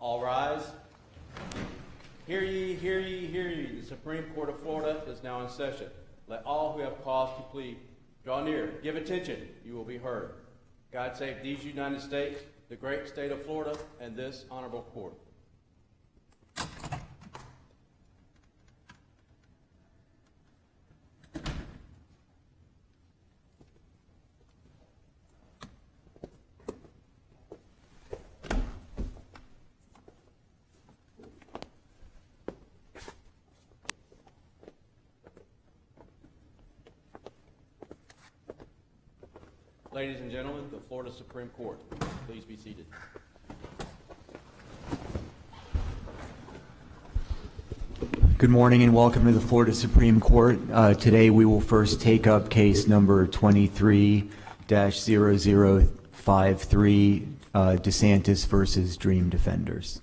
All rise. Hear ye, hear ye, hear ye. The Supreme Court of Florida is now in session. Let all who have cause to plead draw near. Give attention. You will be heard. God save these United States, the great state of Florida, and this honorable court. Ladies and gentlemen, the Florida Supreme Court, please be seated. Good morning and welcome to the Florida Supreme Court. Today we will first take up case number 23-0053, DeSantis versus Dream Defenders.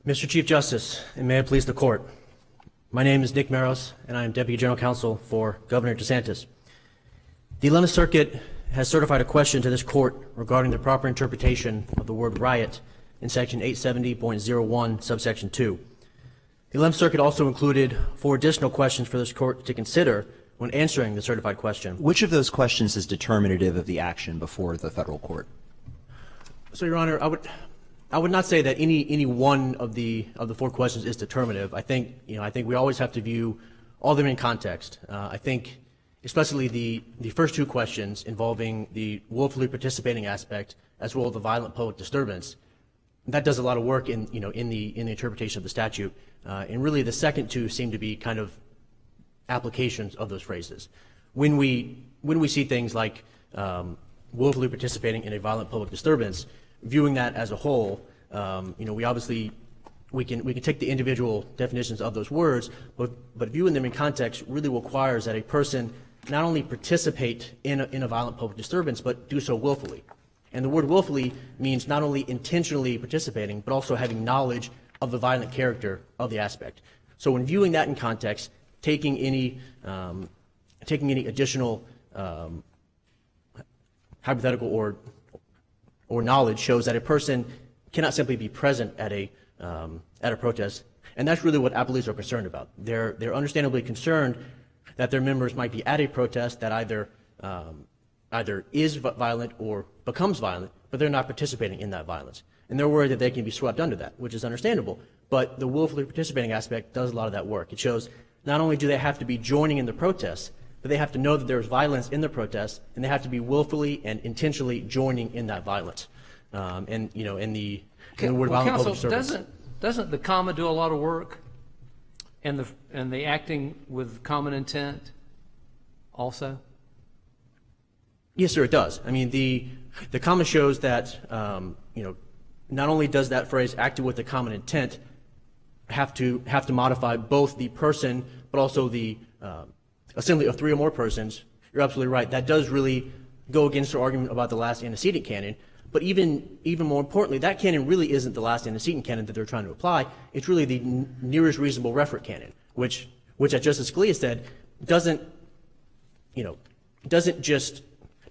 Mr. Chief Justice, and may it please the Court, my name is Nick Maros, and I am Deputy General Counsel for Governor DeSantis. The 11th Circuit has certified a question to this Court regarding the proper interpretation of the word riot in Section 870.01, subsection 2. The 11th Circuit also included 4 additional questions for this Court to consider when answering the certified question. Which of those questions is determinative of the action before the federal court? So, Your Honor, I would not say that any one of the 4 questions is determinative. I think we always have to view all of them in context. I think especially the first 2 questions involving the willfully participating aspect as well as the violent public disturbance, that does a lot of work in the interpretation of the statute. And really the second 2 seem to be kind of applications of those phrases. When we see things like willfully participating in a violent public disturbance, viewing that as a whole, we obviously we can take the individual definitions of those words, but viewing them in context really requires that a person not only participate in a violent public disturbance, but do so willfully. And the word willfully means not only intentionally participating, but also having knowledge of the violent character of the aspect. So when viewing that in context, taking any additional hypothetical or knowledge shows that a person cannot simply be present at a protest, and that's really what appellees are concerned about. They're understandably concerned that their members might be at a protest that either is violent or becomes violent, but they're not participating in that violence, and they're worried that they can be swept under that, which is understandable. But the willfully participating aspect does a lot of that work. It shows not only do they have to be joining in the protest, but they have to know that there's violence in the protest, and they have to be willfully and intentionally joining in that violence. In the word violent public disturbance. Doesn't the comma do a lot of work, and the acting with common intent also? Yes, sir, it does. I mean, the comma shows that not only does that phrase "acting with the common intent" have to modify both the person, but also the assembly of 3 or more persons. You're absolutely right. That does really go against the argument about the last antecedent canon. But even more importantly, that canon really isn't the last antecedent canon that they're trying to apply. It's really the nearest reasonable referent canon, which as Justice Scalia said, doesn't just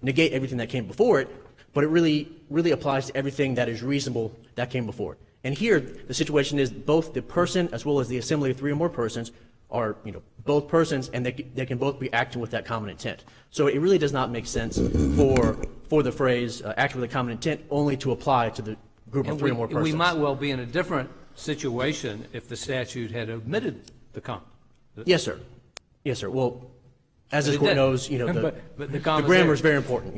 negate everything that came before it, but it really applies to everything that is reasonable that came before it. And here, the situation is both the person as well as the assembly of 3 or more persons are both persons, and they can both be acting with that common intent. So it really does not make sense for the phrase acting with a common intent only to apply to the group of 3 or more persons. We might well be in a different situation if the statute had omitted the comma. Yes, sir. Yes, sir. Well, as this Court knows, the grammar is very important.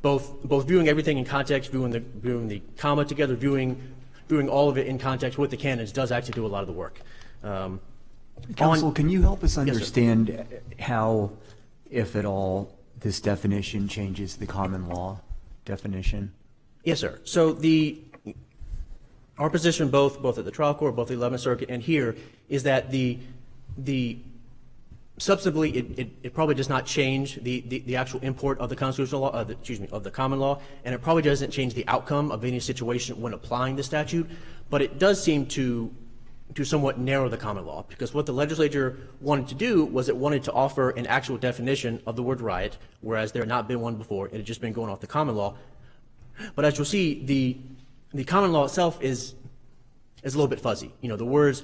Both viewing everything in context, viewing the comma together, viewing all of it in context with the canons does actually do a lot of the work. Counsel, can you help us understand how, if at all, this definition changes the common law definition? Yes, sir. So our position both at the trial court, both the 11th Circuit, and here is that the substantively, it probably does not change the actual import of the constitutional law, of the common law, and it probably doesn't change the outcome of any situation when applying the statute, but it does seem to somewhat narrow the common law, because what the legislature wanted to do was it wanted to offer an actual definition of the word riot, whereas there had not been one before. It had just been going off the common law. But as you'll see, the common law itself is a little bit fuzzy. You know, the words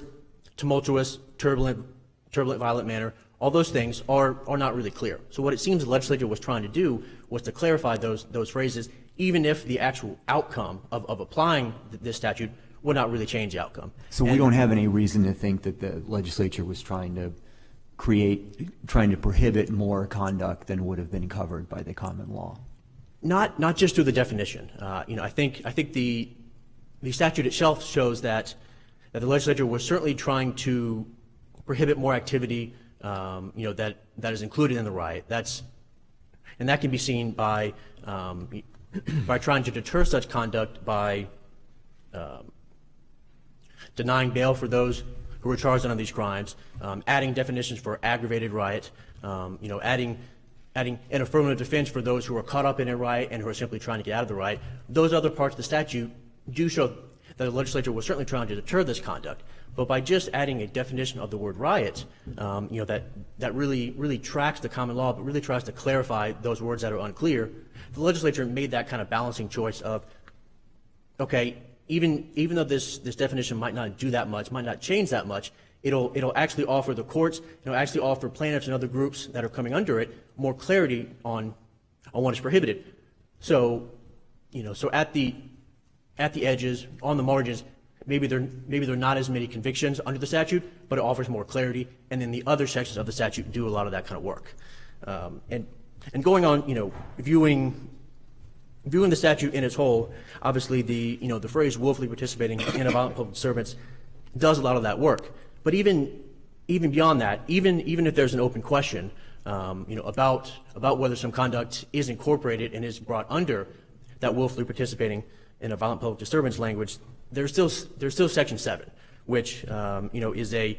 tumultuous, turbulent, violent manner, all those things are not really clear. So what it seems the legislature was trying to do was to clarify those phrases, even if the actual outcome of applying this statute would not really change the outcome. So we don't have any reason to think that the legislature was trying to prohibit more conduct than would have been covered by the common law. Not just through the definition. You know, I think the statute itself shows that the legislature was certainly trying to prohibit more activity, you know, that is included in the riot. And that can be seen by trying to deter such conduct by denying bail for those who were charged under these crimes, adding definitions for aggravated riot, you know, adding an affirmative defense for those who are caught up in a riot and who are simply trying to get out of the riot. Those other parts of the statute do show that the legislature was certainly trying to deter this conduct. But by just adding a definition of the word riot, you know, that really tracks the common law, but really tries to clarify those words that are unclear, the legislature made that kind of balancing choice of, okay, even though this definition might not do that much, might not change that much, it'll actually offer the courts, it'll actually offer plaintiffs and other groups that are coming under it more clarity on what is prohibited. So, you know, so at the edges, on the margins, maybe there are not as many convictions under the statute, but it offers more clarity, and then the other sections of the statute do a lot of that kind of work. And going on, you know, viewing the statute in its whole, obviously the phrase willfully participating in a violent public disturbance does a lot of that work. But even beyond that, even if there's an open question, you know, about whether some conduct is incorporated and is brought under that willfully participating in a violent public disturbance language, there's still Section 7, which you know, is a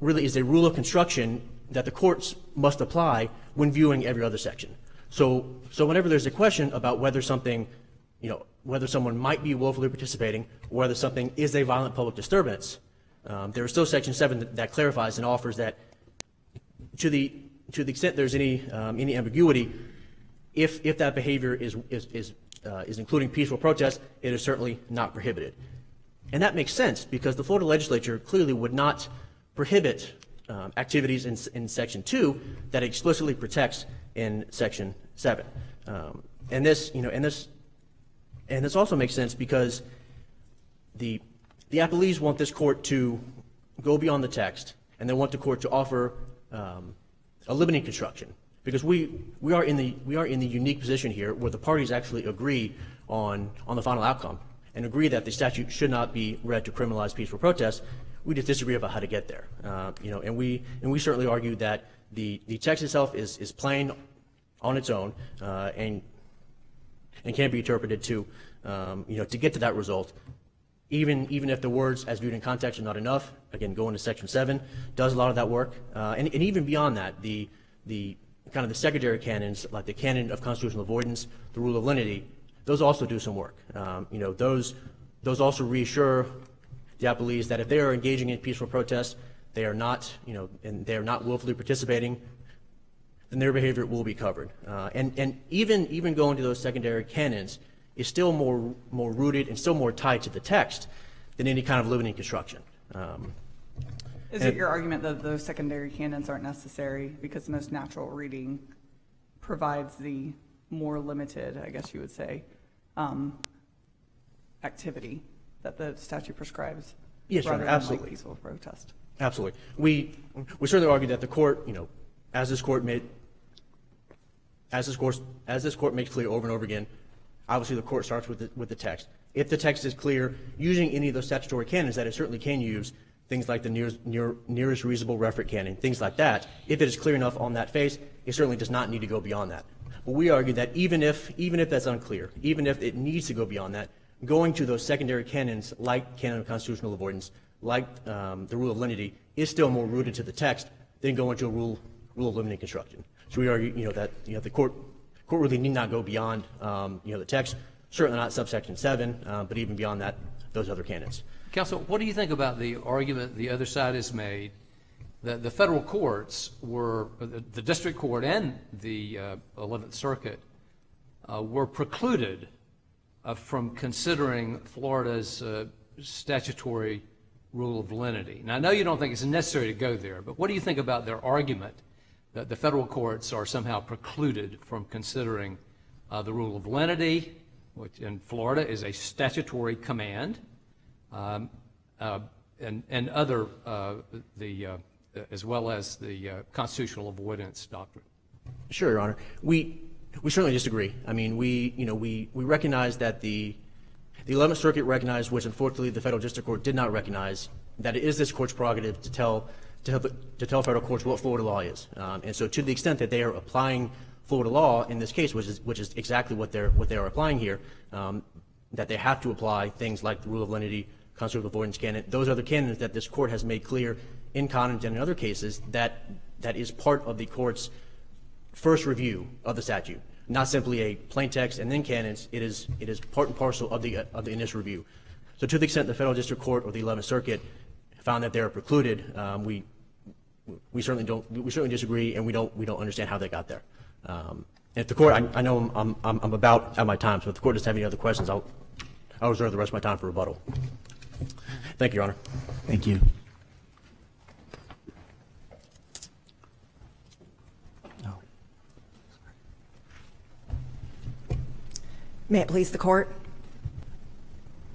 rule of construction that the courts must apply when viewing every other section. So whenever there's a question about whether something, you know, whether someone might be willfully participating, or whether something is a violent public disturbance, there is still Section 7 that clarifies and offers that to the extent there's any ambiguity, if that behavior is including peaceful protest, it is certainly not prohibited. And that makes sense because the Florida legislature clearly would not prohibit activities in Section 2 that explicitly protects in Section 7. And this also makes sense because the appellees want this court to go beyond the text, and they want the court to offer a limiting construction, because we are in the unique position here where the parties actually agree on the final outcome and agree that the statute should not be read to criminalize peaceful protest. We just disagree about how to get there. You know, and we certainly argue that the text itself is plain on its own and can be interpreted to you know, to get to that result. Even if the words as viewed in context are not enough, again, going to Section 7 does a lot of that work. And even beyond that, the kind of the secondary canons, like the canon of constitutional avoidance, the rule of lenity, those also do some work. You know, those also reassure the appellees that if they are engaging in peaceful protest, they are not, you know, and they are not willfully participating, then their behavior will be covered. And even going to those secondary canons is still more rooted and still more tied to the text than any kind of limiting construction. Is it your argument that those secondary canons aren't necessary because the most natural reading provides the more limited, I guess you would say, activity that the statute prescribes? Yes, rather sir, than absolutely. like peaceful protest. Absolutely. We certainly argue that the court, you know, as this court makes clear over and over again, obviously the court starts with the text. If the text is clear, using any of those statutory canons that it certainly can use, things like the nearest reasonable referent canon, things like that, if it is clear enough on that face, it certainly does not need to go beyond that. But we argue that even if that's unclear, even if it needs to go beyond that, going to those secondary canons like canon of constitutional avoidance, like the rule of lenity, is still more rooted to the text than going to a rule rule of limiting construction. So we argue, that the court really need not go beyond the text, certainly not subsection 7, but even beyond that, those other canons. Counsel, what do you think about the argument the other side has made that the federal courts were, the district court and the 11th Circuit were precluded from considering Florida's statutory rule of lenity? Now, I know you don't think it's necessary to go there, but what do you think about their argument that the federal courts are somehow precluded from considering the rule of lenity, which in Florida is a statutory command, and other, as well as the constitutional avoidance doctrine? Sure, Your Honor. We certainly disagree. I mean, we recognize that the 11th Circuit recognized, which unfortunately the federal district court did not recognize, that it is this court's prerogative to tell federal courts what Florida law is. And so, to the extent that they are applying Florida law in this case, which is exactly what they are applying here, that they have to apply things like the rule of lenity, constitutional avoidance canon, those other canons that this court has made clear in Conant and in other cases that is part of the court's first review of the statute, not simply a plain text and then canons. It is part and parcel of the initial review. So, to the extent the federal district court or the 11th Circuit found that they are precluded, we certainly disagree, and we don't understand how they got there. And if the court, I know I'm about out of my time, so if the court doesn't have any other questions, I'll reserve the rest of my time for rebuttal. Thank you, Your Honor. Thank you. May it please the court.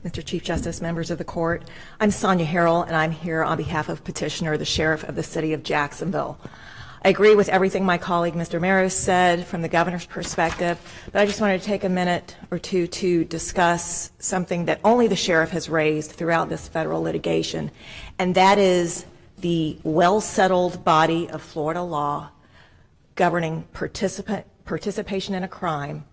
Mr. Chief Justice, members of the court, I'm Sonia Harrell, and I'm here on behalf of Petitioner, the Sheriff of the City of Jacksonville. I agree with everything my colleague, Mr. Maros, said from the governor's perspective, but I just wanted to take a minute or two to discuss something that only the sheriff has raised throughout this federal litigation, and that is the well-settled body of Florida law governing participation in a crime,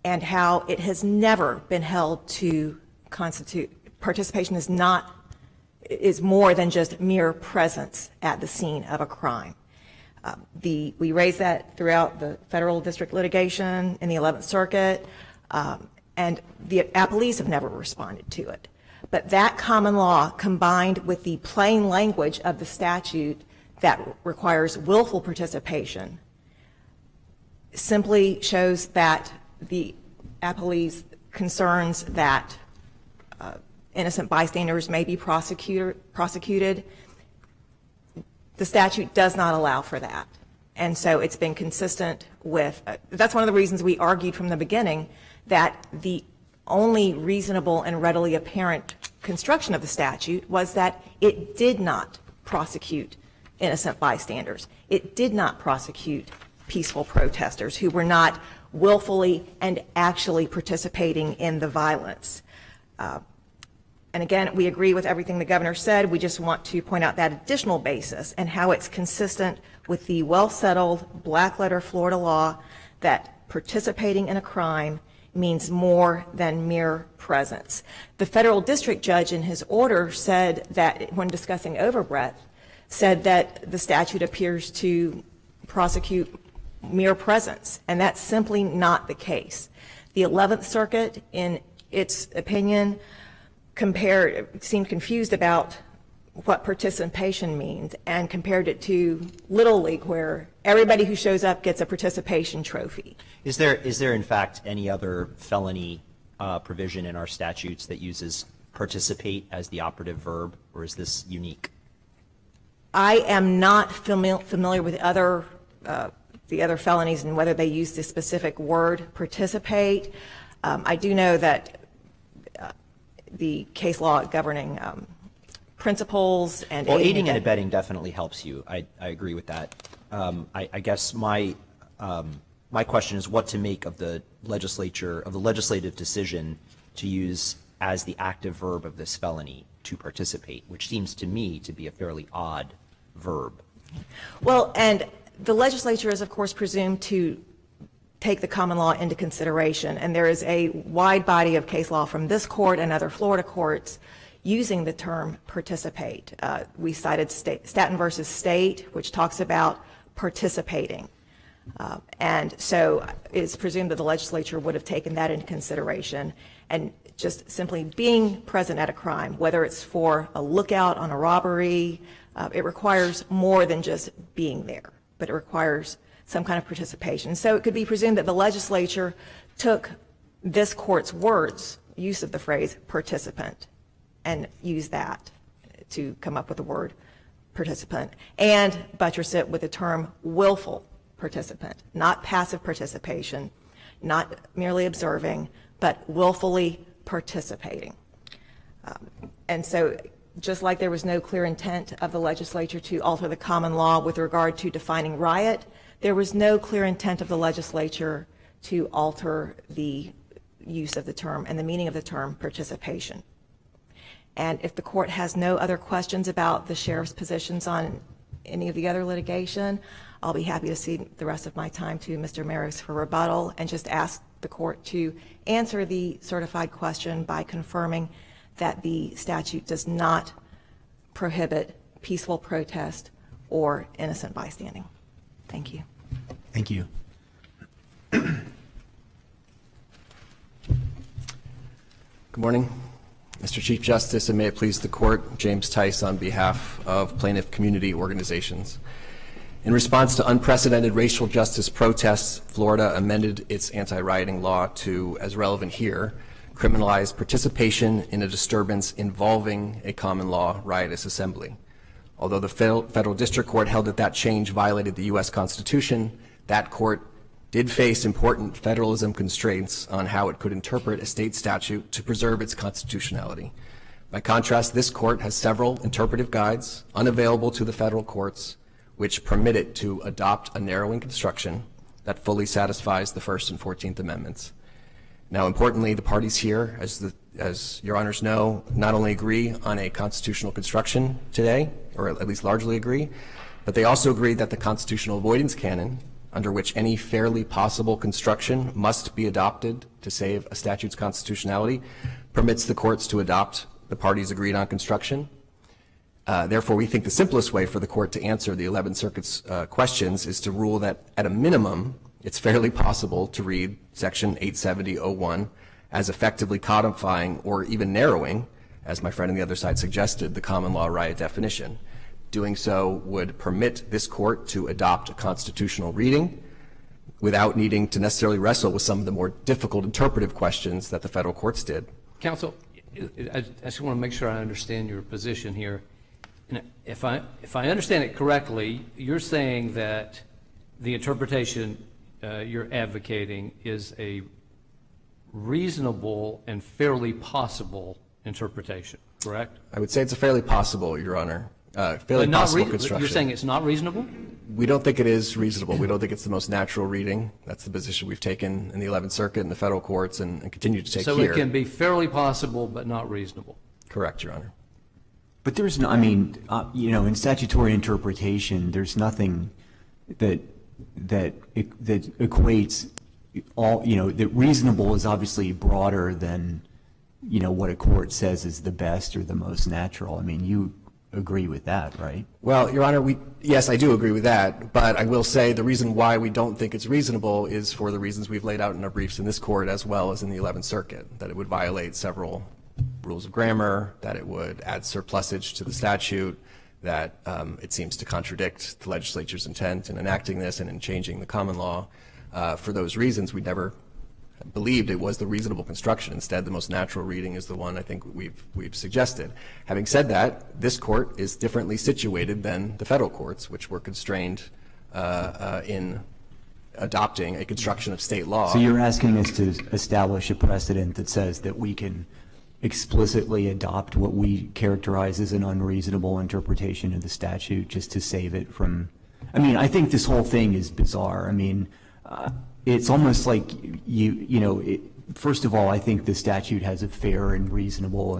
and how it has never been held to constitute participation is more than just mere presence at the scene of a crime. We raised that throughout the federal district litigation in the 11th Circuit, and the appellees have never responded to it. But that common law, combined with the plain language of the statute that requires willful participation, simply shows that the appellee's concerns that innocent bystanders may be prosecuted, the statute does not allow for that. And so it's been consistent with, that's one of the reasons we argued from the beginning that the only reasonable and readily apparent construction of the statute was that it did not prosecute innocent bystanders. It did not prosecute peaceful protesters who were not willfully and actually participating in the violence. And again, we agree with everything the governor said. We just want to point out that additional basis and how it's consistent with the well-settled black-letter Florida law that participating in a crime means more than mere presence. The federal district judge in his order said that, when discussing overbreadth, said that the statute appears to prosecute mere presence, and that's simply not the case. The 11th Circuit, in its opinion, seemed confused about what participation means and compared it to Little League, where everybody who shows up gets a participation trophy. Is there in fact any other felony provision in our statutes that uses participate as the operative verb, or is this unique? I am not familiar with the other felonies and whether they use the specific word participate. I do know that the case law governing principles and aiding and abetting definitely helps you. I agree with that. I guess my question is what to make of the legislative decision to use as the active verb of this felony to participate, which seems to me to be a fairly odd verb. Well, and the legislature is, of course, presumed to take the common law into consideration, and there is a wide body of case law from this court and other Florida courts using the term participate. We cited Staten versus State, which talks about participating. And so it's presumed that the legislature would have taken that into consideration, and just simply being present at a crime, whether it's for a lookout on a robbery, it requires more than just being there, but it requires some kind of participation. So it could be presumed that the legislature took this court's words, use of the phrase participant, and used that to come up with the word participant, and buttress it with the term willful participant, not passive participation, not merely observing, but willfully participating. And so just like there was no clear intent of the legislature to alter the common law with regard to defining riot, there was no clear intent of the legislature to alter the use of the term and the meaning of the term participation. And if the court has no other questions about the sheriff's positions on any of the other litigation, I'll be happy to cede the rest of my time to Mr. Maris for rebuttal and just ask the court to answer the certified question by confirming that the statute does not prohibit peaceful protest or innocent bystanding. Thank you. Thank you. Good morning, Mr. Chief Justice, and may it please the court, James Tice on behalf of plaintiff community organizations. In response to unprecedented racial justice protests, Florida amended its anti-rioting law to, as relevant here, criminalize participation in a disturbance involving a common law riotous assembly. Although the federal district court held that that change violated the U.S. Constitution, that court did face important federalism constraints on how it could interpret a state statute to preserve its constitutionality. By contrast, this court has several interpretive guides unavailable to the federal courts which permit it to adopt a narrowing construction that fully satisfies the First and 14th Amendments. Now, importantly, the parties here, as your honors know, not only agree on a constitutional construction today, or at least largely agree, but they also agree that the constitutional avoidance canon, under which any fairly possible construction must be adopted to save a statute's constitutionality, permits the courts to adopt the parties agreed on construction. Therefore, we think the simplest way for the court to answer the 11th Circuit's questions is to rule that, at a minimum, it's fairly possible to read Section 870.01 as effectively codifying or even narrowing, as my friend on the other side suggested, the common law riot definition. Doing so would permit this court to adopt a constitutional reading without needing to necessarily wrestle with some of the more difficult interpretive questions that the federal courts did. Counsel, I just want to make sure I understand your position here. If I understand it correctly, you're saying that the interpretation you're advocating is a reasonable and fairly possible interpretation, correct? I would say it's a fairly possible, Your Honor. Fairly possible construction. You're saying it's not reasonable? We don't think it is reasonable. We don't think it's the most natural reading. That's the position we've taken in the 11th Circuit and the federal courts and continue to take so here. So it can be fairly possible but not reasonable? Correct, Your Honor. But there's no, I mean, in statutory interpretation, there's nothing that equates all, that reasonable is obviously broader than, what a court says is the best or the most natural. I mean, you agree with that, right? Well, Your Honor, yes, I do agree with that, but I will say the reason why we don't think it's reasonable is for the reasons we've laid out in our briefs in this court as well as in the 11th Circuit, that it would violate several rules of grammar, that it would add surplusage to the statute, that it seems to contradict the legislature's intent in enacting this and in changing the common law. For those reasons, we never believed it was the reasonable construction. Instead, the most natural reading is the one I think we've suggested. Having said that, this court is differently situated than the federal courts, which were constrained in adopting a construction of state law. So you're asking us to establish a precedent that says that we can explicitly adopt what we characterize as an unreasonable interpretation of the statute just to save it from, I mean, I think this whole thing is bizarre. I mean, it's almost like first of all, I think the statute has a fair and reasonable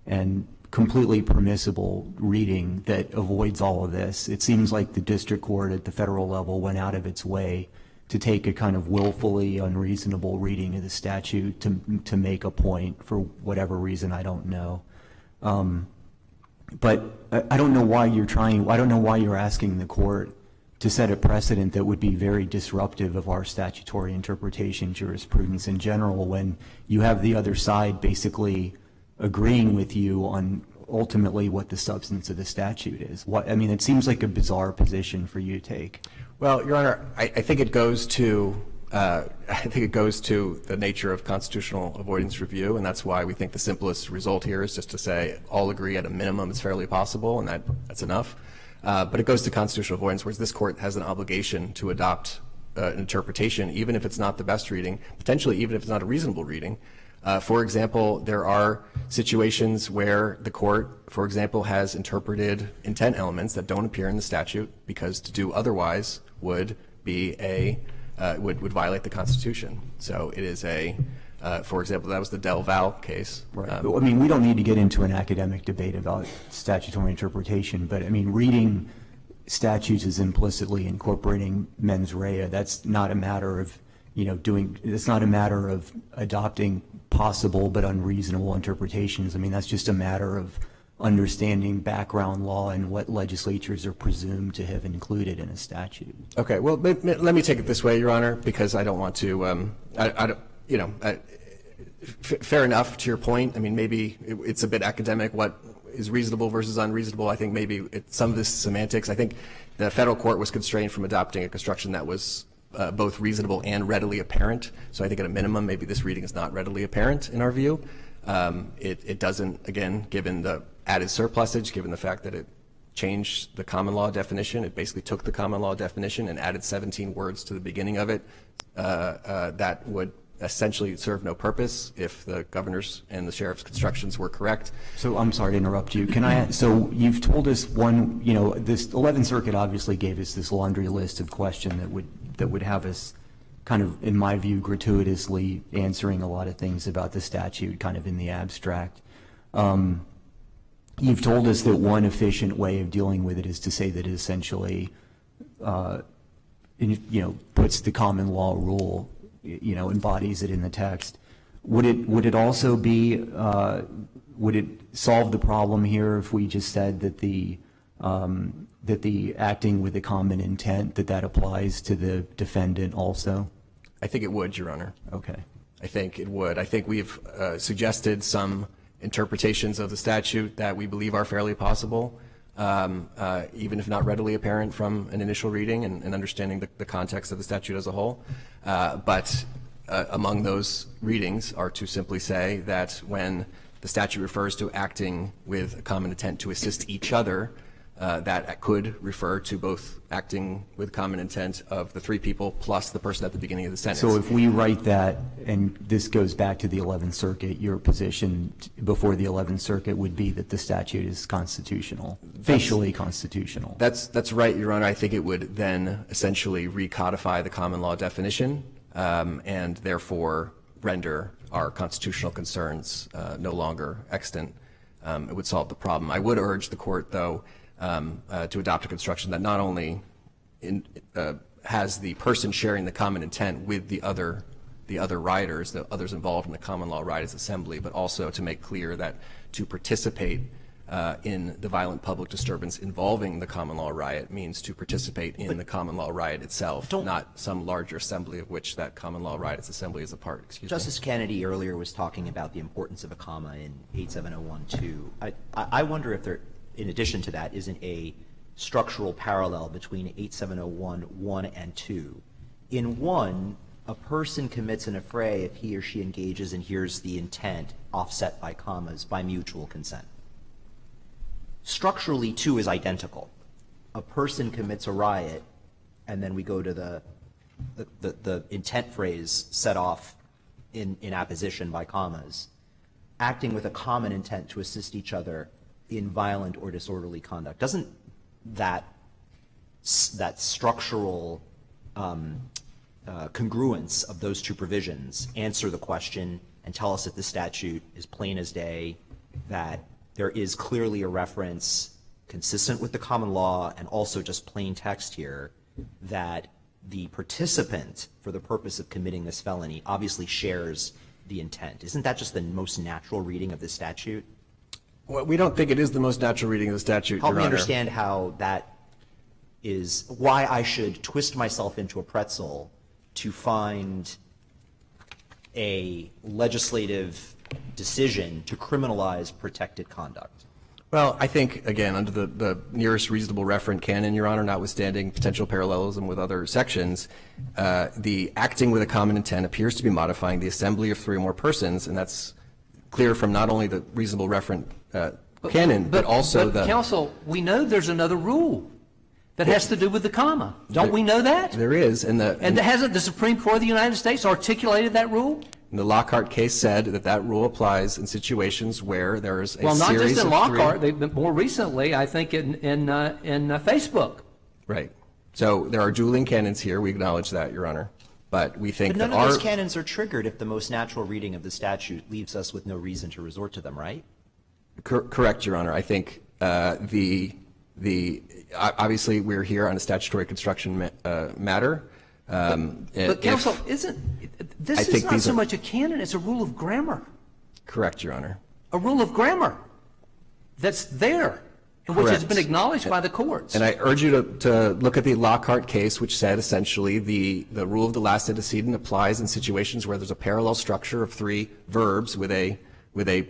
and completely permissible reading that avoids all of this. It seems like the district court at the federal level went out of its way to take a kind of willfully unreasonable reading of the statute to make a point for whatever reason, I don't know. But I don't know why you're asking the court to set a precedent that would be very disruptive of our statutory interpretation jurisprudence in general, when you have the other side basically agreeing with you on ultimately what the substance of the statute is. I mean, it seems like a bizarre position for you to take. Well, Your Honor, I think it goes to the nature of constitutional avoidance review, and that's why we think the simplest result here is just to say all agree at a minimum it's fairly possible, and that's enough. But it goes to constitutional avoidance, whereas this court has an obligation to adopt an interpretation, even if it's not the best reading, potentially even if it's not a reasonable reading. For example, there are situations where the court, for example, has interpreted intent elements that don't appear in the statute because to do otherwise would be would violate the Constitution. So it is for example, that was the Del Val case. Right. I mean, we don't need to get into an academic debate about statutory interpretation, but I mean, reading statutes as implicitly incorporating mens rea, that's not a matter of, it's not a matter of adopting possible but unreasonable interpretations. I mean, that's just a matter of understanding background law and what legislatures are presumed to have included in a statute. Okay, well, let me take it this way, Your Honor, because I don't want to, fair enough to your point. I mean, maybe it's a bit academic what is reasonable versus unreasonable. I think maybe some of this is semantics. I think the federal court was constrained from adopting a construction that was both reasonable and readily apparent. So I think at a minimum, maybe this reading is not readily apparent in our view. It doesn't, again, given the added surplusage, given the fact that it changed the common law definition, it basically took the common law definition and added 17 words to the beginning of it that would essentially serve no purpose if the governor's and the sheriff's constructions were correct. So I'm sorry to interrupt you. So you've told us this 11th Circuit obviously gave us this laundry list of questions that would have us kind of, in my view, gratuitously answering a lot of things about the statute kind of in the abstract. You've told us that one efficient way of dealing with it is to say that it essentially, puts the common law rule, embodies it in the text. Would it also be, would it solve the problem here if we just said that the acting with a common intent, that applies to the defendant also? I think it would, Your Honor. Okay. I think it would. I think we've suggested some interpretations of the statute that we believe are fairly possible, even if not readily apparent from an initial reading and understanding the context of the statute as a whole. But among those readings are to simply say that when the statute refers to acting with a common intent to assist each other, that could refer to both acting with common intent of the three people plus the person at the beginning of the sentence. So if we write that, and this goes back to the 11th Circuit, your position before the 11th Circuit would be that the statute is constitutional, facially constitutional. That's right, Your Honor. I think it would then essentially recodify the common law definition and therefore render our constitutional concerns no longer extant. It would solve the problem. I would urge the court, though, to adopt a construction that not only has the person sharing the common intent with the other rioters, the others involved in the common law rioters assembly, but also to make clear that to participate in the violent public disturbance involving the common law riot means to participate in the common law riot itself, not some larger assembly of which that common law riot's assembly is a part. Excuse me. Justice Kennedy earlier was talking about the importance of a comma in 87012. I wonder if there, in addition to that, isn't a structural parallel between 87011 and 2. In 1, a person commits an affray if he or she engages and hears the intent offset by commas by mutual consent. Structurally, 2 is identical. A person commits a riot, and then we go to the intent phrase set off in apposition by commas, acting with a common intent to assist each other in violent or disorderly conduct. Doesn't that structural congruence of those two provisions answer the question and tell us that the statute is plain as day, that there is clearly a reference consistent with the common law and also just plain text here that the participant, for the purpose of committing this felony, obviously shares the intent? Isn't that just the most natural reading of the statute? Well, we don't think it is the most natural reading of the statute, Your Honor. Help me understand how that why I should twist myself into a pretzel to find a legislative decision to criminalize protected conduct. Well, I think, again, under the nearest reasonable referent canon, Your Honor, notwithstanding potential parallelism with other sections, the acting with a common intent appears to be modifying the assembly of three or more persons, and that's clear from not only the reasonable referent canon, but also the... Counsel, we know there's another rule that has to do with the comma. Don't we know that? There is. And hasn't the Supreme Court of the United States articulated that rule? the Lockhart case said that that rule applies in situations where there is a series of Well, not just in Lockhart, three... but more recently, I think in Facebook. Right. So there are dueling canons here. We acknowledge that, Your Honor. But we think But that none of those canons are triggered if the most natural reading of the statute leaves us with no reason to resort to them, right? Correct, Your Honor. I think obviously we're here on a statutory construction matter. But counsel, this is not so much a canon, it's a rule of grammar. Correct, Your Honor. A rule of grammar that's there, which has been acknowledged by the courts. And I urge you to look at the Lockhart case, which said essentially the rule of the last antecedent applies in situations where there's a parallel structure of three verbs with a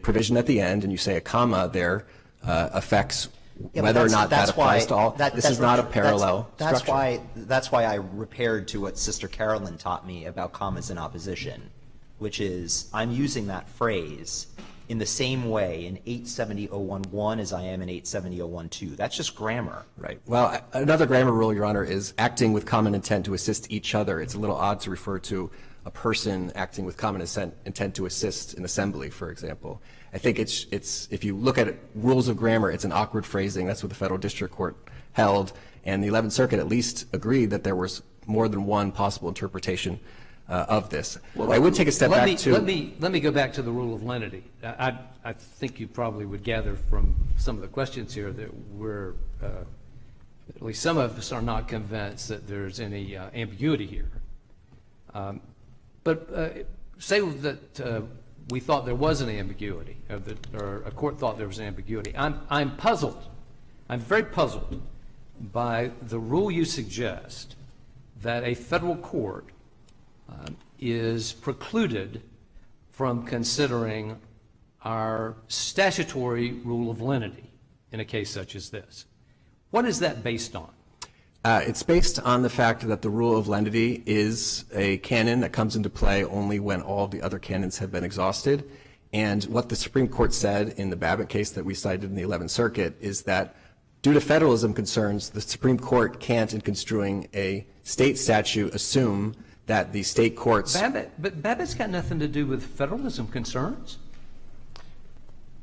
provision at the end, and you say a comma there affects whether or not that applies to all. This is not a parallel structure. That's why I repaired to what Sister Carolyn taught me about commas in opposition, which is I'm using that phrase in the same way in 870.011 as I am in 870.012. That's just grammar. Right. Well, another grammar rule, Your Honor, is acting with common intent to assist each other. It's a little odd to refer to a person acting with common intent to assist an assembly, for example. I think it's if you look at it, rules of grammar, it's an awkward phrasing. That's what the Federal District Court held, and the 11th Circuit at least agreed that there was more than one possible interpretation of this. Well, I would take a step back to... Let me go back to the rule of lenity. I think you probably would gather from some of the questions here that we're, at least some of us are not convinced that there's any ambiguity here. But say that we thought there was an ambiguity, or a court thought there was an ambiguity. I'm puzzled. I'm very puzzled by the rule you suggest that a federal court is precluded from considering our statutory rule of lenity in a case such as this. What is that based on? It's based on the fact that the rule of lenity is a canon that comes into play only when all the other canons have been exhausted. And what the Supreme Court said in the Babbitt case that we cited in the 11th Circuit is that due to federalism concerns, the Supreme Court can't, in construing a state statute, assume that the state courts... But Babbitt's got nothing to do with federalism concerns.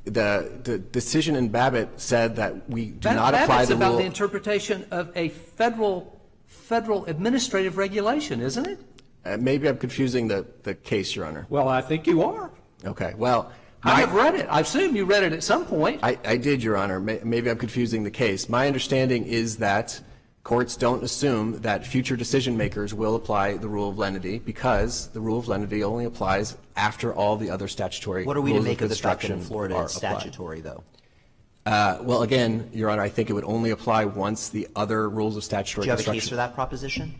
The decision in Babbitt said that we do not apply Babbitt's the rule... about the interpretation of a federal administrative regulation, isn't it? Maybe I'm confusing the case, Your Honor. Well, I think you are. Okay, well... I have read it. I assume you read it at some point. I did, Your Honor. Maybe I'm confusing the case. My understanding is that courts don't assume that future decision makers will apply the rule of lenity because the rule of lenity only applies after all the other statutory What are we to rules make of the fact that in construction Florida are it's applied. statutory, though? Well, again, Your Honor, I think it would only apply once the other rules of statutory Do you have a construction... case for that proposition?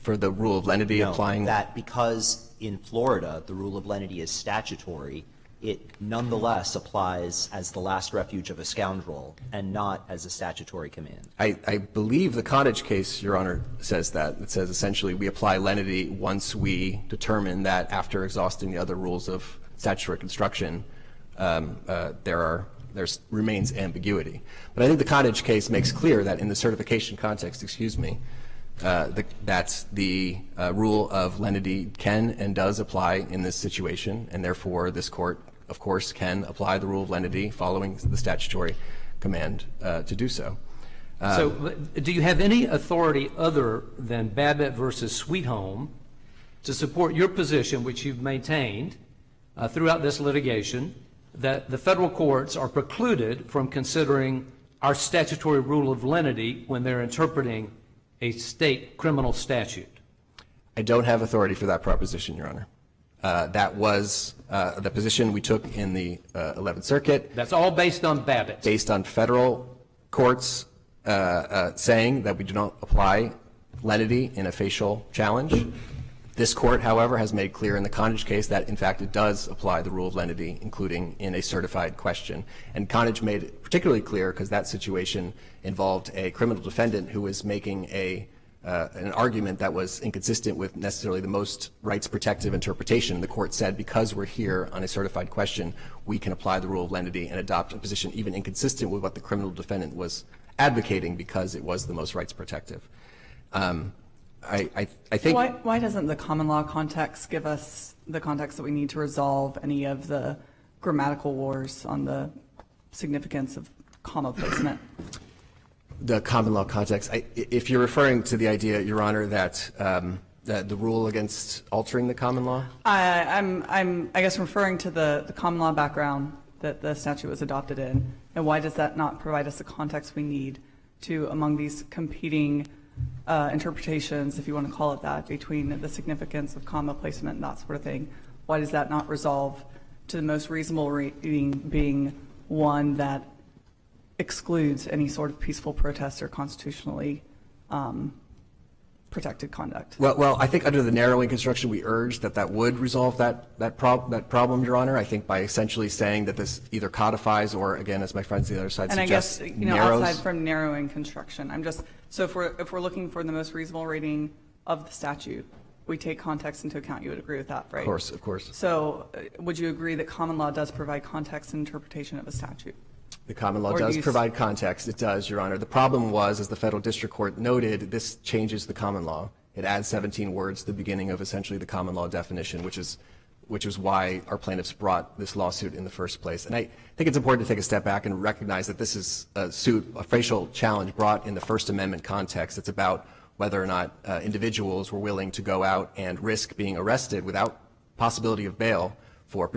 For the rule of lenity applying... No, that because in Florida the rule of lenity is statutory, it nonetheless applies as the last refuge of a scoundrel and not as a statutory command. I believe the Cottage case, Your Honor, says that. It says essentially we apply lenity once we determine that after exhausting the other rules of statutory construction, there remains ambiguity. But I think the Cottage case makes clear that in the certification context, that the rule of lenity can and does apply in this situation, and therefore this court, of course, can apply the rule of lenity following the statutory command to do so. So do you have any authority other than Babbitt versus Sweet Home to support your position, which you've maintained throughout this litigation, that the federal courts are precluded from considering our statutory rule of lenity when they're interpreting a state criminal statute? I don't have authority for that proposition, Your Honor. That was the position we took in the 11th Circuit. That's all based on Babbitt. Based on federal courts saying that we do not apply lenity in a facial challenge. This court, however, has made clear in the Connage case that, in fact, it does apply the rule of lenity, including in a certified question. And Connage made it particularly clear because that situation involved a criminal defendant who was making an argument that was inconsistent with necessarily the most rights-protective interpretation. The court said, because we're here on a certified question, we can apply the rule of lenity and adopt a position even inconsistent with what the criminal defendant was advocating because it was the most rights-protective. I think. Why doesn't the common law context give us the context that we need to resolve any of the grammatical wars on the significance of comma placement? The common law context. If you're referring to the idea, Your Honor, that the rule against altering the common law? I'm I guess referring to the common law background that the statute was adopted in, and why does that not provide us the context we need to, among these competing interpretations, if you want to call it that, between the significance of comma placement and that sort of thing, why does that not resolve to the most reasonable reading being one that excludes any sort of peaceful protest or constitutionally protected conduct? Well, I think under the narrowing construction, we urge that would resolve that problem, Your Honor. I think by essentially saying that this either codifies or, again, as my friends on the other side suggest, and I guess, narrows. outside from narrowing construction, so if we're looking for the most reasonable reading of the statute, we take context into account. You would agree with that, right? Of course, of course. So would you agree that common law does provide context and interpretation of a statute? The common law does provide context. It does, Your Honor. The problem was, as the federal district court noted, this changes the common law. It adds 17 words to the beginning of essentially the common law definition, which is why our plaintiffs brought this lawsuit in the first place. And I think it's important to take a step back and recognize that this is a facial challenge brought in the First Amendment context. It's about whether or not individuals were willing to go out and risk being arrested without possibility of bail for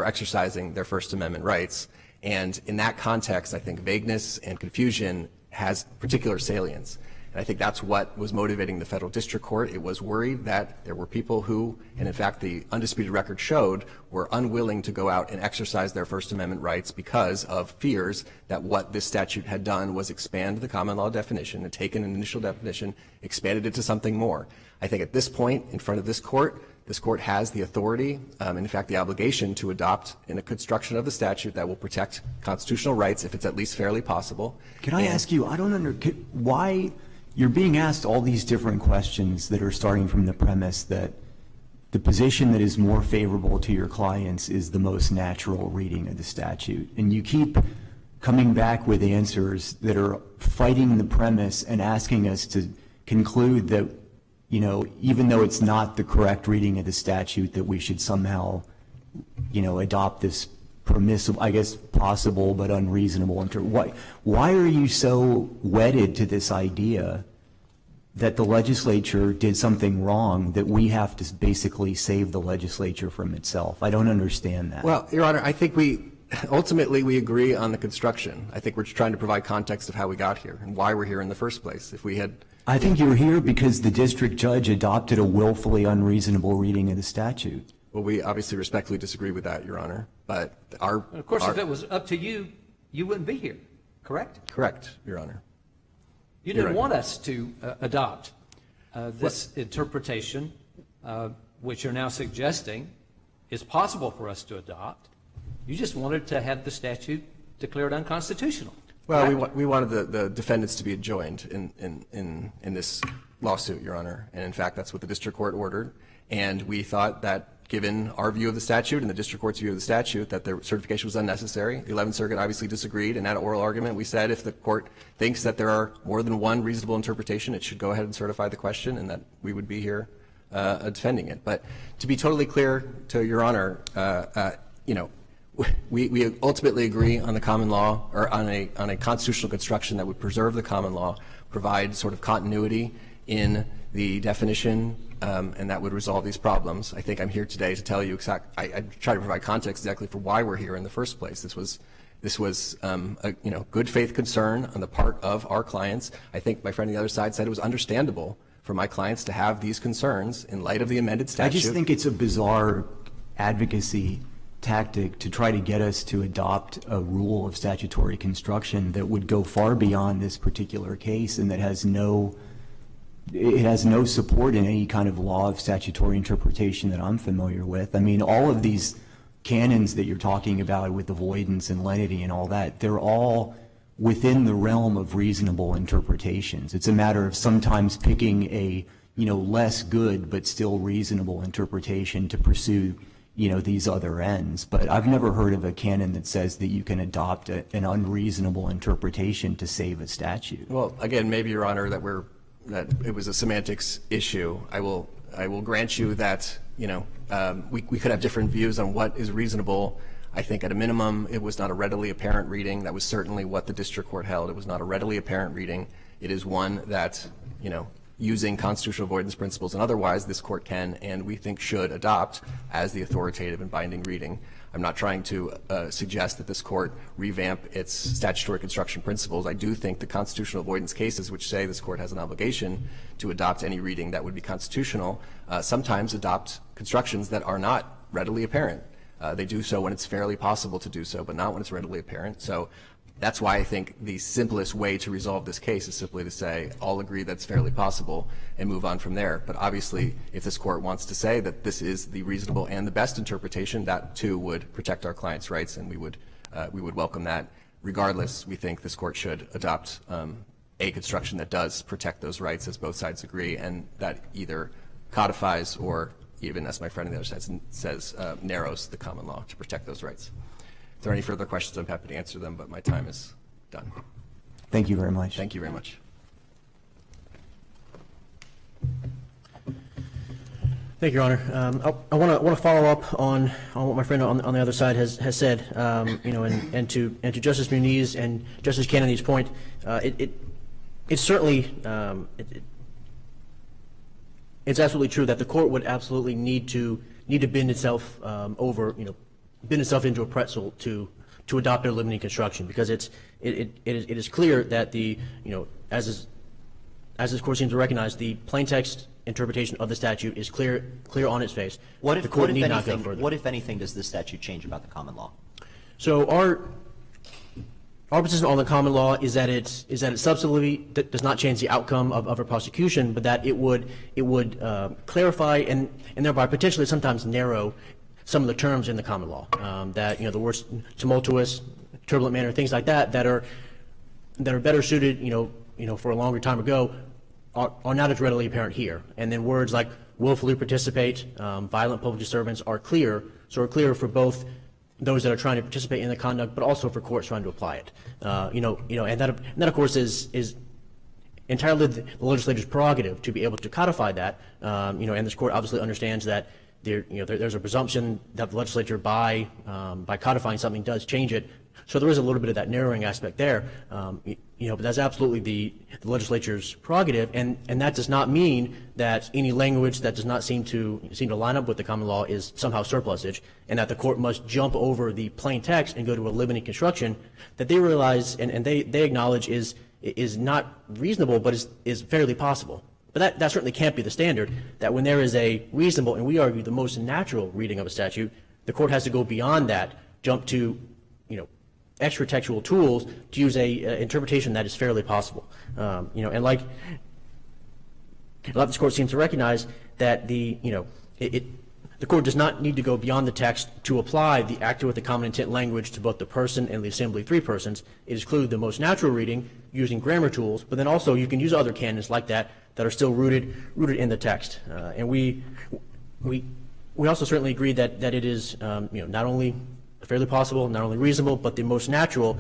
exercising their First Amendment rights. And in that context, I think vagueness and confusion has particular salience. And I think that's what was motivating the federal district court. It was worried that there were people who, and in fact the undisputed record showed, were unwilling to go out and exercise their First Amendment rights because of fears that what this statute had done was expand the common law definition and taken an initial definition, expanded it to something more. I think at this point, in front of this court has the authority, and in fact the obligation, to adopt in a construction of the statute that will protect constitutional rights if it's at least fairly possible. Can I ask you, why you're being asked all these different questions that are starting from the premise that the position that is more favorable to your clients is the most natural reading of the statute. And you keep coming back with answers that are fighting the premise and asking us to conclude that, you know, even though it's not the correct reading of the statute, that we should somehow, you know, adopt this permissible, I guess possible but unreasonable. Why are you so wedded to this idea that the legislature did something wrong that we have to basically save the legislature from itself? I don't understand that. Well, Your Honor, I think ultimately we agree on the construction. I think we're just trying to provide context of how we got here and why we're here in the first place. I think you're here because the district judge adopted a willfully unreasonable reading of the statute. Well, we obviously respectfully disagree with that, Your Honor. But of course, if it was up to you, you wouldn't be here, correct? Correct, Your Honor. You didn't want us to adopt this interpretation, which you're now suggesting is possible for us to adopt. You just wanted to have the statute declared unconstitutional. Well, we wanted the defendants to be adjoined in this lawsuit, Your Honor. And in fact, that's what the district court ordered. And we thought that given our view of the statute and the district court's view of the statute, that the certification was unnecessary. The 11th Circuit obviously disagreed. In that oral argument, we said if the court thinks that there are more than one reasonable interpretation, it should go ahead and certify the question and that we would be here defending it. But to be totally clear to Your Honor, you know, we ultimately agree on the common law, or on a constitutional construction that would preserve the common law, provide sort of continuity in the definition, and that would resolve these problems. I think I'm here today to tell you I try to provide context exactly for why we're here in the first place. This was a good faith concern on the part of our clients. I think my friend on the other side said it was understandable for my clients to have these concerns in light of the amended statute. I just think it's a bizarre advocacy tactic to try to get us to adopt a rule of statutory construction that would go far beyond this particular case and that has no support in any kind of law of statutory interpretation that I'm familiar with. I mean, all of these canons that you're talking about with avoidance and lenity and all that, they're all within the realm of reasonable interpretations. It's a matter of sometimes picking a, less good but still reasonable interpretation to pursue, these other ends. But I've never heard of a canon that says that you can adopt an unreasonable interpretation to save a statute. Well, again, maybe, Your Honor, that it was a semantics issue. I will grant you that, we could have different views on what is reasonable. I think at a minimum, it was not a readily apparent reading. That was certainly what the district court held. It was not a readily apparent reading. It is one that, using constitutional avoidance principles and otherwise, this court can and we think should adopt as the authoritative and binding reading. I'm not trying to suggest that this court revamp its statutory construction principles. I do think the constitutional avoidance cases, which say this court has an obligation to adopt any reading that would be constitutional, sometimes adopt constructions that are not readily apparent. They do so when it's fairly possible to do so, but not when it's readily apparent. So that's why I think the simplest way to resolve this case is simply to say, all agree that's fairly possible and move on from there. But obviously, if this court wants to say that this is the reasonable and the best interpretation, that too would protect our clients' rights, and we would welcome that. Regardless, we think this court should adopt a construction that does protect those rights, as both sides agree, and that either codifies or, even as my friend on the other side says, narrows the common law to protect those rights. If there are any further questions, I'm happy to answer them, but my time is done. Thank you very much. Thank you very much. Thank you, Your Honor. I want to follow up on what my friend on the other side has said, and to Justice Muniz and Justice Kennedy's point. It's certainly it's absolutely true that the court would absolutely need to bend itself bend itself into a pretzel to adopt their limiting construction, because it is clear that as this court seems to recognize, the plain text interpretation of the statute is clear on its face. The court need not go further. What, if anything, does this statute change about the common law? So our position on the common law is that it substantively does not change the outcome of a prosecution, but that it would clarify and thereby potentially sometimes narrow some of the terms in the common law, that the words tumultuous, turbulent manner, things like that are better suited for a longer time ago are not as readily apparent here. And then words like willfully participate, violent public disturbance are clear for both those that are trying to participate in the conduct, but also for courts trying to apply it. And that of course is entirely the legislature's prerogative to be able to codify that. And this court obviously understands that there's a presumption that the legislature by codifying something does change it. So there is a little bit of that narrowing aspect there. But that's absolutely the legislature's prerogative, and that does not mean that any language that does not seem to line up with the common law is somehow surplusage, and that the court must jump over the plain text and go to a limiting construction that they realize and they acknowledge is not reasonable, but is fairly possible. But that certainly can't be the standard, that when there is a reasonable, and we argue the most natural reading of a statute, the court has to go beyond that, jump to extra textual tools to use a interpretation that is fairly possible. And like this court seems to recognize that the court does not need to go beyond the text to apply the acted with the common intent language to both the person and the assembly, three persons. It is clearly the most natural reading using grammar tools, but then also you can use other canons like that are still rooted in the text. And we also certainly agree that it is not only fairly possible, not only reasonable, but the most natural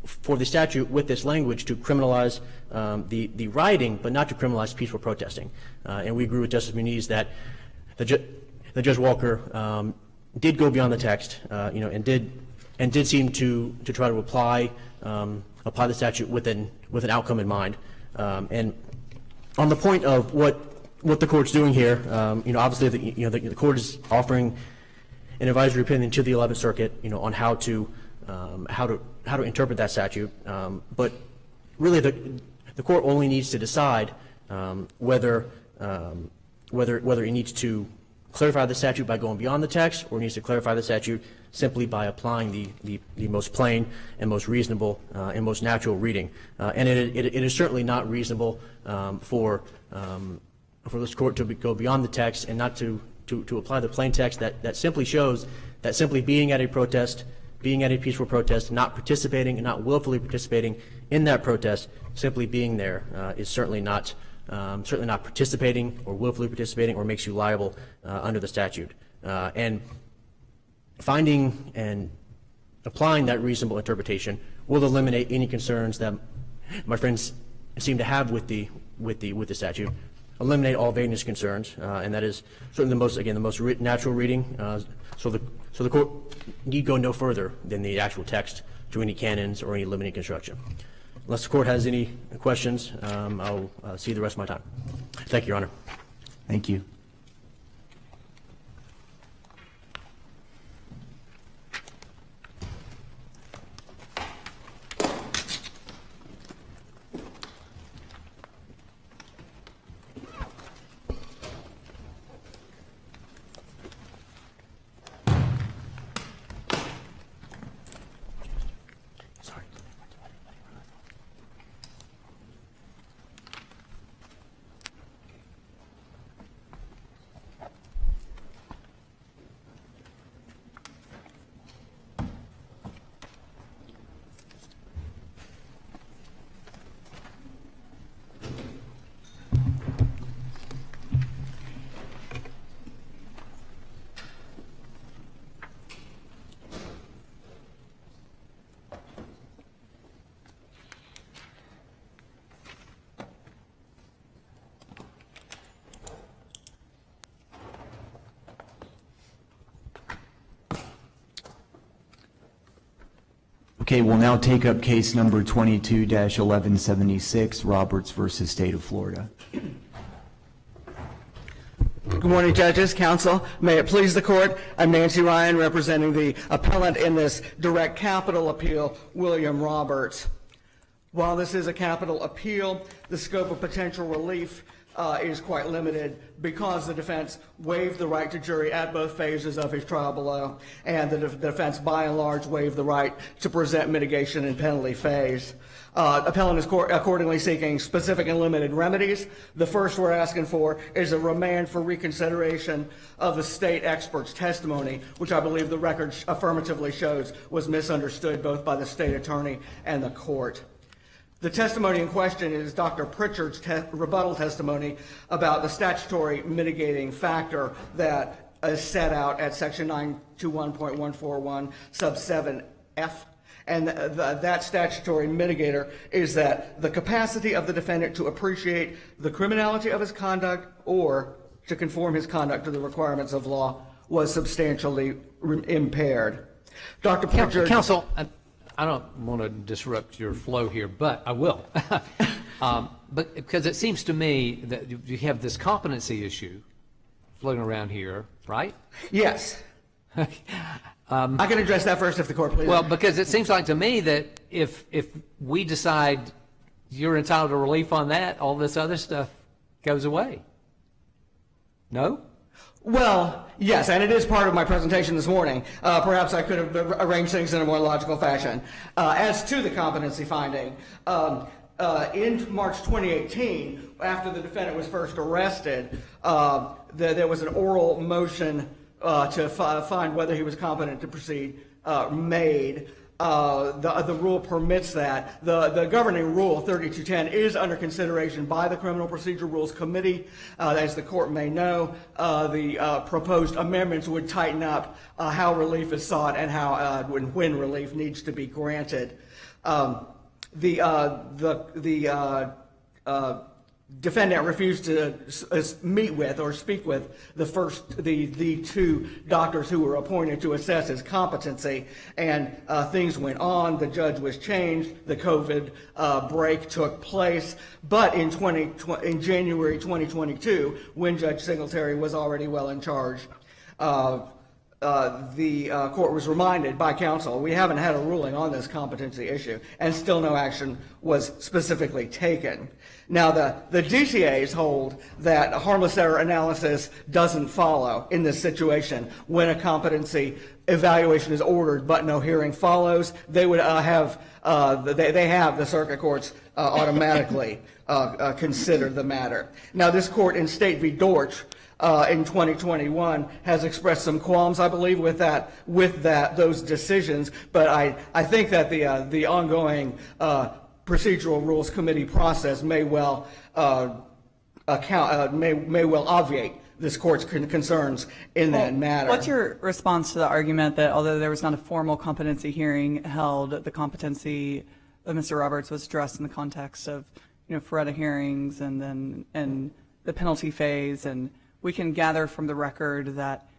for the statute with this language to criminalize the rioting, but not to criminalize peaceful protesting. And we agree with Justice Muniz that Judge Walker did go beyond the text, and did seem to try to apply the statute with an outcome in mind. And on the point of what the court's doing here, obviously the court is offering an advisory opinion to the 11th Circuit, on how to interpret that statute. But really, the court only needs to decide whether it needs to clarify the statute by going beyond the text, or needs to clarify the statute simply by applying the most plain and most reasonable and most natural reading. And it is certainly not reasonable for this court to go beyond the text and not to apply the plain text that simply shows that simply being at a protest, being at a peaceful protest, not participating and not willfully participating in that protest, simply being there is certainly not participating or willfully participating or makes you liable under the statute. And finding and applying that reasonable interpretation will eliminate any concerns that my friends seem to have with the statute, eliminate all vagueness concerns, and that is certainly the most natural reading. So the court need go no further than the actual text to any canons or any limiting construction. Unless the court has any questions, I'll see the rest of my time. Thank you, Your Honor. Thank you. Okay, we'll now take up case number 22-1176, Roberts versus State of Florida. Good morning, judges, counsel. May it please the court, I'm Nancy Ryan, representing the appellant in this direct capital appeal, William Roberts. While this is a capital appeal, the scope of potential relief is quite limited because the defense waived the right to jury at both phases of his trial below, and the defense by and large waived the right to present mitigation and penalty phase. Appellant is accordingly seeking specific and limited remedies. The first we're asking for is a remand for reconsideration of the state expert's testimony, which I believe the record affirmatively shows was misunderstood both by the state attorney and the court. The testimony in question is Dr. Pritchard's rebuttal testimony about the statutory mitigating factor that is set out at section 921.141 sub 7F. And that statutory mitigator is that the capacity of the defendant to appreciate the criminality of his conduct or to conform his conduct to the requirements of law was substantially impaired. Dr. Pritchard... Counsel, I don't want to disrupt your flow here, but I will. But because it seems to me that you have this competency issue floating around here, right? Yes. I can address that first if the court pleases. Well, because it seems like to me that if we decide you're entitled to relief on that, all this other stuff goes away. No? Well, yes, and it is part of my presentation this morning. Perhaps I could have arranged things in a more logical fashion. As to the competency finding, in March 2018, after the defendant was first arrested, there was an oral motion to find whether he was competent to proceed made. The rule permits that. The governing rule, 3210, is under consideration by the Criminal Procedure Rules Committee. As the court may know, the proposed amendments would tighten up how relief is sought and how when relief needs to be granted. The defendant refused to meet with or speak with the two doctors who were appointed to assess his competency, and things went on. The judge was changed. The COVID break took place. But in January 2022, when Judge Singletary was already well in charge, the court was reminded by counsel, we haven't had a ruling on this competency issue, and still no action was specifically taken. Now, the DCAs hold that a harmless error analysis doesn't follow in this situation. When a competency evaluation is ordered but no hearing follows, they would have the circuit courts automatically consider the matter. Now, this court in State v. Dortch in 2021 has expressed some qualms, I believe, with those decisions. But I think that the ongoing Procedural Rules Committee process may well obviate this court's concerns in that matter. What's your response to the argument that although there was not a formal competency hearing held, the competency of Mr. Roberts was addressed in the context of, FREDA hearings and the penalty phase, and we can gather from the record that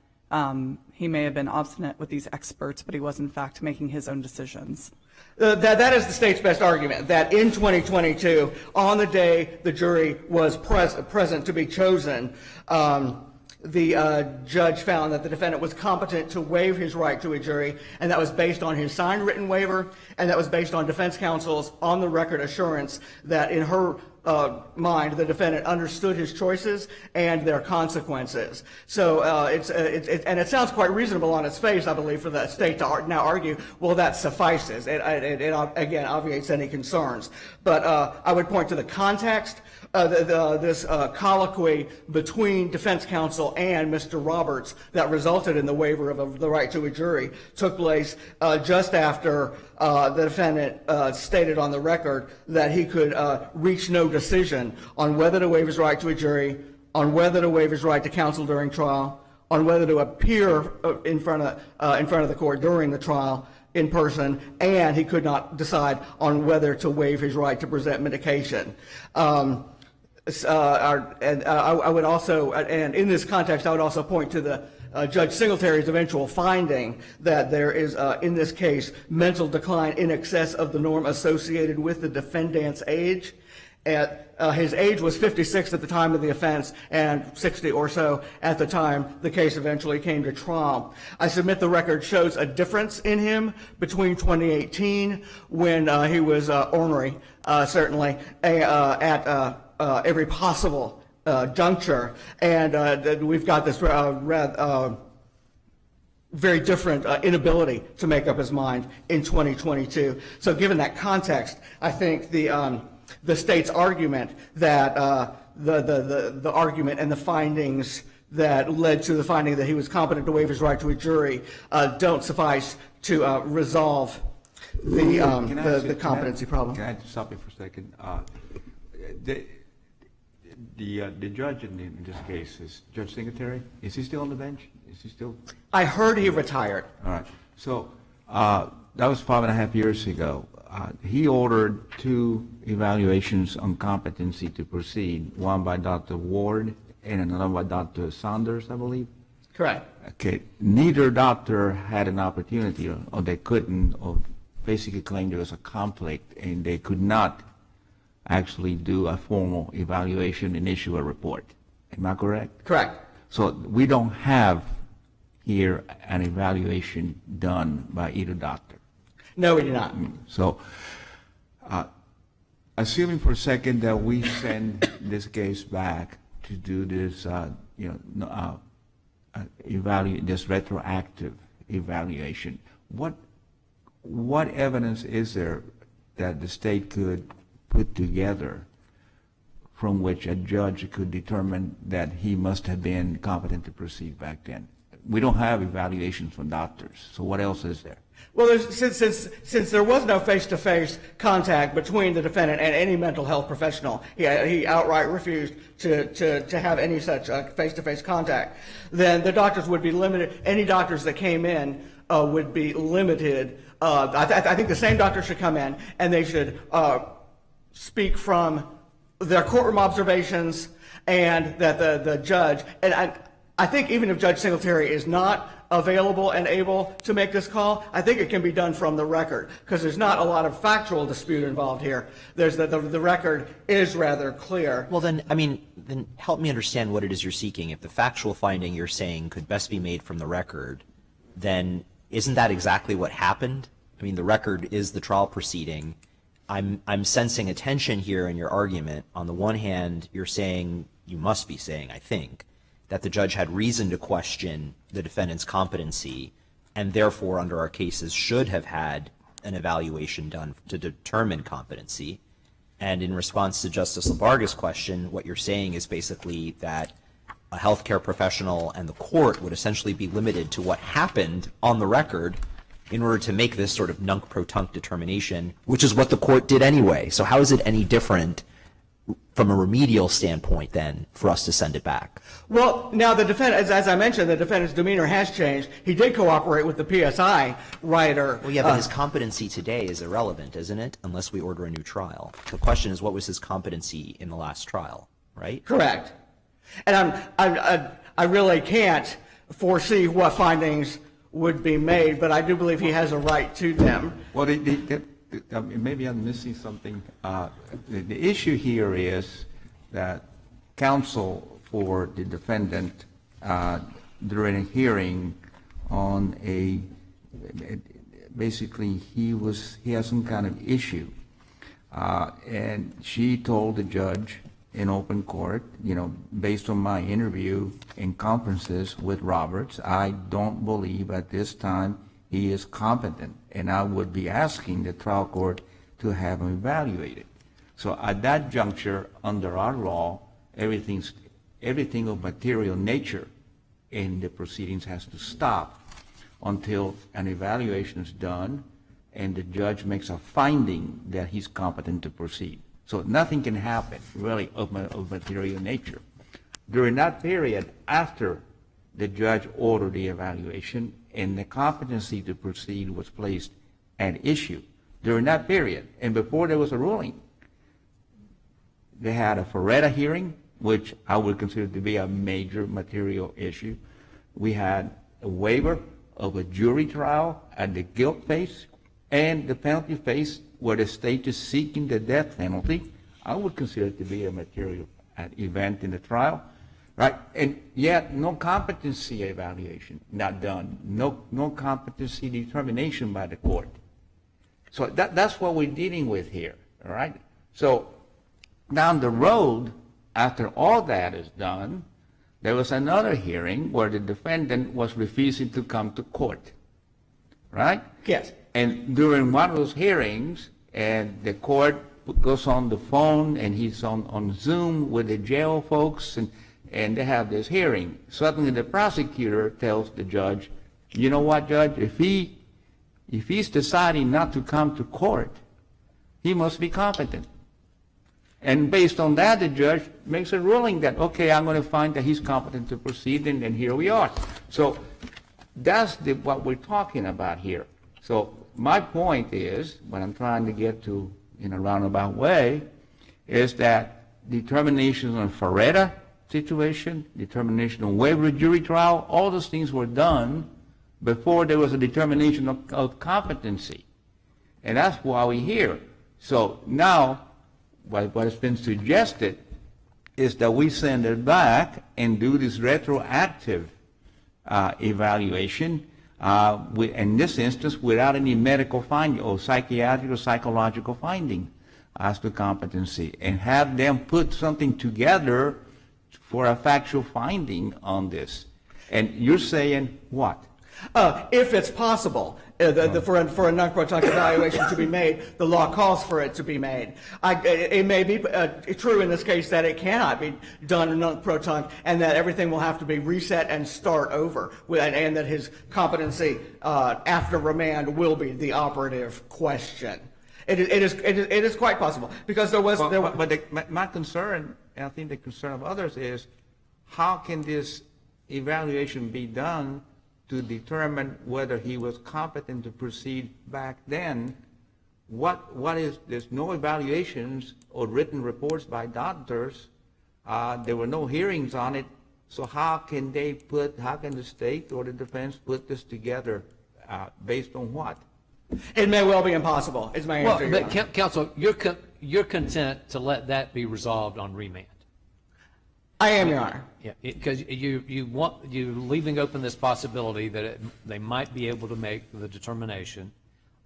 he may have been obstinate with these experts, but he was in fact making his own decisions? That is the state's best argument, that in 2022, on the day the jury was present to be chosen, the judge found that the defendant was competent to waive his right to a jury, and that was based on his signed written waiver, and that was based on defense counsel's on-the-record assurance that in her mind, the defendant understood his choices and their consequences. So and it sounds quite reasonable on its face, I believe, for the state to now argue, well, that suffices. It again obviates any concerns. But I would point to the context. This colloquy between defense counsel and Mr. Roberts that resulted in the waiver of the right to a jury took place just after the defendant stated on the record that he could reach no decision on whether to waive his right to a jury, on whether to waive his right to counsel during trial, on whether to appear in front of the court during the trial in person, and he could not decide on whether to waive his right to present mitigation. I would also, and in this context, I would also point to the Judge Singletary's eventual finding that there is, in this case, mental decline in excess of the norm associated with the defendant's age. His age was 56 at the time of the offense and 60 or so at the time the case eventually came to trial. I submit the record shows a difference in him between 2018, when he was ornery, certainly, at every possible juncture, and we've got this very different inability to make up his mind in 2022. So given that context, I think the state's argument that the argument and the findings that led to the finding that he was competent to waive his right to a jury don't suffice to resolve the competency problem. Can I stop you for a second? The judge in this case is Judge Singletary. Is he still on the bench? Is he still? I heard he retired. All right. So that was 5.5 years ago. He ordered 2 evaluations on competency to proceed, one by Dr. Ward and another by Dr. Saunders, I believe. Correct. Okay. Neither doctor had an opportunity, or they couldn't, or basically claimed there was a conflict, and they could not actually do a formal evaluation and issue a report. Am I correct? Correct. So we don't have here an evaluation done by either doctor. No, we do not. So assuming for a second that we send this case back to do this, this retroactive evaluation, what evidence is there that the state could put together from which a judge could determine that he must have been competent to proceed back then? We don't have evaluations from doctors, so what else is there? Well, since there was no face-to-face contact between the defendant and any mental health professional, he outright refused to have any such face-to-face contact, then the doctors would be limited. Any doctors that came in would be limited. I think the same doctor should come in, and they should speak from their courtroom observations, and that the judge, and I think even if Judge Singletary is not available and able to make this call, I think it can be done from the record, because there's not a lot of factual dispute involved here. There's the record is rather clear. Well, then help me understand what it is you're seeking. If the factual finding you're saying could best be made from the record, then isn't that exactly what happened? I mean, the record is the trial proceeding. I'm sensing a tension here in your argument. On the one hand, you're saying, you must be saying, I think, that the judge had reason to question the defendant's competency and therefore under our cases should have had an evaluation done to determine competency. And in response to Justice Labarga's question, what you're saying is basically that a healthcare professional and the court would essentially be limited to what happened on the record in order to make this sort of nunc-pro-tunc determination, which is what the court did anyway. So how is it any different from a remedial standpoint then for us to send it back? Well, now the defendant, as I mentioned, the defendant's demeanor has changed. He did cooperate with the PSI writer. Well, yeah, but his competency today is irrelevant, isn't it? Unless we order a new trial. The question is, what was his competency in the last trial, right? Correct. And I really can't foresee what findings would be made, but I do believe he has a right to them. Well, maybe I'm missing something. The issue here is that counsel for the defendant during a hearing on basically he has some kind of issue, and she told the judge in open court, based on my interview and conferences with Roberts, I don't believe at this time he is competent, and I would be asking the trial court to have him evaluated. So at that juncture, under our law, everything of material nature in the proceedings has to stop until an evaluation is done and the judge makes a finding that he's competent to proceed. So nothing can happen, really, of material nature. During that period, after the judge ordered the evaluation and the competency to proceed was placed at issue, during that period, and before there was a ruling, they had a Ferretta hearing, which I would consider to be a major material issue. We had a waiver of a jury trial at the guilt phase and the penalty phase, where the state is seeking the death penalty. I would consider it to be a material event in the trial, right? And yet, no competency evaluation not done, no competency determination by the court. So that's what we're dealing with here, all right? So down the road, after all that is done, there was another hearing where the defendant was refusing to come to court, right? Yes. And during one of those hearings, and the court goes on the phone, and he's on Zoom with the jail folks, and they have this hearing. Suddenly the prosecutor tells the judge, you know what, Judge, if he's deciding not to come to court, he must be competent. And based on that, the judge makes a ruling that, okay, I'm going to find that he's competent to proceed, and here we are. So that's what we're talking about here. So my point is, what I'm trying to get to in a roundabout way, is that determinations on Ferretta situation, determination on waiver of jury trial, all those things were done before there was a determination of competency. And that's why we're here. So now, what has been suggested is that we send it back and do this retroactive evaluation, in this instance, without any medical finding or psychiatric or psychological finding as to competency, and have them put something together for a factual finding on this. And you're saying what? If it's possible for a non-pro-tunc evaluation to be made, the law calls for it to be made. It may be true in this case that it cannot be done in non-pro-tunc, and that everything will have to be reset and start over, and that his competency after remand will be the operative question. It is quite possible, because there was. My concern, and I think the concern of others, is how can this evaluation be done to determine whether he was competent to proceed back then? There's no evaluations or written reports by doctors. There were no hearings on it. So how can the state or the defense put this together based on what? It may well be impossible, is my answer. Well, but counsel, you're content to let that be resolved on remand? I am, Your Honor. Yeah, because you're leaving open this possibility that they might be able to make the determination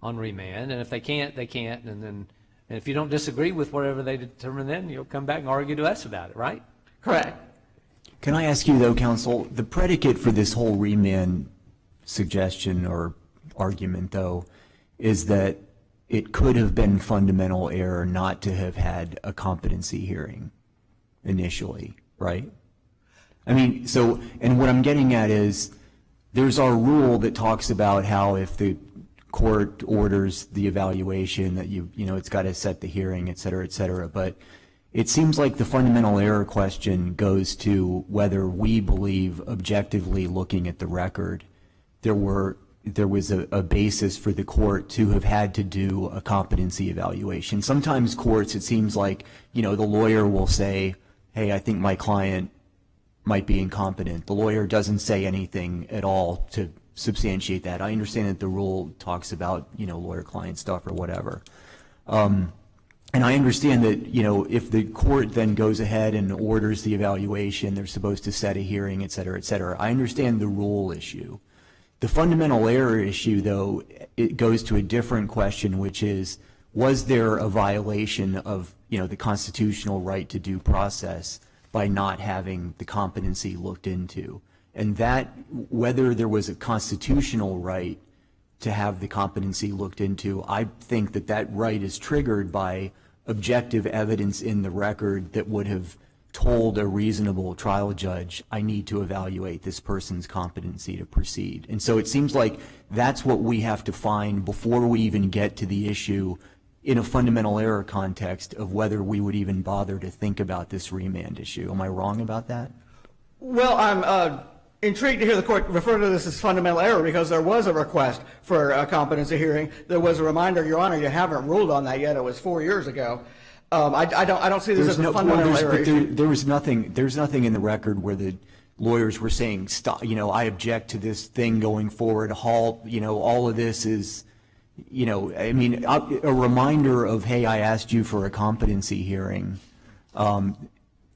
on remand, and if they can't, they can't, and if you don't disagree with whatever they determine, then you'll come back and argue to us about it, right? Correct. Can I ask you, though, counsel, the predicate for this whole remand suggestion or argument, though, is that it could have been fundamental error not to have had a competency hearing initially, right? I mean, so, and what I'm getting at is there's our rule that talks about how if the court orders the evaluation that you know, it's got to set the hearing, et cetera, but it seems like the fundamental error question goes to whether we believe, objectively looking at the record, there was a basis for the court to have had to do a competency evaluation. Sometimes courts, it seems like, you know, the lawyer will say, hey, I think my client might be incompetent. The lawyer doesn't say anything at all to substantiate that. I understand that the rule talks about, you know, lawyer-client stuff or whatever. And I understand that, you know, if the court then goes ahead and orders the evaluation, they're supposed to set a hearing, et cetera, et cetera. I understand the rule issue. The fundamental error issue, though, it goes to a different question, which is, was there a violation of, you know, the constitutional right to due process by not having the competency looked into? And that, whether there was a constitutional right to have the competency looked into, I think that that right is triggered by objective evidence in the record that would have told a reasonable trial judge, I need to evaluate this person's competency to proceed. And so it seems like that's what we have to find before we even get to the issue in a fundamental error context of whether we would even bother to think about this remand issue. Am I wrong about that? Well, I'm intrigued to hear the court refer to this as fundamental error because there was a request for a competency hearing. There was a reminder, Your Honor, you haven't ruled on that yet. It was 4 years ago. I don't see this as a fundamental error issue. There's nothing in the record where the lawyers were saying, stop, you know, I object to this thing going forward, halt, you know, all of this is, you know, I mean, a reminder of, hey, I asked you for a competency hearing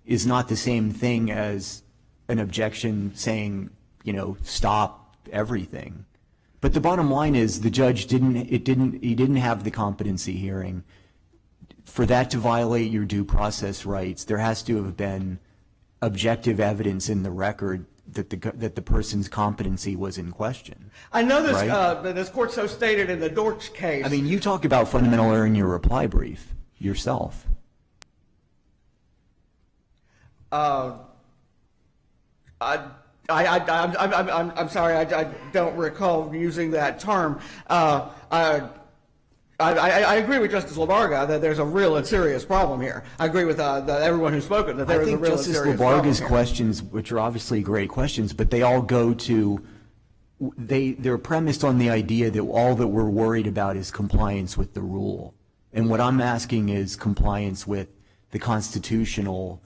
is not the same thing as an objection saying, you know, stop everything. But the bottom line is the judge he didn't have the competency hearing. For that to violate your due process rights, there has to have been objective evidence in the record that the person's competency was in question. I know this, right? This court so stated in the Dortch case. I mean, you talk about fundamental error in your reply brief yourself. I'm sorry, I don't recall using that term. I agree with Justice Labarga that there's a real and serious problem here. I agree with everyone who's spoken that there is a real and serious problem here. I think Justice Labarga's questions, which are obviously great questions, but they all go to, they're premised on the idea that all that we're worried about is compliance with the rule. And what I'm asking is compliance with the constitutional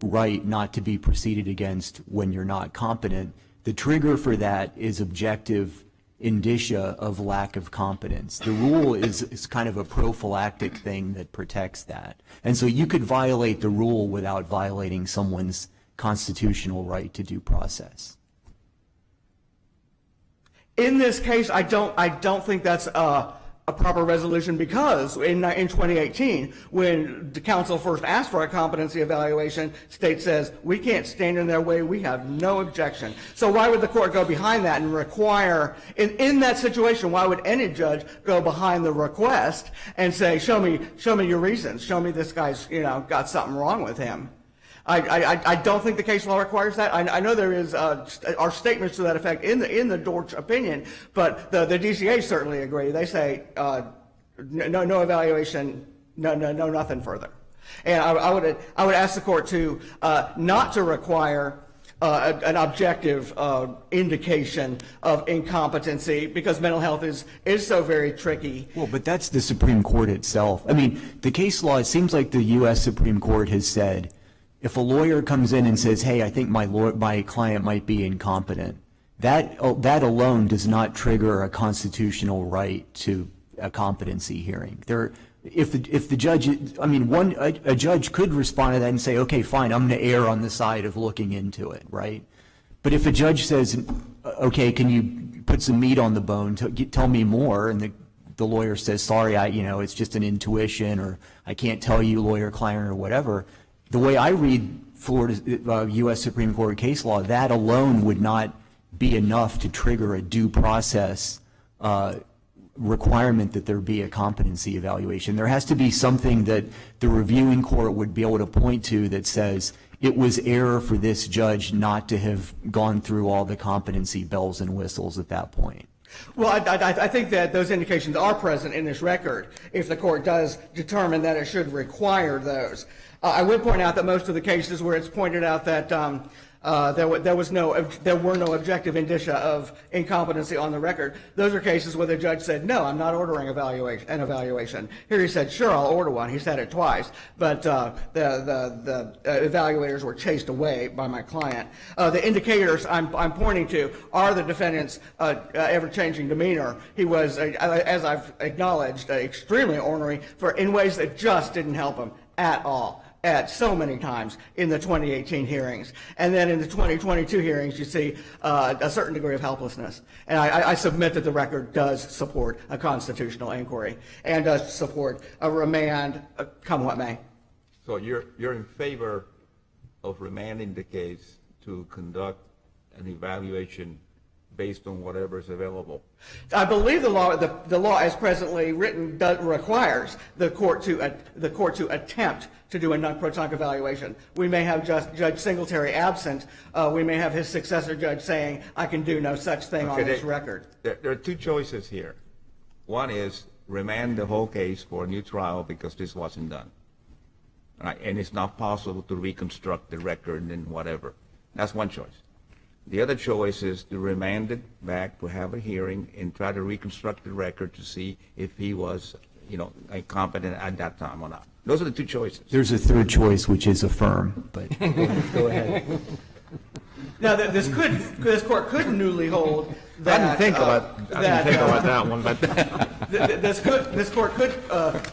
right not to be proceeded against when you're not competent. The trigger for that is objective indicia of lack of competence. The rule is kind of a prophylactic thing that protects that. And so you could violate the rule without violating someone's constitutional right to due process. In this case, I don't think that's a proper resolution because in 2018, when the counsel first asked for a competency evaluation, state says, we can't stand in their way, we have no objection. So why would the court go behind that and require, in that situation, why would any judge go behind the request and say, show me your reasons, show me this guy's, you know, got something wrong with him? I don't think the case law requires that. I know there are statements to that effect in the Dortch opinion, but the DCA certainly agree. They say no evaluation, no nothing further. And I would ask the court to not to require an objective indication of incompetency because mental health is so very tricky. Well, but that's the Supreme Court itself. I mean, the case law, it seems like the U.S. Supreme Court has said, if a lawyer comes in and says, hey, I think my client might be incompetent, that alone does not trigger a constitutional right to a competency hearing. if the judge, I mean, a judge could respond to that and say, okay, fine, I'm going to err on the side of looking into it, right? But if a judge says, okay, can you put some meat on the bone, tell me more, and the lawyer says, sorry, it's just an intuition, or I can't tell you, lawyer-client, or whatever, the way I read Florida U.S. Supreme Court case law, that alone would not be enough to trigger a due process requirement that there be a competency evaluation. There has to be something that the reviewing court would be able to point to that says it was error for this judge not to have gone through all the competency bells and whistles at that point. Well, I think that those indications are present in this record if the court does determine that it should require those. I would point out that most of the cases where it's pointed out that there were no objective indicia of incompetency on the record, those are cases where the judge said, no, I'm not ordering an evaluation. Here he said, sure, I'll order one. He said it twice, but the evaluators were chased away by my client. The indicators I'm pointing to are the defendant's ever-changing demeanor. He was, as I've acknowledged, extremely ornery in ways that just didn't help him at all. At so many times in the 2018 hearings. And then in the 2022 hearings, you see a certain degree of helplessness. And I submit that the record does support a constitutional inquiry and does support a remand, come what may. So you're in favor of remanding the case to conduct an evaluation based on whatever is available? I believe the law as presently written requires the court to attempt to do a non-proton evaluation. We may have Judge Singletary absent. We may have his successor judge saying, I can do no such thing on this record. There are two choices here. One is remand the whole case for a new trial because this wasn't done. Right? And it's not possible to reconstruct the record and whatever. That's one choice. The other choice is to remand it back to have a hearing and try to reconstruct the record to see if he was, incompetent at that time or not. Those are the two choices. There's a third choice, which is affirm, but go ahead. Now, this court could newly hold that. I didn't think about that one, but this court could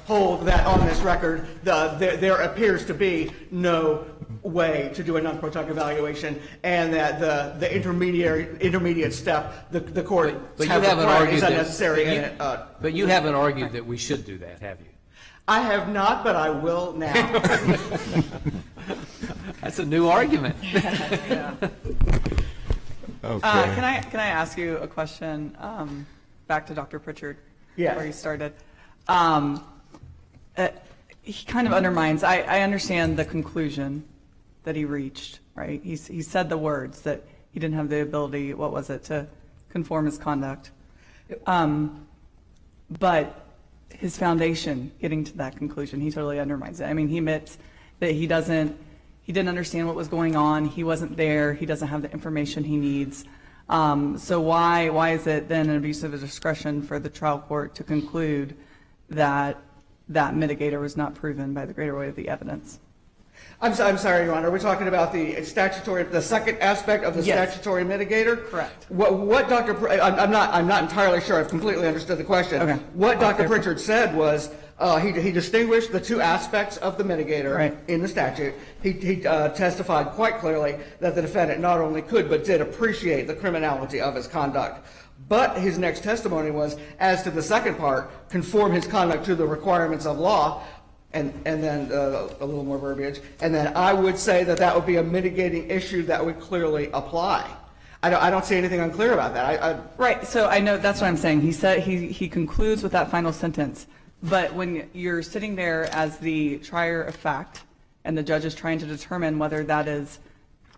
hold that on this record there appears to be no way to do a non-proton evaluation, and that the intermediate step the court is unnecessary. But you haven't argued that we should do that, have you? I have not, but I will now. That's a new argument. Yeah. Okay. Can I ask you a question? Back to Dr. Pritchard, Yeah. where you started. He kind of undermines. I understand the conclusion that he reached. Right? He said the words that he didn't have the ability. What was it, to conform his conduct? But his foundation, getting to that conclusion, he totally undermines it. I mean, he admits that he didn't understand what was going on. He wasn't there. He doesn't have the information he needs. So why is it then an abuse of discretion for the trial court to conclude that that mitigator was not proven by the greater weight of the evidence? I'm sorry, Your Honor. We're talking about the second aspect of the statutory mitigator. Correct. What I'm not entirely sure I've completely understood the question. Okay. What Dr. Pritchard said was he distinguished the two aspects of the mitigator in the statute. He testified quite clearly that the defendant not only could but did appreciate the criminality of his conduct. But his next testimony was, as to the second part, conform his conduct to the requirements of law. And then a little more verbiage. And then I would say that would be a mitigating issue that would clearly apply. I don't see anything unclear about that. Right. So I know that's what I'm saying. He said he concludes with that final sentence. But when you're sitting there as the trier of fact, and the judge is trying to determine whether that is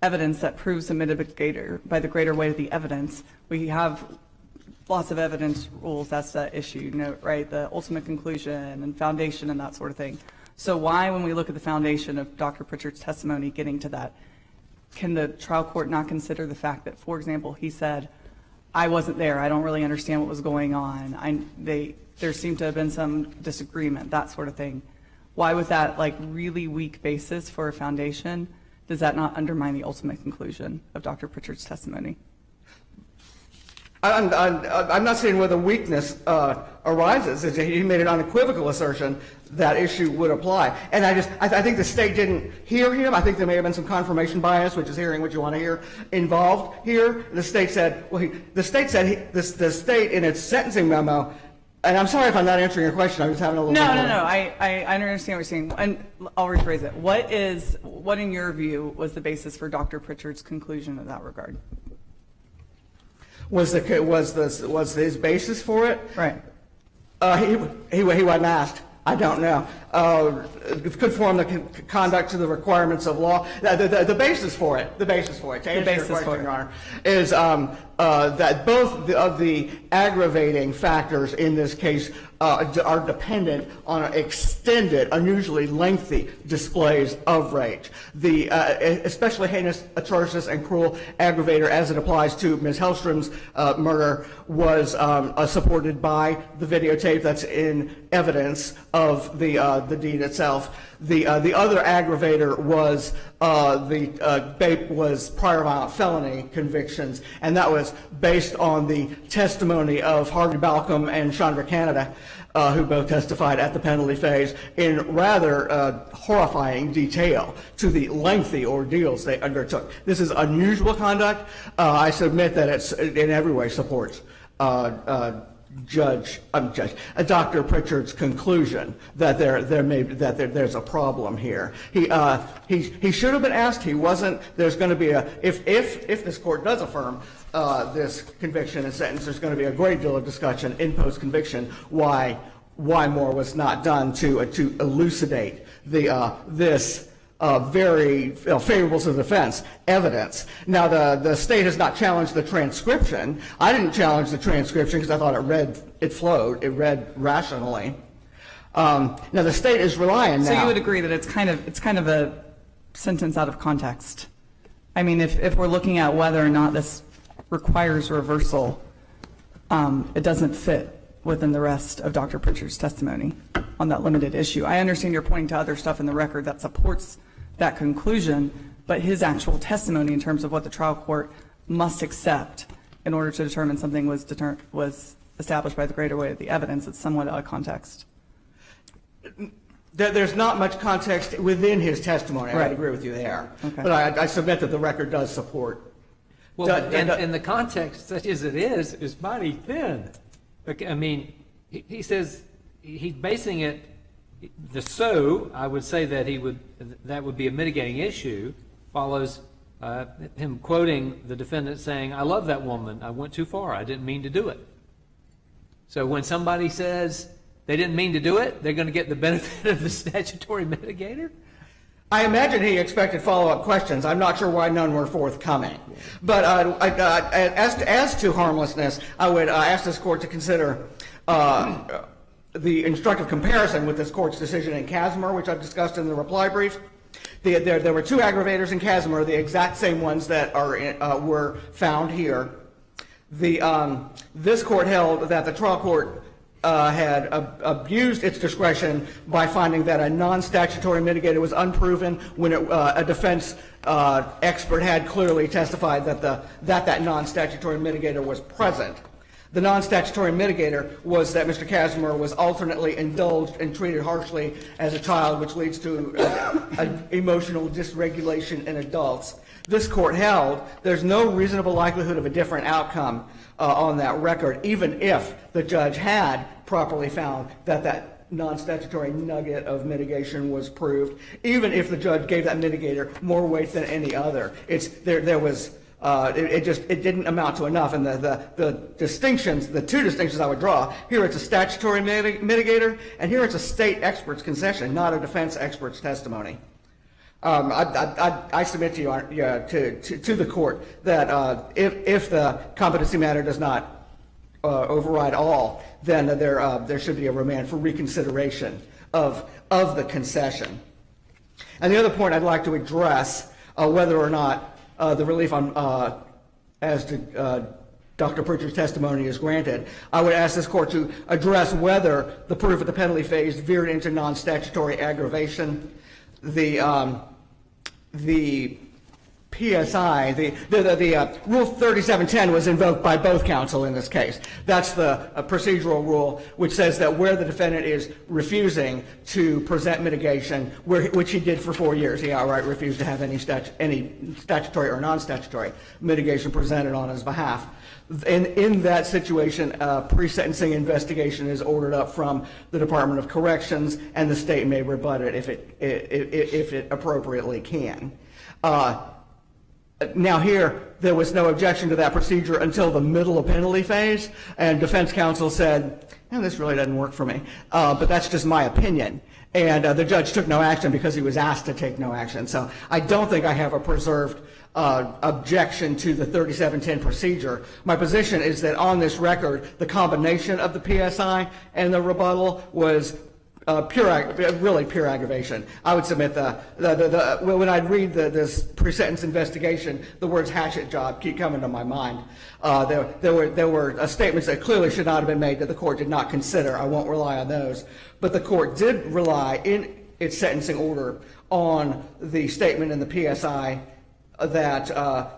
evidence that proves the mitigator by the greater weight of the evidence, we have lots of evidence rules. That's the issue, right? The ultimate conclusion and foundation and that sort of thing. So why, when we look at the foundation of Dr. Pritchard's testimony getting to that, can the trial court not consider the fact that, for example, he said, I wasn't there, I don't really understand what was going on, there seemed to have been some disagreement, that sort of thing. Why, with that really weak basis for a foundation, does that not undermine the ultimate conclusion of Dr. Pritchard's testimony? I'm not saying where the weakness arises. He made an unequivocal assertion that issue would apply. And I think the state didn't hear him. I think there may have been some confirmation bias, which is hearing what you want to hear, involved here. The state said, the state in its sentencing memo, and I'm sorry if I'm not answering your question. I'm just having a little. No. I understand what you're saying, and I'll rephrase it. What in your view was the basis for Dr. Pritchard's conclusion in that regard? Was his basis for it? Right. He wasn't asked. I don't know. Conform the conduct to the requirements of law. The basis for it, to answer your question, Your Honor, is that both of the aggravating factors in this case are dependent on extended, unusually lengthy displays of rage. The especially heinous, atrocious, and cruel aggravator, as it applies to Ms. Hellstrom's murder, was supported by the videotape that's in evidence of the deed itself. The other aggravator was was prior violent felony convictions, and that was based on the testimony of Harvey Balcom and Chandra Canada, who both testified at the penalty phase in rather horrifying detail to the lengthy ordeals they undertook. This is unusual conduct. I submit that it's in every way supports Dr. Pritchard's conclusion that there's a problem here. He should have been asked. He wasn't. There's going to be if this court does affirm this conviction and sentence, there's going to be a great deal of discussion in post-conviction why more was not done to elucidate this very favorable to the defense evidence. Now, the state has not challenged the transcription. I didn't challenge the transcription because I thought it read rationally. Now, the state is relying now. So you would agree that it's kind of a sentence out of context. I mean, if we're looking at whether or not this requires reversal, it doesn't fit within the rest of Dr. Pritchard's testimony on that limited issue. I understand you're pointing to other stuff in the record that supports that conclusion, but his actual testimony in terms of what the trial court must accept in order to determine something was established by the greater weight of the evidence, it's somewhat out of context. There's not much context within his testimony. I would agree with you there. Okay. But I submit that the record does support. Well, and the context, such as it is mighty thin. I mean, he says he's basing it. I would say that would be a mitigating issue. Follows him quoting the defendant saying, "I love that woman. I went too far. I didn't mean to do it." So when somebody says they didn't mean to do it, they're going to get the benefit of the statutory mitigator? I imagine he expected follow-up questions. I'm not sure why none were forthcoming. But as to harmlessness, I would ask this court to consider the instructive comparison with this court's decision in Casimir, which I've discussed in the reply brief. There were two aggravators in Casimir, the exact same ones that were found here. This court held that the trial court had abused its discretion by finding that a non-statutory mitigator was unproven when a defense expert had clearly testified that non-statutory mitigator was present. The non-statutory mitigator was that Mr. Casimir was alternately indulged and treated harshly as a child, which leads to emotional dysregulation in adults. This court held there's no reasonable likelihood of a different outcome on that record, even if the judge had properly found that non-statutory nugget of mitigation was proved, even if the judge gave that mitigator more weight than any other. It didn't amount to enough. And the two distinctions I would draw, here it's a statutory mitigator, and here it's a state expert's concession, not a defense expert's testimony. I submit to you, to the court, that if the competency matter does not override all, then there should be a remand for reconsideration of the concession. And the other point I'd like to address, whether or not the relief as to Dr. Pritchard's testimony is granted, I would ask this court to address whether the proof of the penalty phase veered into non-statutory aggravation. The PSI, the Rule 3710 was invoked by both counsel in this case. That's the procedural rule, which says that where the defendant is refusing to present mitigation, which he did for 4 years, he outright refused to have any statutory or non-statutory mitigation presented on his behalf. In that situation, a pre-sentencing investigation is ordered up from the Department of Corrections, and the state may rebut it if it appropriately can. Now here, there was no objection to that procedure until the middle of penalty phase, and defense counsel said, this really doesn't work for me, but that's just my opinion. And the judge took no action because he was asked to take no action. So I don't think I have a preserved objection to the 3710 procedure. My position is that on this record, the combination of the PSI and the rebuttal was really pure aggravation. I would submit when I read this pre-sentence investigation, the words hatchet job keep coming to my mind. There were statements that clearly should not have been made that the court did not consider. I won't rely on those. But the court did rely in its sentencing order on the statement in the PSI that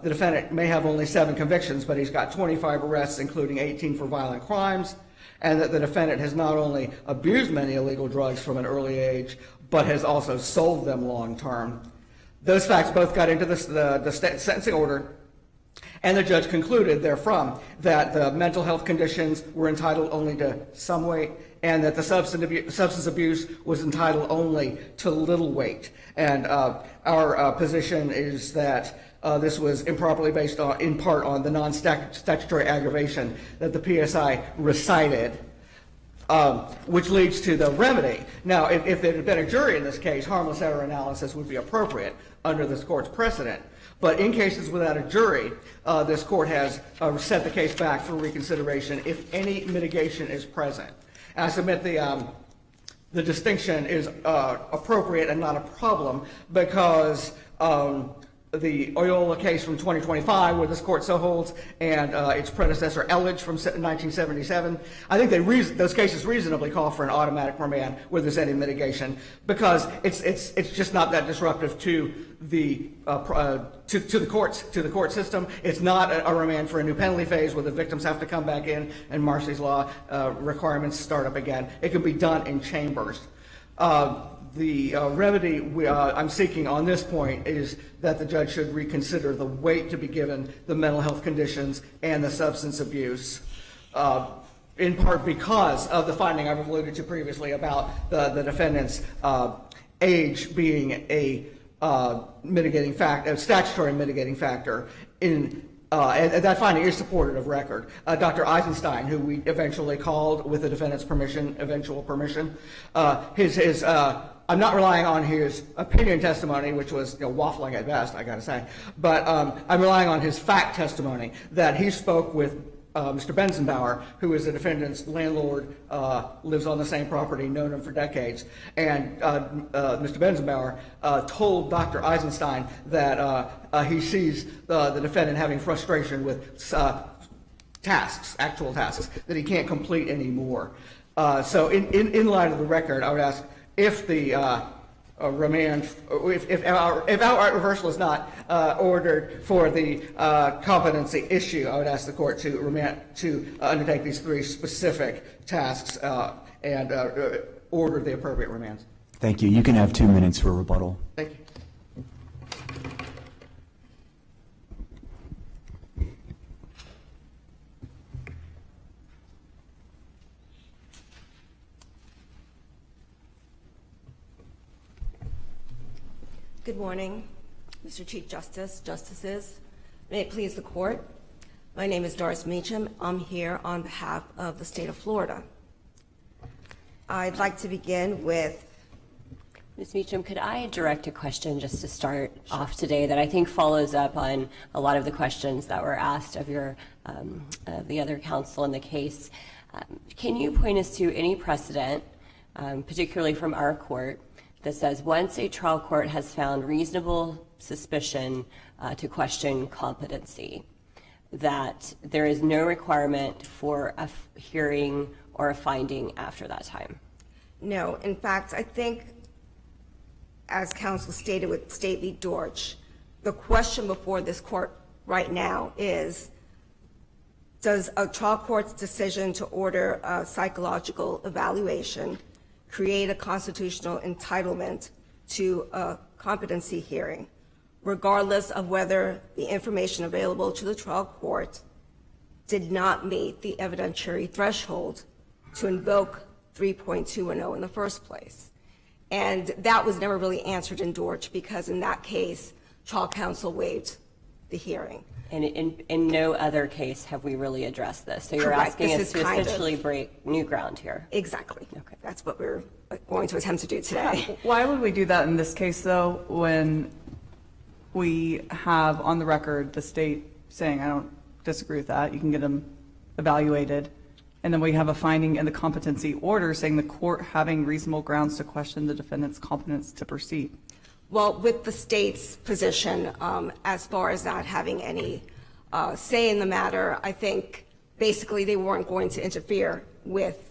the defendant may have only 7 convictions, but he's got 25 arrests, including 18 for violent crimes, and that the defendant has not only abused many illegal drugs from an early age, but has also sold them long term. Those facts both got into the sentencing order, and the judge concluded therefrom that the mental health conditions were entitled only to some weight, and that the substance abuse was entitled only to little weight. And our position is that this was improperly based in part on the non-statutory aggravation that the PSI recited, which leads to the remedy. Now, if there had been a jury in this case, harmless error analysis would be appropriate under this court's precedent. But in cases without a jury, this court has set the case back for reconsideration if any mitigation is present. And I submit the distinction is appropriate and not a problem because the Oyola case from 2025, where this court so holds, and its predecessor Elledge from 1977, I think those cases reasonably call for an automatic remand where there's any mitigation, because it's just not that disruptive to the court system. It's not a remand for a new penalty phase where the victims have to come back in and Marcy's Law requirements start up again. It can be done in chambers. The remedy I'm seeking on this point is that the judge should reconsider the weight to be given the mental health conditions and the substance abuse, in part because of the finding I've alluded to previously about the defendant's age being a mitigating factor, a statutory mitigating factor. And that finding is supported of record. Dr. Eisenstein, who we eventually called with the defendant's eventual permission, I'm not relying on his opinion testimony, which was waffling at best, I got to say, but I'm relying on his fact testimony that he spoke with Mr. Benzenbauer, who is the defendant's landlord, lives on the same property, known him for decades, and Mr. Benzenbauer told Dr. Eisenstein that he sees the defendant having frustration with actual tasks, that he can't complete anymore. So in light of the record, I would ask if the remand, if outright reversal is not ordered for the competency issue, I would ask the court to remand to undertake these 3 specific tasks and order the appropriate remands. Thank you. You can have 2 minutes for rebuttal. Thank you. Good morning, Mr. Chief Justice, Justices. May it please the court. My name is Doris Meacham. I'm here on behalf of the state of Florida. I'd like to begin with... Ms. Meacham, could I direct a question just to start off today that I think follows up on a lot of the questions that were asked of the other counsel in the case? Can you point us to any precedent, particularly from our court, that says once a trial court has found reasonable suspicion to question competency, that there is no requirement for a hearing or a finding after that time? No. In fact, I think, as counsel stated with State v. Dortch, the question before this court right now is, does a trial court's decision to order a psychological evaluation create a constitutional entitlement to a competency hearing, regardless of whether the information available to the trial court did not meet the evidentiary threshold to invoke 3.210 in the first place? And that was never really answered in Dorch, because in that case, trial counsel waived the hearing. And in no other case have we really addressed this. So you're Correct. asking This us is to kind of- essentially break new ground here. Exactly. Okay. That's what we're going to attempt to do today. Why would we do that in this case, though, when we have on the record the state saying, I don't disagree with that, you can get them evaluated, and then we have a finding in the competency order saying the court having reasonable grounds to question the defendant's competence to proceed? Well, with the state's position, as far as not having any say in the matter, I think basically they weren't going to interfere with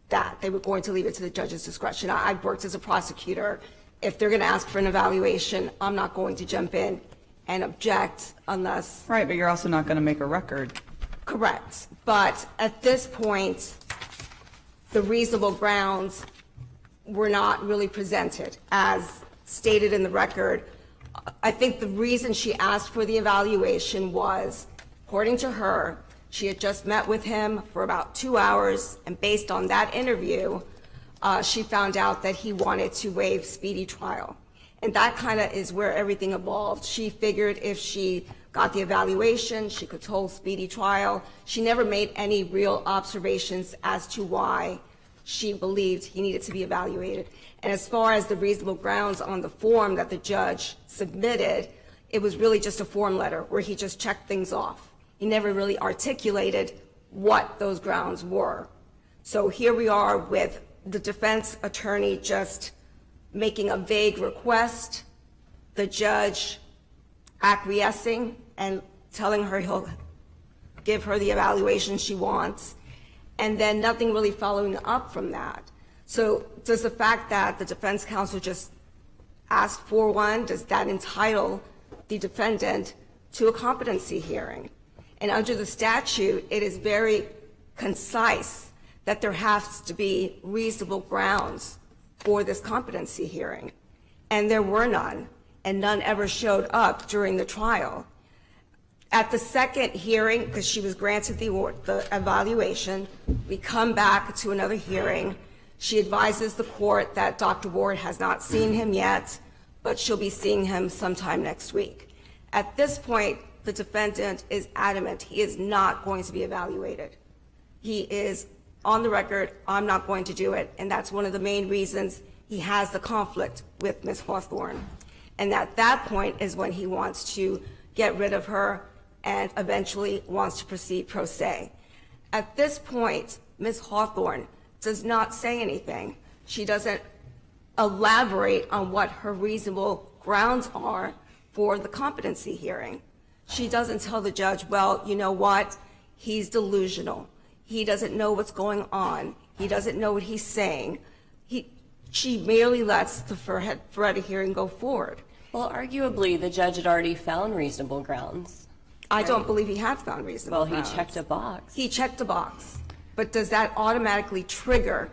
that. They were going to leave it to the judge's discretion. I've worked as a prosecutor. If they're going to ask for an evaluation, I'm not going to jump in and object unless... Right, but you're also not going to make a record. Correct. But at this point, the reasonable grounds were not really presented as stated in the record. I think the reason she asked for the evaluation was, according to her, she had just met with him for about 2 hours, and based on that interview, she found out that he wanted to waive speedy trial. And that kind of is where everything evolved. She figured if she got the evaluation, she could hold speedy trial. She never made any real observations as to why she believed he needed to be evaluated. And as far as the reasonable grounds on the form that the judge submitted, it was really just a form letter where he just checked things off. He never really articulated what those grounds were. So here we are with the defense attorney just making a vague request, the judge acquiescing and telling her he'll give her the evaluation she wants, and then nothing really following up from that. So does the fact that the defense counsel just asked for one, does that entitle the defendant to a competency hearing? And under the statute, it is very concise that there has to be reasonable grounds for this competency hearing. And there were none, and none ever showed up during the trial. At the second hearing, because she was granted the evaluation, we come back to another hearing. She advises the court that Dr. Ward has not seen him yet, but she'll be seeing him sometime next week. At this point, the defendant is adamant he is not going to be evaluated. He is on the record, I'm not going to do it, and that's one of the main reasons he has the conflict with Ms. Hawthorne. And at that point is when he wants to get rid of her and eventually wants to proceed pro se. At this point, Ms. Hawthorne does not say anything. She doesn't elaborate on what her reasonable grounds are for the competency hearing. She doesn't tell the judge, well, you know what, he's delusional. He doesn't know what's going on. He doesn't know what he's saying. She merely lets the Ferretti hearing go forward. Well, arguably, the judge had already found reasonable grounds. I don't believe he had found reasonable grounds. Well, he checked a box. He checked a box. But does that automatically trigger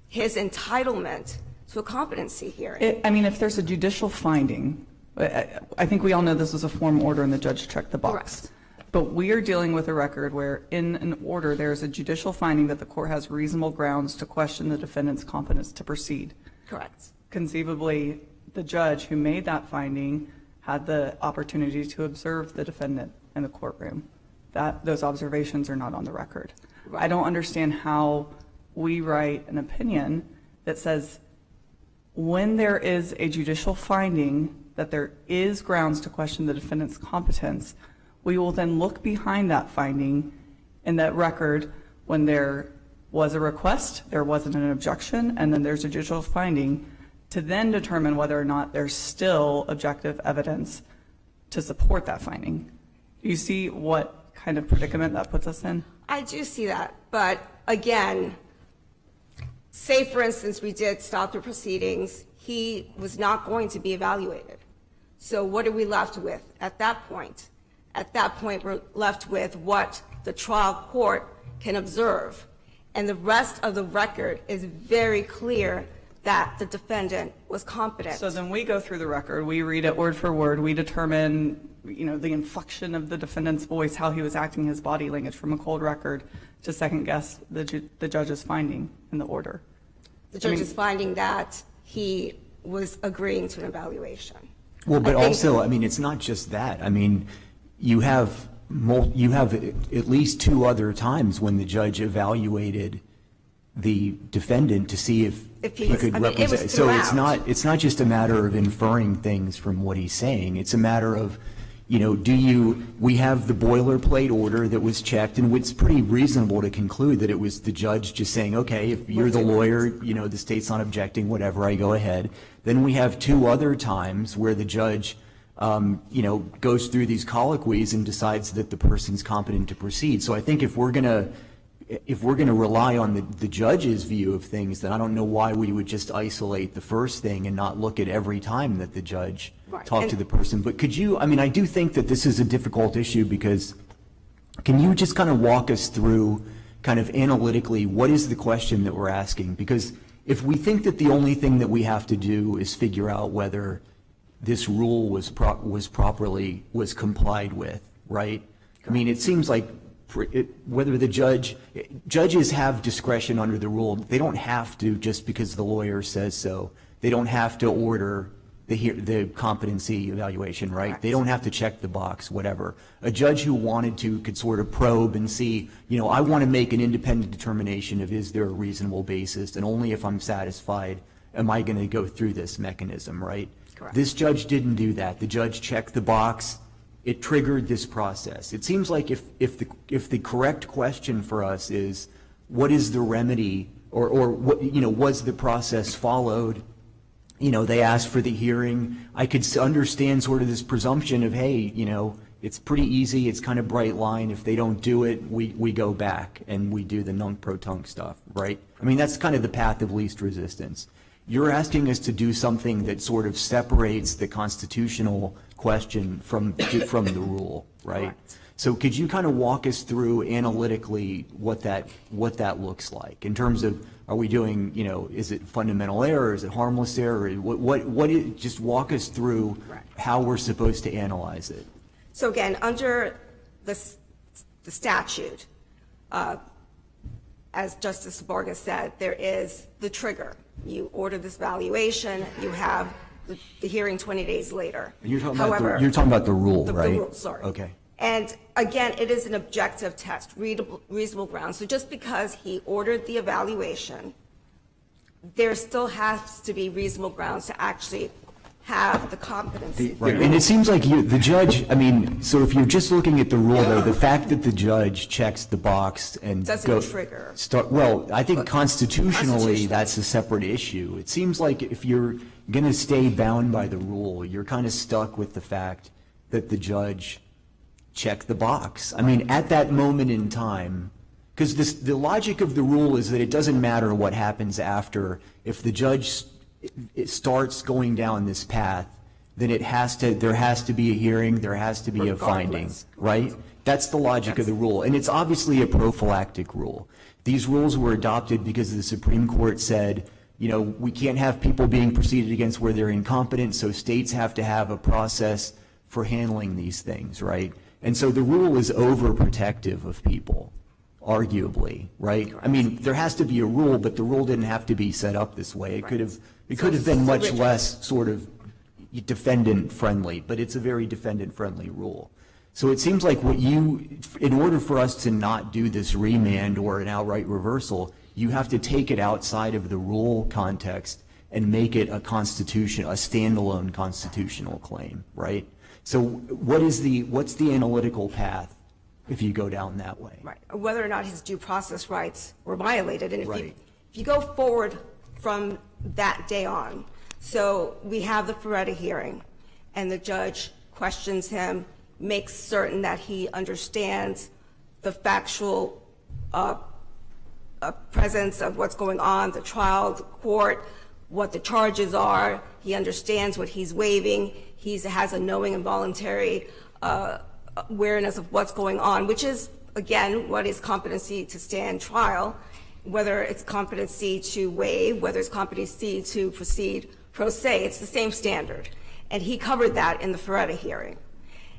his entitlement to a competency hearing? I mean, if there's a judicial finding, I think we all know this was a form order and the judge checked the box. Correct. But we are dealing with a record where in an order there's a judicial finding that the court has reasonable grounds to question the defendant's competence to proceed. Correct. Conceivably, the judge who made that finding had the opportunity to observe the defendant in the courtroom. Those observations are not on the record. Right. I don't understand how we write an opinion that says when there is a judicial finding that there is grounds to question the defendant's competence, we will then look behind that finding in that record when there was a request, there wasn't an objection, and then there's a judicial finding to then determine whether or not there's still objective evidence to support that finding. Do you see what kind of predicament that puts us in? I do see that. But again, say for instance we did stop the proceedings, he was not going to be evaluated. So what are we left with at that point? At that point, we're left with what the trial court can observe. And the rest of the record is very clear that the defendant was competent. So then we go through the record, we read it word for word, we determine, the inflection of the defendant's voice, how he was acting, his body language from a cold record to second guess the judge's finding in the order. The judge is finding that he was agreeing to an evaluation. Well, but also, it's not just that. You have at least two other times when the judge evaluated the defendant to see if he could represent. So it's not just a matter of inferring things from what he's saying. It's a matter of, we have the boilerplate order that was checked, and it's pretty reasonable to conclude that it was the judge just saying, okay, if you're the lawyer, the state's not objecting, whatever, I go ahead. Then we have two other times where the judge goes through these colloquies and decides that the person's competent to proceed. So I think if we're going to rely on the judge's view of things, then I don't know why we would just isolate the first thing and not look at every time that the judge talked to the person. But could you, I do think that this is a difficult issue, because can you just kind of walk us through kind of analytically what is the question that we're asking? Because if we think that the only thing that we have to do is figure out whether this rule was complied with, right? It seems like whether the judges have discretion under the rule. They don't have to just because the lawyer says so. They don't have to order the competency evaluation, right? Correct. They don't have to check the box, whatever. A judge who wanted to could sort of probe and see, I want to make an independent determination of is there a reasonable basis, and only if I'm satisfied am I going to go through this mechanism, right? Correct. This judge didn't do that. The judge checked the box. It triggered this process. It seems like if the correct question for us is what is the remedy, or what, was the process followed? They asked for the hearing. I could understand sort of this presumption of, hey, it's pretty easy. It's kind of bright line. If they don't do it, we go back and we do the non-pro-tunc stuff, right? That's kind of the path of least resistance. You're asking us to do something that sort of separates the constitutional question from the rule, right? Correct. So could you kind of walk us through analytically what that looks like in terms of, are we doing, is it fundamental error, is it harmless error? Just walk us through how we're supposed to analyze it. So again, under the statute, as Justice Vargas said, there is the trigger. You order this valuation, you have the hearing 20 days later. You're talking about the rule, right? The rule, sorry. Okay. And again, it is an objective test, reasonable grounds. So just because he ordered the evaluation, there still has to be reasonable grounds to actually have the competency. Right. And it seems like the judge, so if you're just looking at the rule, though, the fact that the judge checks the box and doesn't trigger. I think constitutionally that's a separate issue. It seems like if you're going to stay bound by the rule, you're kind of stuck with the fact that the judge checked the box. At that moment in time, because the logic of the rule is that it doesn't matter what happens after. If the judge starts going down this path, then there has to be a hearing, there has to be a finding, right? That's the logic of the rule, and it's obviously a prophylactic rule. These rules were adopted because the Supreme Court said, we can't have people being proceeded against where they're incompetent, so states have to have a process for handling these things, right? And so the rule is overprotective of people, arguably, right? There has to be a rule, but the rule didn't have to be set up this way. It could have been much less sort of defendant-friendly, but it's a very defendant-friendly rule. So it seems like in order for us to not do this remand or an outright reversal, you have to take it outside of the rule context and make it a standalone constitutional claim, right? So what's the analytical path if you go down that way? Right. Whether or not his due process rights were violated. And if you go forward from that day on, so we have the Feretta hearing, and the judge questions him, makes certain that he understands the factual presence of what's going on, the trial, the court, what the charges are. He understands what he's waiving. he has a knowing and voluntary awareness of what's going on, which is, again, what is competency to stand trial, whether it's competency to waive, whether it's competency to proceed pro se, it's the same standard. And he covered that in the Ferretta hearing.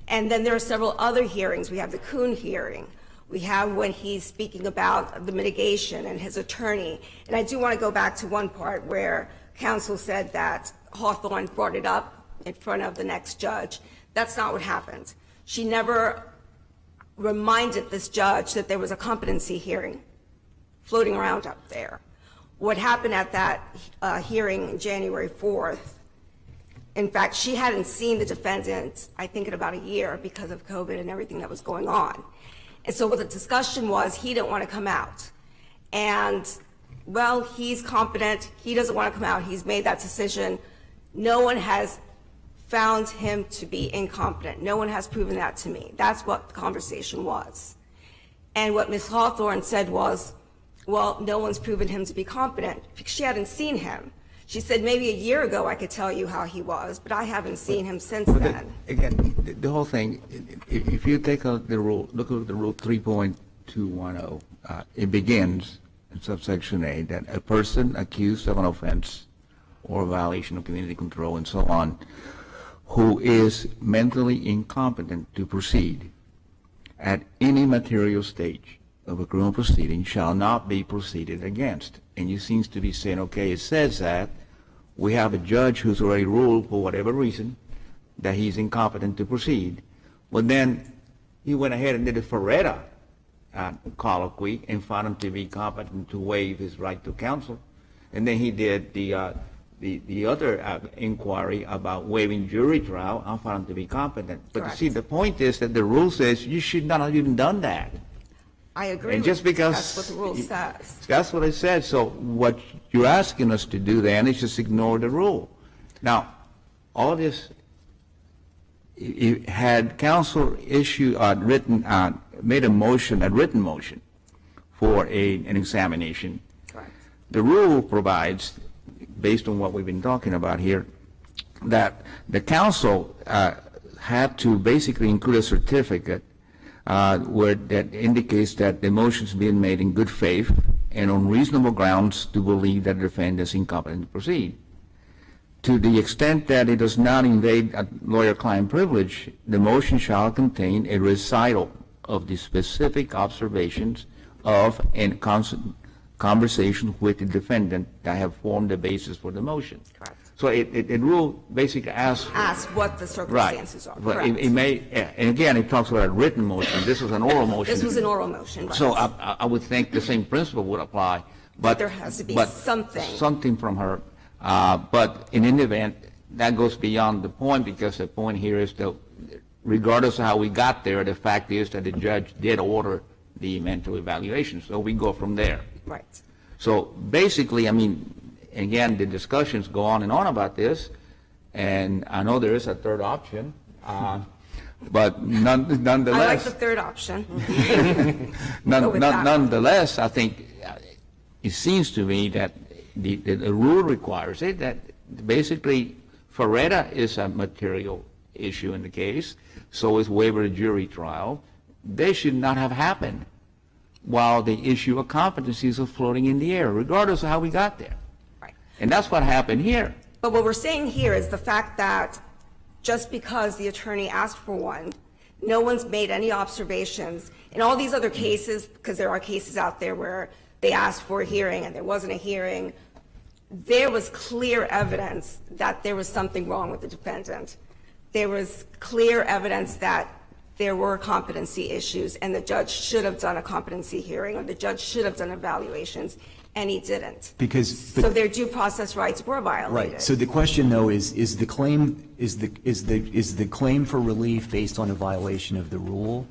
And then there are several other hearings. We have the Kuhn hearing. We have when he's speaking about the mitigation and his attorney. And I do want to go back to one part where counsel said that Hawthorne brought it up in front of the next judge. That's not what happened. She never reminded this judge that there was a competency hearing floating around up there. What happened at that hearing January 4th, in fact, she hadn't seen the defendant, I think, in about a year because of COVID and everything that was going on. And so what the discussion was, he didn't want to come out. And, well, he's competent. He doesn't want to come out. He's made that decision. No one has found him to be incompetent. No one has proven that to me. That's what the conversation was. And what Ms. Hawthorne said was, well, no one's proven him to be competent because she hadn't seen him. She said, maybe a year ago I could tell you how he was, but I haven't seen him since then. Again, the whole thing, if you take a the rule, look at the rule 3.210, it begins in subsection A that a person accused of an offense or violation of community control and so on, who is mentally incompetent to proceed at any material stage of a criminal proceeding shall not be proceeded against. And you seems to be saying, okay, it says that we have a judge who's already ruled for whatever reason that he's incompetent to proceed. Well, then he went ahead and did a Ferretta colloquy and found him to be competent to waive his right to counsel. And then he did the other inquiry about waiving jury trial and found him to be competent. But Correct. You see, the point is that the rule says you should not have even done that. I agree. And just because that's what the rule says. That's what it said. So what you're asking us to do then is just ignore the rule. Now, all this, had counsel issued made a written motion for an examination. Correct. The rule provides, based on what we've been talking about here, that the counsel had to basically include a certificate where that indicates that the motion is being made in good faith and on reasonable grounds to believe that the defendant is incompetent to proceed. To the extent that it does not invade a lawyer-client privilege, the motion shall contain a recital of the specific observations of and conversations with the defendant that have formed the basis for the motion. Correct. So it rule basically asks what the circumstances are. But Correct. it may, and again, it talks about a written motion. This was an oral motion. This was an oral motion. Right. So I would think the same principle would apply. But there has to be something. Something from her. But in any event, that goes beyond the point, because the point here is that regardless of how we got there, the fact is that the judge did order the mental evaluation. So we go from there. Right. So basically, I mean, again, the discussions go on and on about this, and I know there is a third option, but nonetheless. I like the third option. Nonetheless, I think it seems to me that the rule requires it, that basically Ferretta is a material issue in the case, so is waiver of jury trial. They should not have happened while the issue of competencies are floating in the air, regardless of how we got there. Right. And that's what happened here. But what we're saying here is the fact that just because the attorney asked for one, no one's made any observations. In all these other cases, because there are cases out there where they asked for a hearing and there wasn't a hearing, there was clear evidence that there was something wrong with the defendant. There was clear evidence that there were competency issues, and the judge should have done a competency hearing, or the judge should have done evaluations, and he didn't. So their due process rights were violated. Right. So the question, though, is the claim for relief based on a violation of the rule,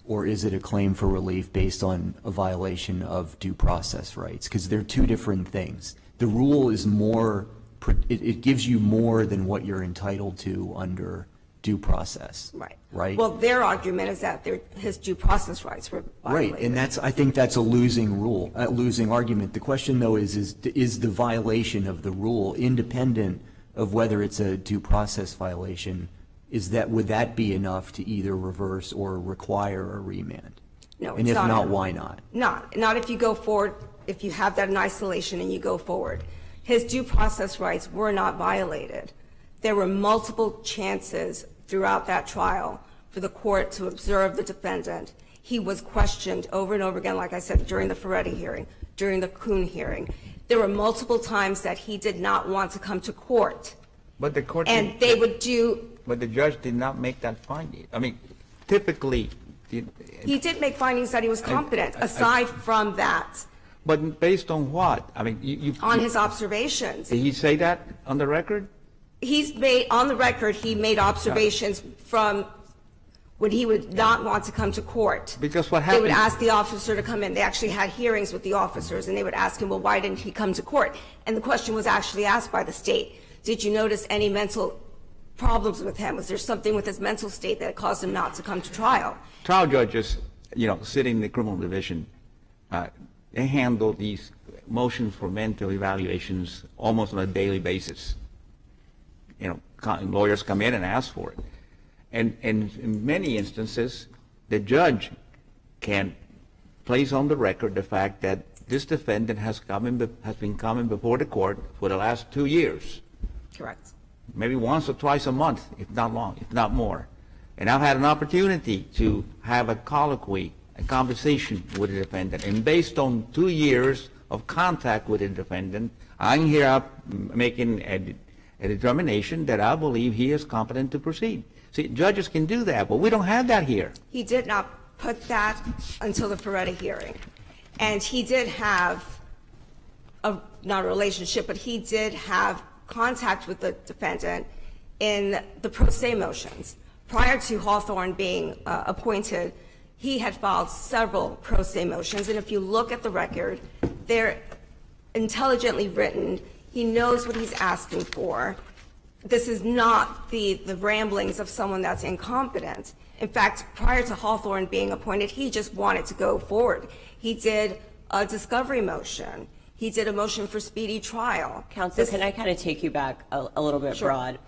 or is it a claim for relief based on a violation of due process rights? Because they're two different things. The rule is more, it gives you more than what you're entitled to under due process. Right. Right. Well, their argument is that his due process rights were violated. Right, and I think that's a losing rule, a losing argument. The question, though, is the violation of the rule independent of whether it's a due process violation would that be enough to either reverse or require a remand? No, and it's if not, enough. why not? Not if you go forward, if you have that in isolation and you go forward. His due process rights were not violated. There were multiple chances throughout that trial for the court to observe the defendant. He was questioned over and over again, like I said, during the Ferretti hearing, during the Kuhn hearing. There were multiple times that he did not want to come to court. But the court and they would do. But the judge did not make that finding. I mean, typically. He did make findings that he was competent, aside from that. But based on what? I mean, on his observations. Did he say that on the record? He's made, on the record, he made observations from when he would not want to come to court. Because what happened? They would ask the officer to come in. They actually had hearings with the officers, and they would ask him, well, why didn't he come to court? And the question was actually asked by the state. Did you notice any mental problems with him? Was there something with his mental state that caused him not to come to trial? Trial judges, sitting in the criminal division, they handle these motions for mental evaluations almost on a daily basis. Lawyers come in and ask for it. And in many instances, the judge can place on the record the fact that this defendant has been coming before the court for the last 2 years. Correct. Maybe once or twice a month, if not more. And I've had an opportunity to have a colloquy, a conversation with the defendant. And based on 2 years of contact with the defendant, I'm here making a determination that I believe he is competent to proceed. See, judges can do that, but we don't have that here. He did not put that until the Ferretti hearing. And he did have, not a relationship, but he did have contact with the defendant in the pro se motions. Prior to Hawthorne being appointed, he had filed several pro se motions. And if you look at the record, they're intelligently written. He knows what he's asking for. This is not the ramblings of someone that's incompetent. In fact, prior to Hawthorne being appointed, he just wanted to go forward. He did a discovery motion. He did a motion for speedy trial. Counsel, can I kind of take you back a little bit broad?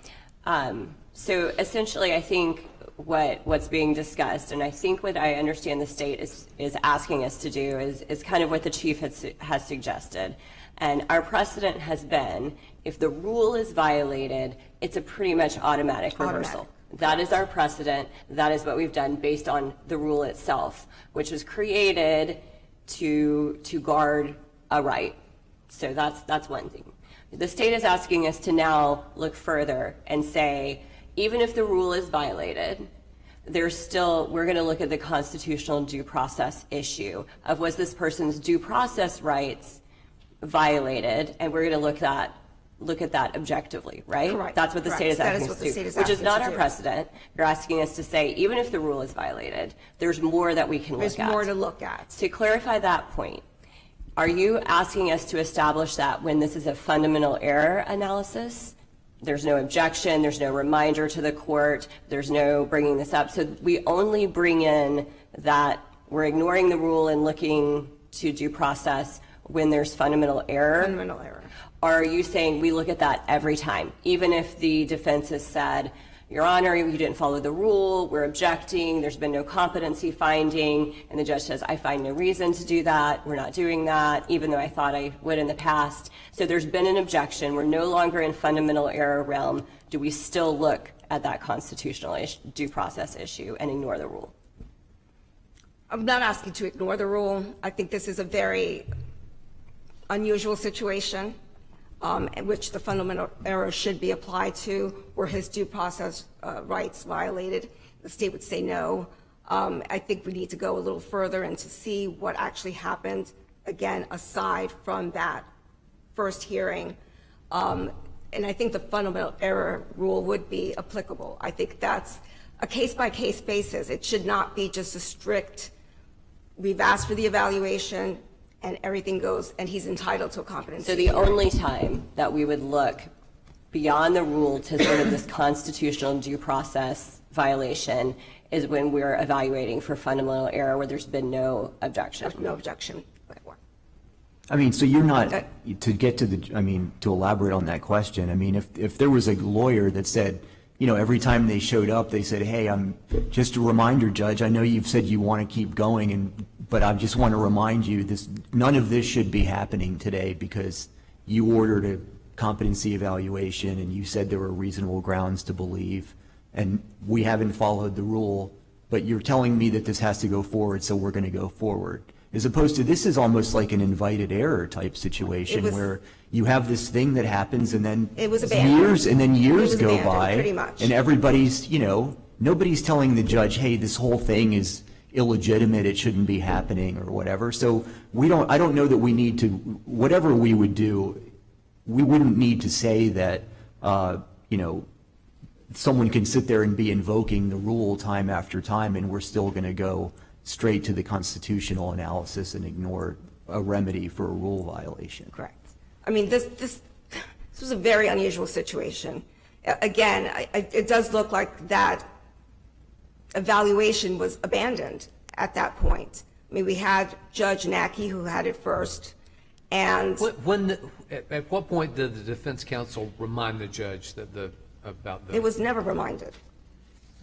So essentially, I think what's being discussed, and I think what I understand the state is asking us to do is kind of what the chief has suggested. And our precedent has been, if the rule is violated, it's a pretty much automatic reversal. That is our precedent. That is what we've done based on the rule itself, which was created to guard a right. So that's one thing. The state is asking us to now look further and say, even if the rule is violated, we're going to look at the constitutional due process issue of, was this person's due process rights violated, and we're going to look at that objectively, right? Correct. That's what the state is asking us to do, which is not our precedent. You're asking us to say, even if the rule is violated, there's more that we can look at. There's more to look at. To clarify that point, are you asking us to establish that when this is a fundamental error analysis, there's no objection, there's no reminder to the court, there's no bringing this up, so we only bring in that we're ignoring the rule and looking to due process when there's fundamental error? Fundamental error. Or are you saying we look at that every time, even if the defense has said, Your Honor, you didn't follow the rule, we're objecting, there's been no competency finding, and the judge says, I find no reason to do that, we're not doing that, even though I thought I would in the past. So there's been an objection, we're no longer in fundamental error realm. Do we still look at that constitutional due process issue and ignore the rule? I'm not asking to ignore the rule. I think this is a very unusual situation in which the fundamental error should be applied to, where his due process rights violated. The state would say no. I think we need to go a little further and to see what actually happened, again, aside from that first hearing. And I think the fundamental error rule would be applicable. I think that's a case-by-case basis. It should not be just a strict, we've asked for the evaluation, and everything goes, and he's entitled to a competency. So the only time that we would look beyond the rule to sort of this constitutional due process violation is when we're evaluating for fundamental error where there's been no objection. There's no objection. I mean, so you're not, to get to the, I mean, to elaborate on that question, I mean, if there was a lawyer that said, every time they showed up, they said, hey, I'm just a reminder, Judge, I know you've said you want to keep going, but I just want to remind you, none of this should be happening today because you ordered a competency evaluation and you said there were reasonable grounds to believe, and we haven't followed the rule, but you're telling me that this has to go forward, so we're going to go forward. As opposed to, this is almost like an invited error type situation where you have this thing that happens and then years go by, pretty much. And everybody's, nobody's telling the judge, hey, this whole thing is illegitimate, it shouldn't be happening or whatever. So I don't know that we need to, whatever we would do, we wouldn't need to say that, someone can sit there and be invoking the rule time after time and we're still going to go straight to the constitutional analysis and ignore a remedy for a rule violation. Correct. I mean, this was a very unusual situation. Again, it does look like that evaluation was abandoned at that point. I mean, we had Judge Nackey who had it first, and at what point did the defense counsel remind the judge about the? It was never reminded.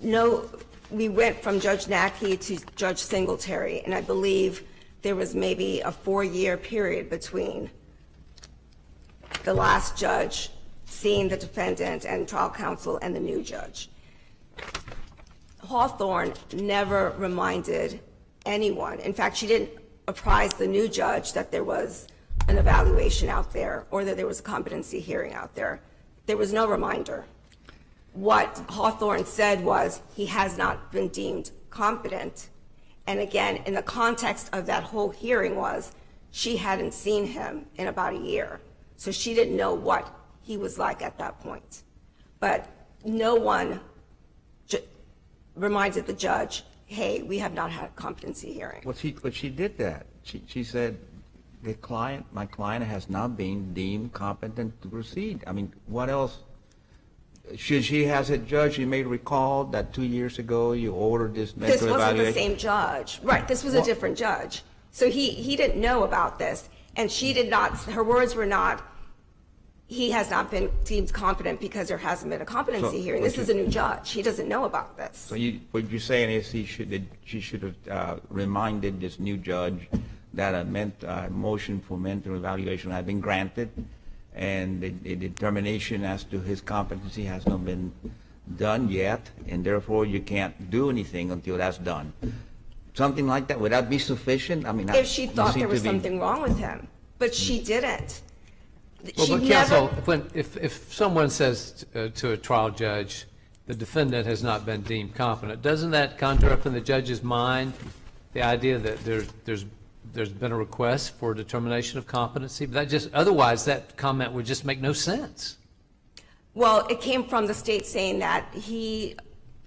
No, we went from Judge Nackey to Judge Singletary, and I believe there was maybe a 4-year period between the last judge seeing the defendant and trial counsel and the new judge. Hawthorne never reminded anyone. In fact, she didn't apprise the new judge that there was an evaluation out there or that there was a competency hearing out there. There was no reminder. What Hawthorne said was he has not been deemed competent. And again, in the context of that whole hearing was she hadn't seen him in about a year. So she didn't know what he was like at that point. But no one reminded the judge, hey, we have not had a competency hearing. Well, she did that. She said, my client has not been deemed competent to proceed. I mean, what else? Should she has a judge, you may recall that 2 years ago you ordered this mental evaluation. This wasn't the same judge. Right, this was a different judge. So he didn't know about this, and she did not, her words were not, he has not been deemed competent because there hasn't been a competency hearing. This is a new judge. He doesn't know about this. So what you're saying is she should have reminded this new judge that a motion for mental evaluation had been granted, and the determination as to his competency has not been done yet, and therefore you can't do anything until that's done. Something like that, would that be sufficient? I mean, if she thought there was something wrong with him, but she didn't. Well, but counsel, if someone says to a trial judge, the defendant has not been deemed competent, doesn't that conjure up in the judge's mind the idea that there's been a request for a determination of competency? But that just, otherwise that comment would just make no sense. Well, it came from the state saying that he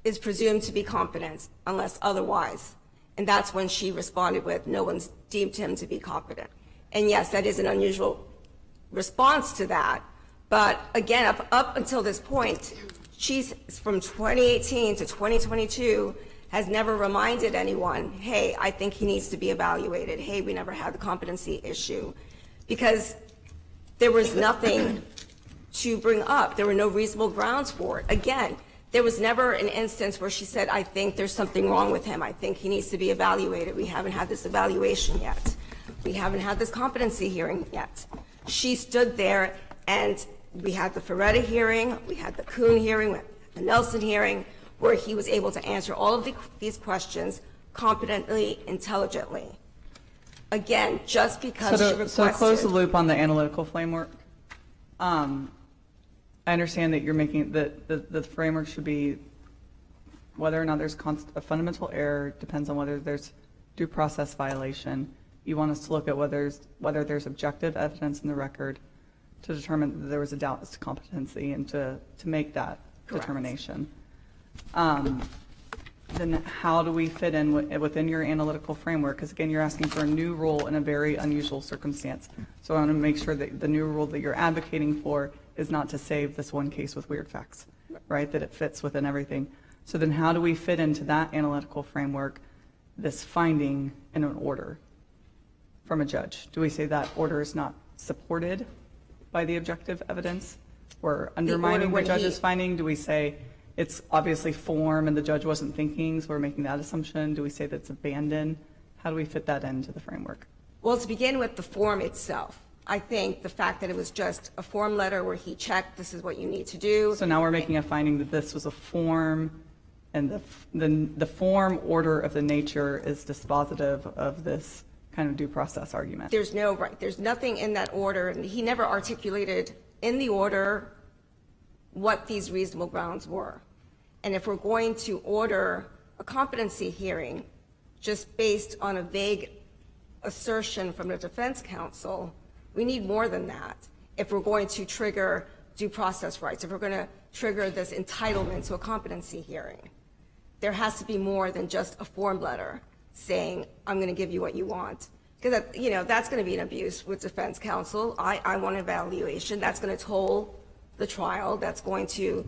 is presumed to be competent unless otherwise. And that's when she responded with, no one's deemed him to be competent. And yes, that is an unusual response to that. But again, up until this point, she's from 2018 to 2022 has never reminded anyone, hey, I think he needs to be evaluated. Hey, we never had the competency issue. Because there was nothing to bring up. There were no reasonable grounds for it. Again, there was never an instance where she said, I think there's something wrong with him. I think he needs to be evaluated. We haven't had this evaluation yet. We haven't had this competency hearing yet. She stood there, and we had the Ferretta hearing, we had the Kuhn hearing, we had the Nelson hearing, where he was able to answer all of these questions competently, intelligently. Again, just because she requested. So to close the loop on the analytical framework, I understand that you're making that the framework should be whether or not there's a fundamental error depends on whether there's due process violation. You want us to look at whether there's objective evidence in the record to determine that there was a doubt as to competency and to make that determination. Then how do we fit in within your analytical framework? Because again, you're asking for a new rule in a very unusual circumstance. So I want to make sure that the new rule that you're advocating for is not to save this one case with weird facts, right? That it fits within everything. So then how do we fit into that analytical framework this finding in an order from a judge? Do we say that order is not supported by the objective evidence? We're undermining the judge's finding? Do we say, it's obviously form and the judge wasn't thinking, so we're making that assumption? Do we say that's abandoned? How do we fit that into the framework? Well, to begin with the form itself, I think the fact that it was just a form letter where he checked, this is what you need to do. So now we're making a finding that this was a form, and the form order of the nature is dispositive of this kind of due process argument. There's nothing in that order, and he never articulated in the order what these reasonable grounds were. And if we're going to order a competency hearing just based on a vague assertion from the defense counsel, we need more than that if we're going to trigger due process rights, if we're going to trigger this entitlement to a competency hearing. There has to be more than just a form letter saying, I'm going to give you what you want. Because, that's going to be an abuse with defense counsel. I want an evaluation. That's going to toll the trial. That's going to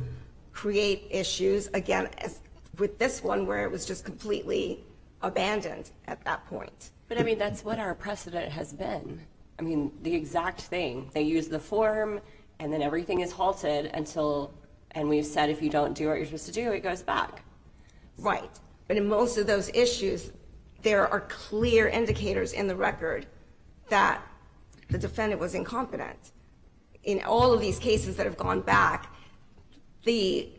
create issues, again, as with this one where it was just completely abandoned at that point. But I mean, that's what our precedent has been. I mean, the exact thing. They use the form, and then everything is halted and we've said if you don't do what you're supposed to do, it goes back. Right. But in most of those issues, there are clear indicators in the record that the defendant was incompetent. In all of these cases that have gone back, the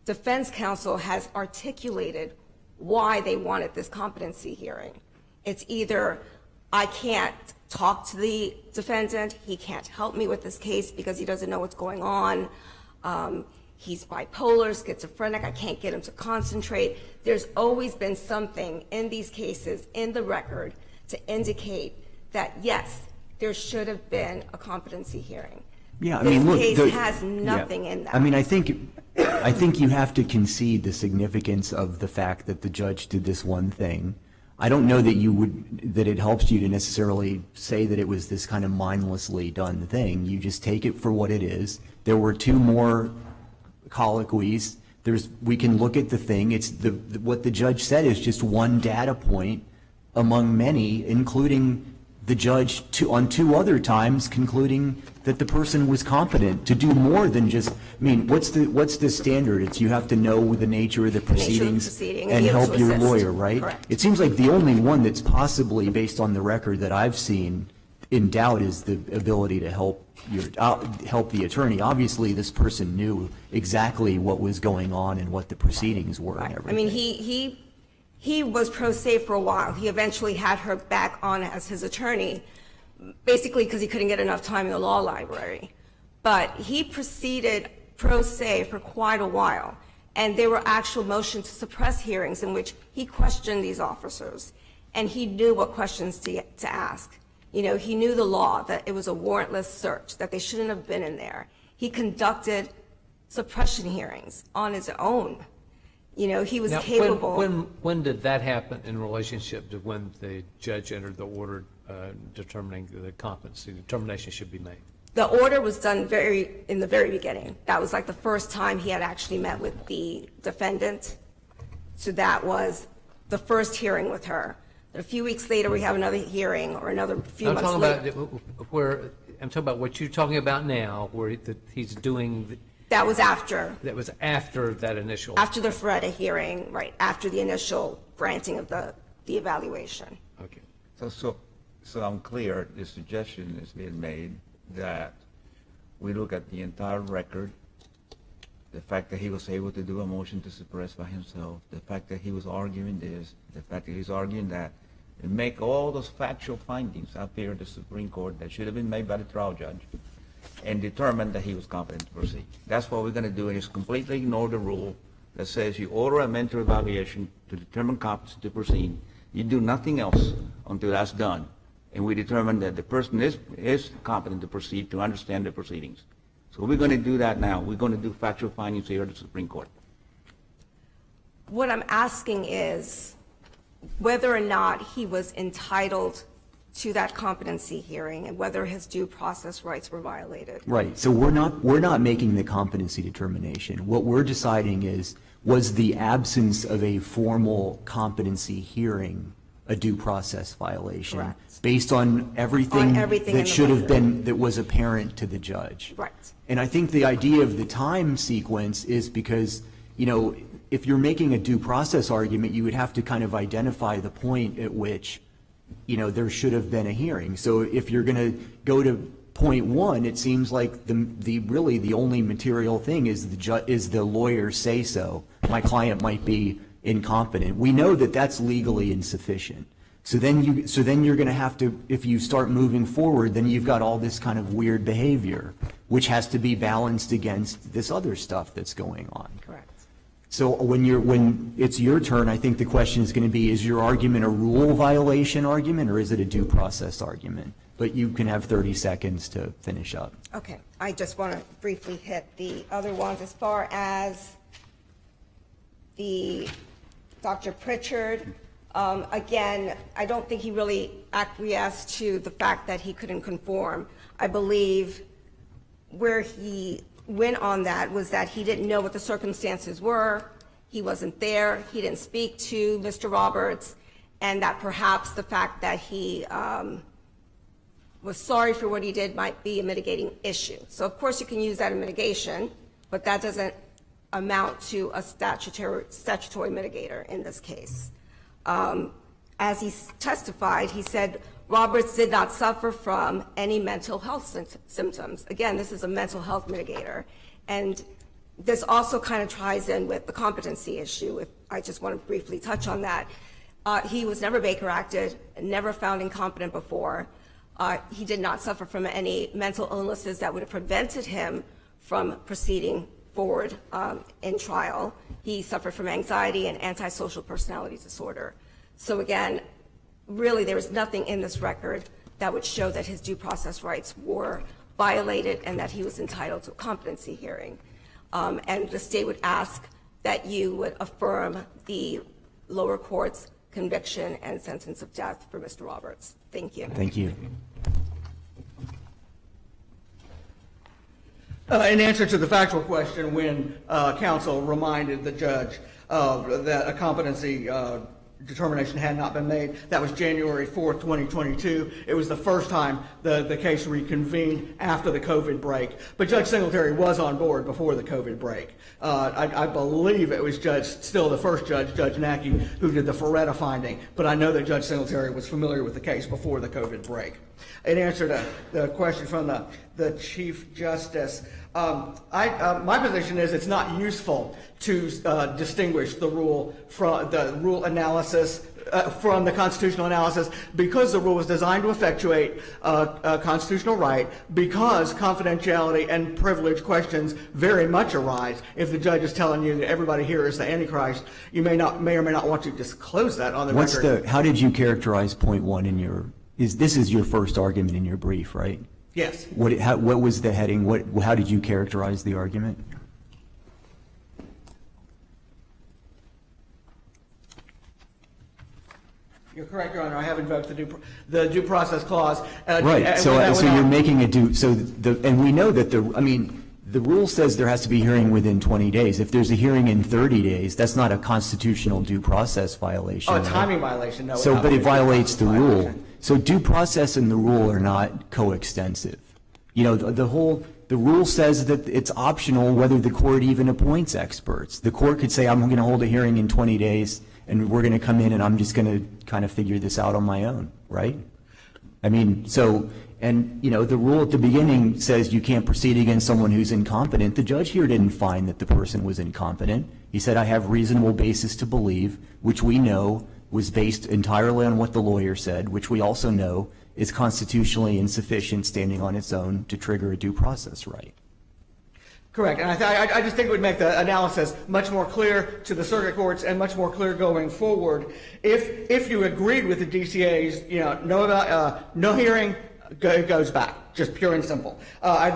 defense counsel has articulated why they wanted this competency hearing. It's either I can't talk to the defendant, he can't help me with this case because he doesn't know what's going on, he's bipolar, schizophrenic, I can't get him to concentrate. There's always been something in these cases in the record to indicate that, yes, there should have been a competency hearing. Yeah, I this mean, look, case has nothing in that. I mean, I think you have to concede the significance of the fact that the judge did this one thing. I don't know that it helps you to necessarily say that it was this kind of mindlessly done thing. You just take it for what it is. There were two more colloquies. We can look at the thing. It's what the judge said is just one data point among many, including the judge on two other times concluding that the person was competent to do more than just, I mean, what's the standard? It's you have to know the nature of the proceedings and help your lawyer, right? Correct. It seems like the only one that's possibly, based on the record that I've seen, in doubt is the ability to help the attorney. Obviously, this person knew exactly what was going on and what the proceedings were and everything. I mean, he was pro se for a while. He eventually had her back on as his attorney, basically because he couldn't get enough time in the law library. But he proceeded pro se for quite a while, and there were actual motions to suppress hearings in which he questioned these officers, and he knew what questions to ask. You know, he knew the law, that it was a warrantless search, that they shouldn't have been in there. He conducted suppression hearings on his own. You know, he was capable. When did that happen in relationship to when the judge entered the order determining the competency determination should be made? The order was done in the very beginning. That was like the first time he had actually met with the defendant. So that was the first hearing with her. A few weeks later, we have another hearing, or another few months later. I'm talking about what you're talking about now, where he's doing. That was after. That was after that initial. After the FREDA hearing, right? After the initial granting of the evaluation. Okay. So I'm clear. The suggestion is being made that we look at the entire record. The fact that he was able to do a motion to suppress by himself, the fact that he was arguing this, the fact that he's arguing that, and make all those factual findings up here at the Supreme Court that should have been made by the trial judge, and determine that he was competent to proceed. That's what we're going to do, and is completely ignore the rule that says you order a mental evaluation to determine competency to proceed. You do nothing else until that's done, and we determine that the person is competent to proceed, to understand the proceedings. So we're going to do that now. We're going to do factual findings here at the Supreme Court. What I'm asking is whether or not he was entitled to that competency hearing and whether his due process rights were violated. Right. So we're not making the competency determination. What we're deciding is, was the absence of a formal competency hearing a due process violation? Correct. Based on everything that should have been, that was apparent to the judge. Right. And I think the idea of the time sequence is because you know, if you're making a due process argument, you would have to kind of identify the point at which, you know, there should have been a hearing. So if you're going to go to point one, it seems like really the only material thing is the lawyer say so. My client might be incompetent. We know that that's legally insufficient. So then you're going to have to, if you start moving forward, then you've got all this kind of weird behavior, which has to be balanced against this other stuff that's going on. Correct. So when it's your turn, I think the question is going to be, is your argument a rule violation argument or is it a due process argument? But you can have 30 seconds to finish up. Okay, I just want to briefly hit the other ones. As far as the Dr. Pritchard, again, I don't think he really acquiesced to the fact that he couldn't conform. I believe where he went on that was that he didn't know what the circumstances were, he wasn't there, he didn't speak to Mr. Roberts, and that perhaps the fact that he was sorry for what he did might be a mitigating issue. So of course you can use that in mitigation, but that doesn't amount to a statutory mitigator in this case. As he testified, he said Roberts did not suffer from any mental health symptoms. Again, this is a mental health mitigator. And this also kind of ties in with the competency issue. If I just want to briefly touch on that. He was never Baker acted, never found incompetent before. He did not suffer from any mental illnesses that would have prevented him from proceeding forward in trial. He suffered from anxiety and antisocial personality disorder. So again, really there is nothing in this record that would show that his due process rights were violated and that he was entitled to a competency hearing. And the state would ask that you would affirm the lower court's conviction and sentence of death for Mr. Roberts. Thank you. Thank you. In answer to the factual question, when counsel reminded the judge that a competency determination had not been made, that was January 4th, 2022. It was the first time the case reconvened after the COVID break. But Judge Singletary was on board before the COVID break. I believe it was still the first judge, Judge Nackey, who did the Ferretta finding. But I know that Judge Singletary was familiar with the case before the COVID break. In answer to the question from the Chief Justice, my position is it's not useful to distinguish the rule from the rule analysis from the constitutional analysis, because the rule was designed to effectuate a constitutional right, because confidentiality and privilege questions very much arise. If the judge is telling you that everybody here is the Antichrist, you may or may not want to disclose that on the record. How did you characterize point one in your, this is your first argument in your brief, right? Yes. What was the heading? How did you characterize the argument? You're correct, Your Honor. I have invoked the due process clause. Right. So you're making a due. And we know that the rule says there has to be a hearing within 20 days. If there's a hearing in 30 days, that's not a constitutional due process violation. Oh, a timing violation. No. So, but it violates the rule. So due process and the rule are not coextensive. You know, the rule says that it's optional whether the court even appoints experts. The court could say, I'm going to hold a hearing in 20 days, and we're going to come in and I'm just going to kind of figure this out on my own, right? I mean, so, and, you know, the rule at the beginning says you can't proceed against someone who's incompetent. The judge here didn't find that the person was incompetent. He said, I have reasonable basis to believe, which we know was based entirely on what the lawyer said, which we also know is constitutionally insufficient standing on its own to trigger a due process right. Correct. And I just think it would make the analysis much more clear to the circuit courts and much more clear going forward if you agreed with the DCA's, you know, no hearing, it goes back, just pure and simple. I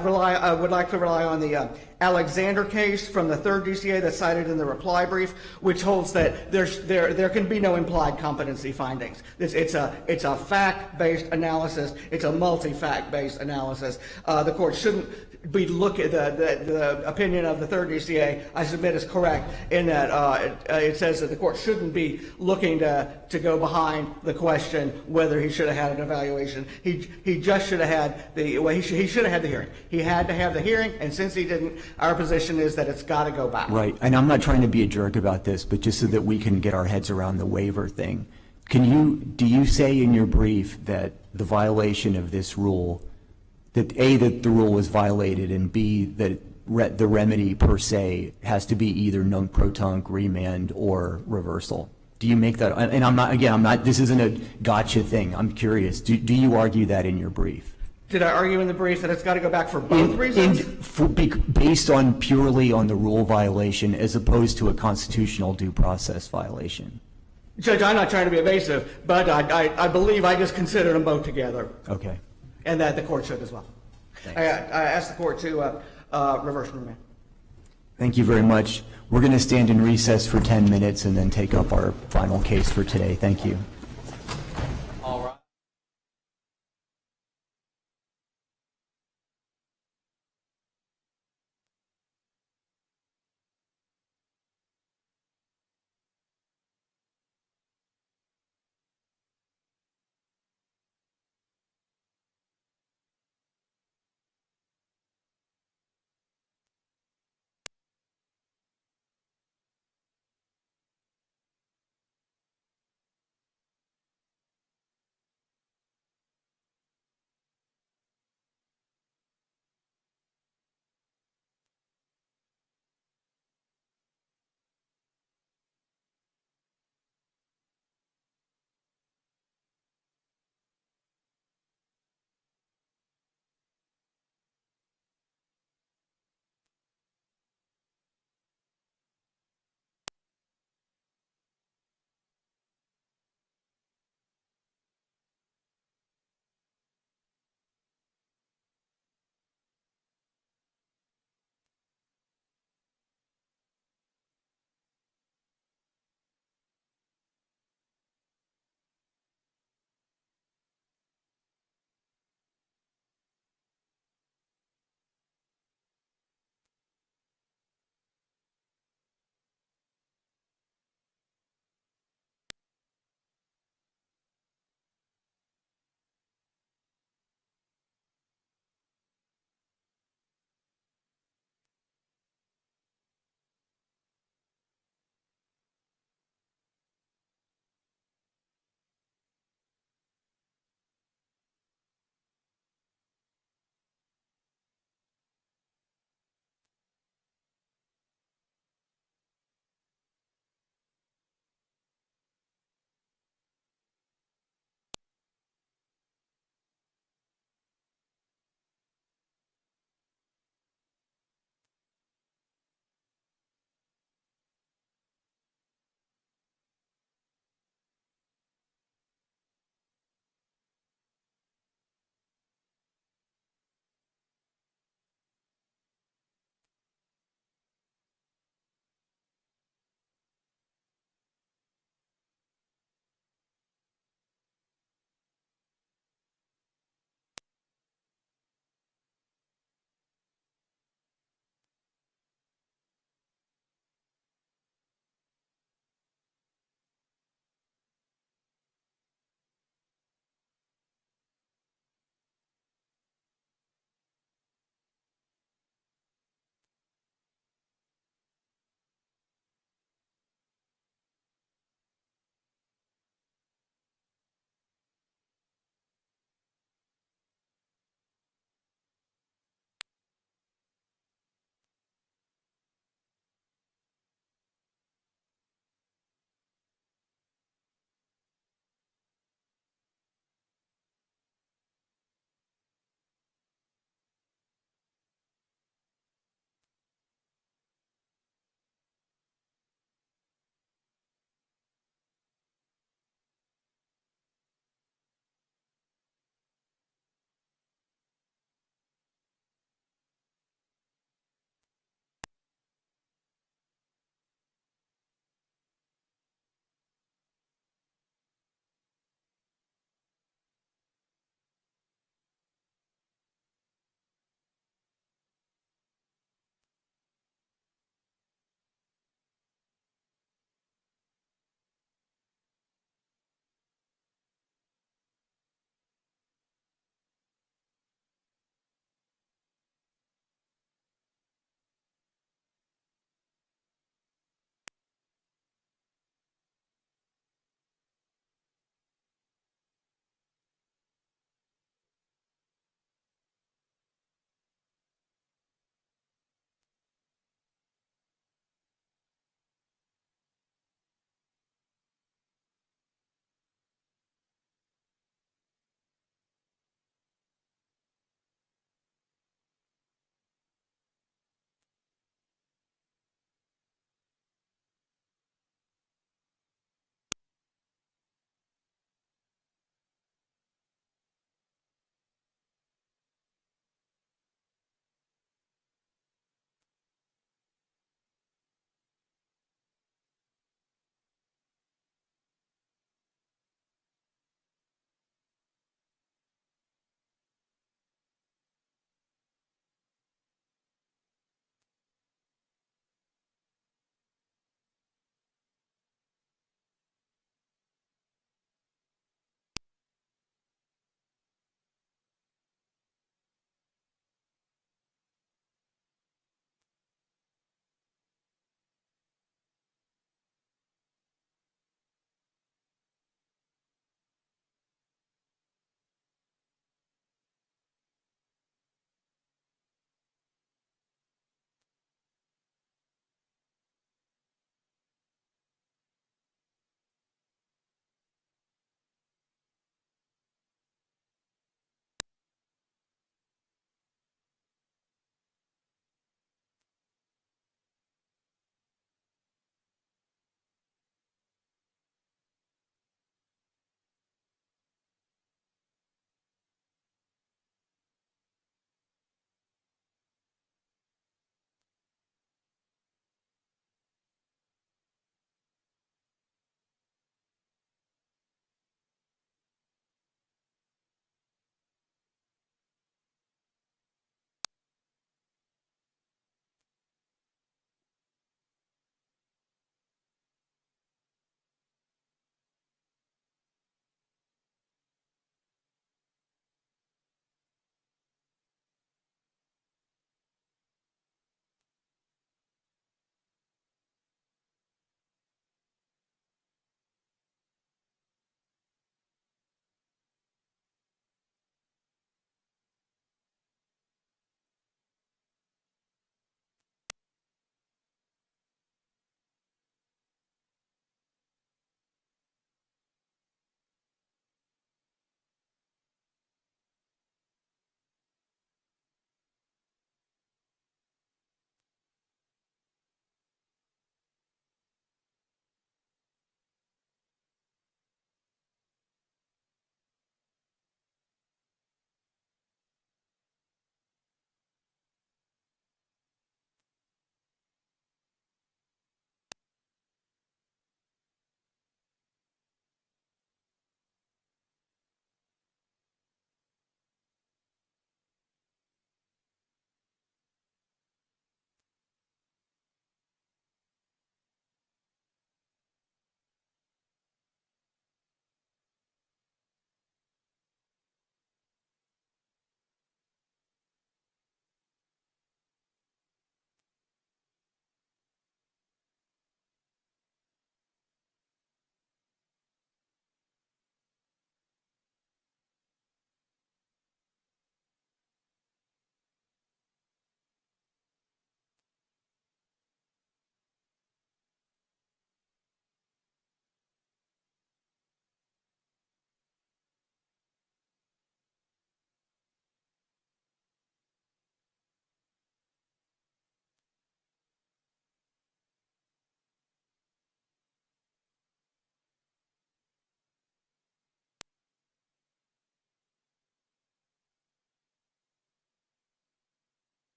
would like to rely on the Alexander case from the 3rd DCA that's cited in the reply brief, which holds that there can be no implied competency findings. It's a fact-based analysis. It's a multi-fact-based analysis. The court shouldn't be looking, the opinion of the 3rd DCA, I submit, is correct in that it says that the court shouldn't be looking to go behind the question whether he should have had an evaluation. He just should have had he should have had the hearing. He had to have the hearing, and since he didn't, our position is that it's got to go back. Right, and I'm not trying to be a jerk about this, but just so that we can get our heads around the waiver thing, do you say in your brief that the violation of this rule, that A, that the rule was violated, and B, that the remedy per se has to be either non-protonc, remand, or reversal? Do you make that, and I'm not, this isn't a gotcha thing, I'm curious, do you argue that in your brief? Did I argue in the brief that it's got to go back for both reasons? Based on purely on the rule violation as opposed to a constitutional due process violation? Judge, I'm not trying to be evasive, but I believe I just considered them both together. Okay. And that the court should as well. I asked the court to reverse and remand. Thank you very much. We're going to stand in recess for 10 minutes and then take up our final case for today. Thank you.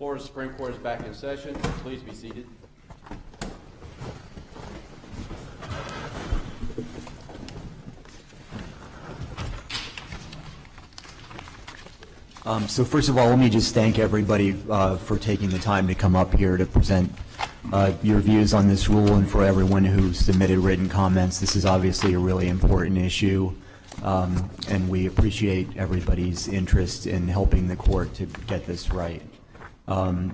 Florida Supreme Court is back in session. Please be seated. So first of all, let me just thank everybody for taking the time to come up here to present your views on this rule, and for everyone who submitted written comments. This is obviously a really important issue, and we appreciate everybody's interest in helping the court to get this right.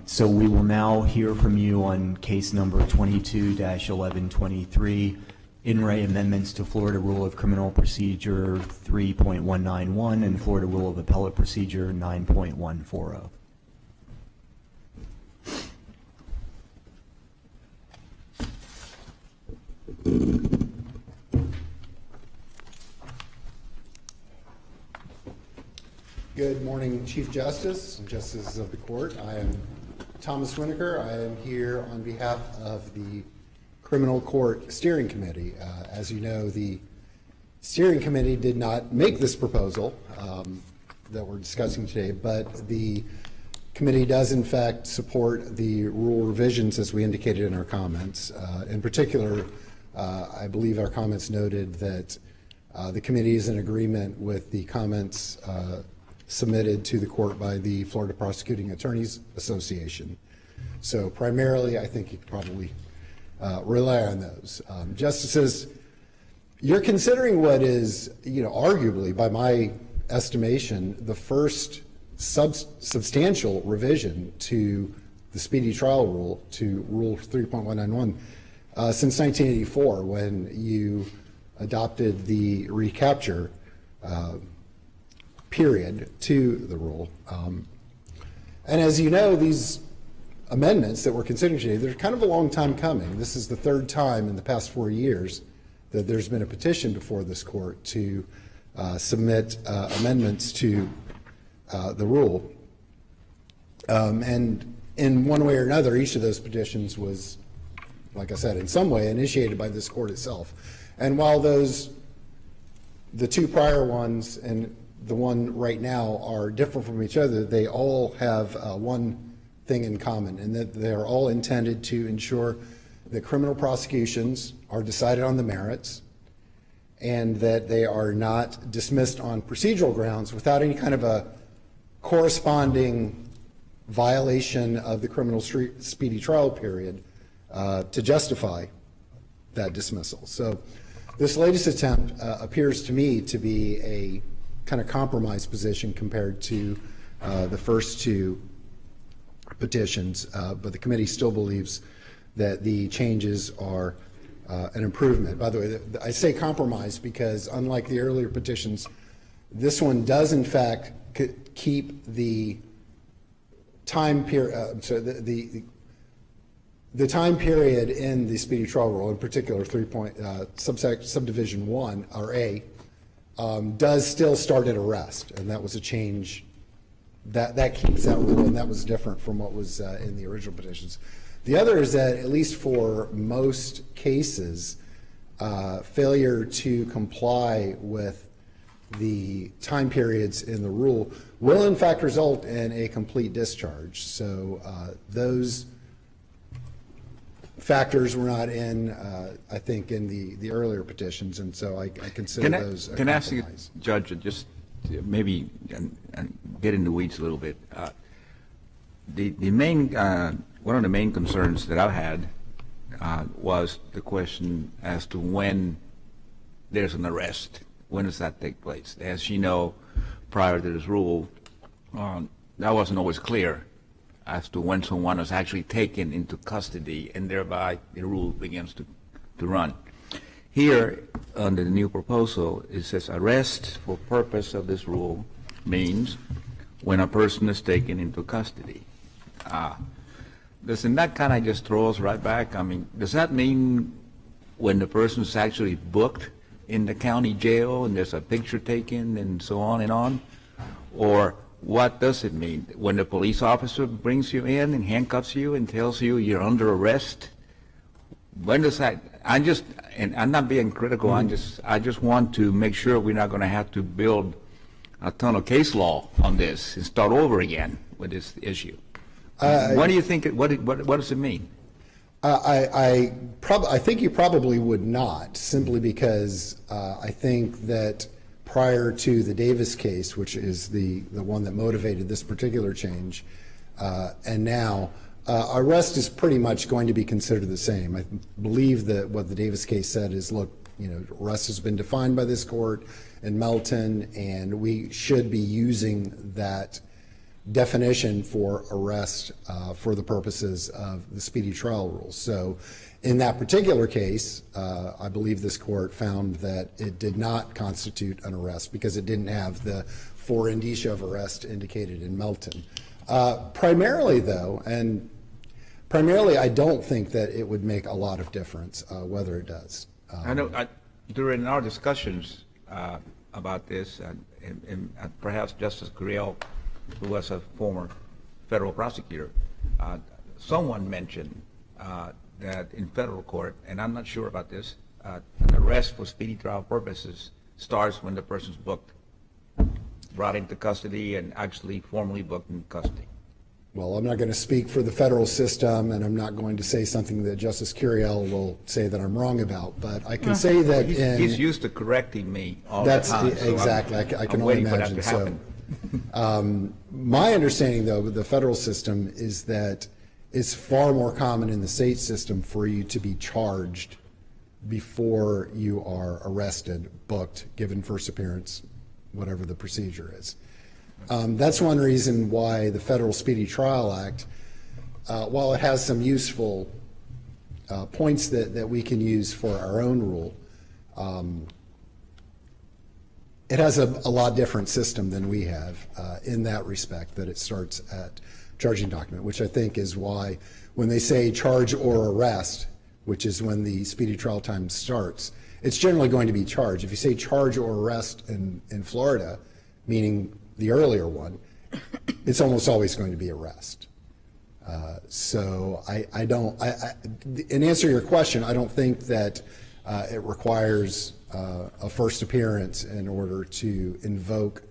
So we will now hear from you on case number 22-1123, in re amendments to Florida Rule of Criminal Procedure 3.191 and Florida Rule of Appellate Procedure 9.140. Good morning, Chief Justice and Justices of the Court. I am Thomas Winokur. I am here on behalf of the Criminal Court Steering Committee. As you know, the Steering Committee did not make this proposal that we're discussing today, but the committee does in fact support the rule revisions as we indicated in our comments. In particular, I believe our comments noted that the committee is in agreement with the comments submitted to the court by the Florida Prosecuting Attorneys Association. So primarily, I think you could probably rely on those. Justices, you're considering what is, arguably, by my estimation, the first substantial revision to the speedy trial rule, to Rule 3.191, since 1984, when you adopted the recapture period to the rule. And as you know, these amendments that we're considering today, they're kind of a long time coming. This is the third time in the past 4 years that there's been a petition before this court to submit amendments to the rule. And in one way or another, each of those petitions was, like I said, in some way initiated by this court itself. And while the two prior ones and the one right now are different from each other, they all have one thing in common, and that they're all intended to ensure that criminal prosecutions are decided on the merits and that they are not dismissed on procedural grounds without any kind of a corresponding violation of the criminal speedy trial period to justify that dismissal. So this latest attempt appears to me to be a kind of compromise position compared to the first two petitions, but the committee still believes that the changes are an improvement. By the way, I say compromise because unlike the earlier petitions, this one does in fact keep the time period, the time period in the speedy trial rule, in particular subdivision 1 or A, does still start at arrest, and that was a change. That keeps that rule, and that was different from what was in the original petitions. The other is that, at least for most cases, failure to comply with the time periods in the rule will in fact result in a complete discharge. So those factors were not in, I think, in the earlier petitions, and so I consider those a compromise. Can I ask you, Judge, just maybe and get in the weeds a little bit? The main one of the main concerns that I had was the question as to when there's an arrest. When does that take place? As you know, prior to this rule, that wasn't always clear as to when someone was actually taken into custody, and thereby the rule begins to run. Here, under the new proposal, it says arrest for purpose of this rule means when a person is taken into custody. Doesn't that kind of just throw us right back? I mean, does that mean when the person is actually booked in the county jail and there's a picture taken and so on and on? Or what does it mean? When the police officer brings you in and handcuffs you and tells you you're under arrest? When does that, and I'm not being critical, I just want to make sure we're not going to have to build a ton of case law on this and start over again with this issue. What do you think? What does it mean? I think you probably would not, simply because I think that prior to the Davis case, which is the one that motivated this particular change, and now, arrest is pretty much going to be considered the same. I believe that what the Davis case said is, look, arrest has been defined by this court in Melton, and we should be using that definition for arrest for the purposes of the speedy trial rules. So in that particular case, I believe this court found that it did not constitute an arrest because it didn't have the 4 indicia of arrest indicated in Melton. Primarily, though, I don't think that it would make a lot of difference whether it does. I know during our discussions about this, and perhaps Justice Gurriel, who was a former federal prosecutor, someone mentioned that in federal court, and I'm not sure about this, an arrest for speedy trial purposes starts when the person's booked, brought into custody, and actually formally booked in custody. Well, I'm not going to speak for the federal system, and I'm not going to say something that Justice Curiel will say that I'm wrong about, but I can say that he's used to correcting me all the time. Exactly. I can only imagine. So, my understanding, though, of the federal system is that it's far more common in the state system for you to be charged before you are arrested, booked, given first appearance, whatever the procedure is. That's one reason why the Federal Speedy Trial Act, while it has some useful points that we can use for our own rule, it has a lot different system than we have in that respect, that it starts at charging document, which I think is why when they say charge or arrest, which is when the speedy trial time starts, it's generally going to be charge. If you say charge or arrest in Florida, meaning the earlier one, it's almost always going to be arrest. So in answer to your question, I don't think that it requires a first appearance in order to invoke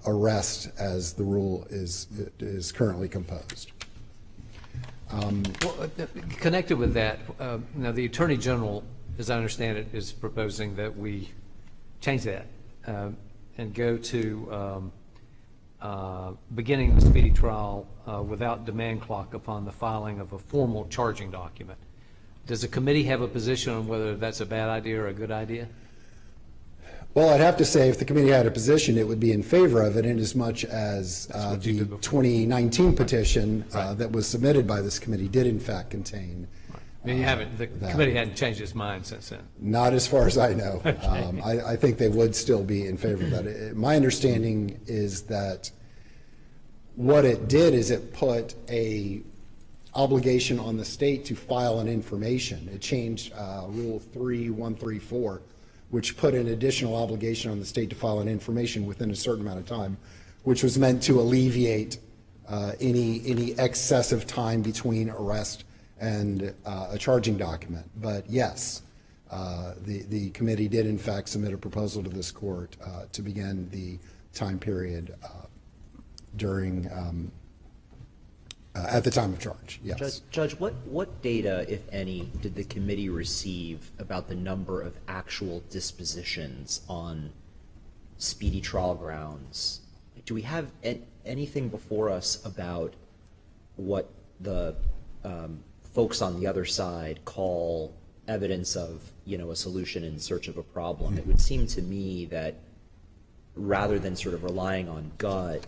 arrest as the rule is currently composed. Well, connected with that, now the Attorney General, as I understand it, is proposing that we change that and go to beginning the speedy trial without demand clock upon the filing of a formal charging document. Does the committee have a position on whether that's a bad idea or a good idea? Well, I'd have to say if the committee had a position, it would be in favor of it, in as much as the 2019 petition that was submitted by this committee did in fact contain. I mean, the committee hadn't changed its mind since then. Not as far as I know. Okay. I think they would still be in favor of that. My understanding is that what it did is it put a obligation on the state to file an information. It changed Rule 3134, which put an additional obligation on the state to file an information within a certain amount of time, which was meant to alleviate any excessive time between arrest and a charging document. But yes, the committee did in fact submit a proposal to this court to begin the time period during at the time of charge. Yes. Judge, what data, if any, did the committee receive about the number of actual dispositions on speedy trial grounds? Do we have anything before us about what the folks on the other side call evidence of, a solution in search of a problem? It would seem to me that rather than sort of relying on gut,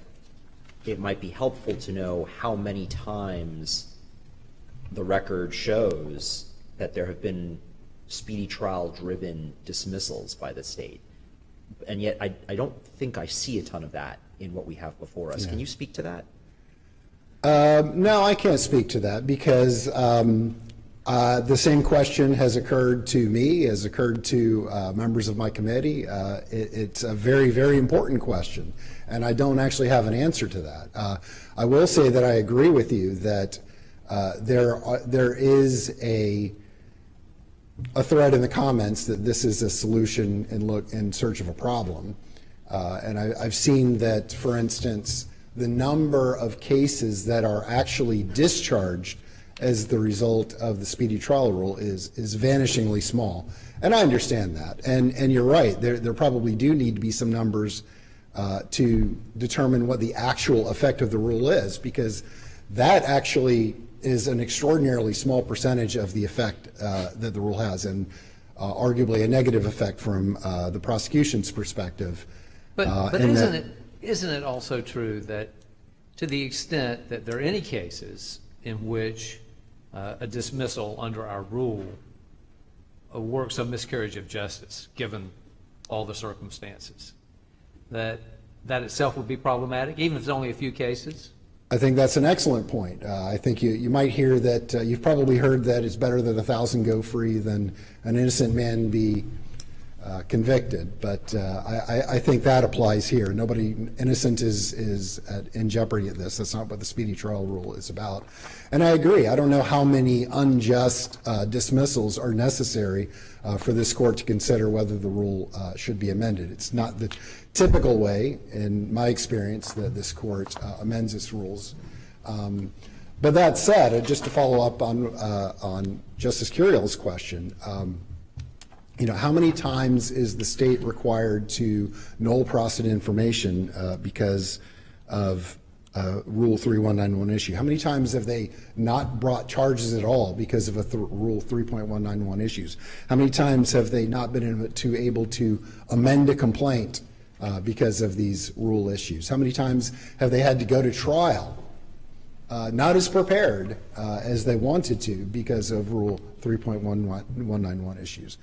it might be helpful to know how many times the record shows that there have been speedy trial-driven dismissals by the state. And yet I don't think I see a ton of that in what we have before us. Yeah. Can you speak to that? No, I can't speak to that because the same question has occurred to me, has occurred to members of my committee. It's a very, very important question, and I don't actually have an answer to that. I will say that I agree with you that there is a thread in the comments that this is a solution in search of a problem. And I've seen that, for instance, the number of cases that are actually discharged as the result of the speedy trial rule is vanishingly small. And I understand that. And you're right, there probably do need to be some numbers to determine what the actual effect of the rule is, because that actually is an extraordinarily small percentage of the effect that the rule has, and arguably a negative effect from the prosecution's perspective. But isn't it also true that to the extent that there are any cases in which a dismissal under our rule works a miscarriage of justice, given all the circumstances, that itself would be problematic, even if it's only a few cases? I think that's an excellent point. I think you might hear that, you've probably heard that it's better that 1,000 go free than an innocent man be convicted. But I think that applies here. Nobody innocent is in jeopardy at this. That's not what the speedy trial rule is about. And I agree. I don't know how many unjust dismissals are necessary for this court to consider whether the rule should be amended. It's not the typical way, in my experience, that this court amends its rules. But that said, just to follow up on Justice Curiel's question, how many times is the state required to null process information because of Rule 3191 issue? How many times have they not brought charges at all because of Rule 3.191 issues? How many times have they not been able to amend a complaint because of these rule issues? How many times have they had to go to trial not as prepared as they wanted to because of Rule 3.191 issues?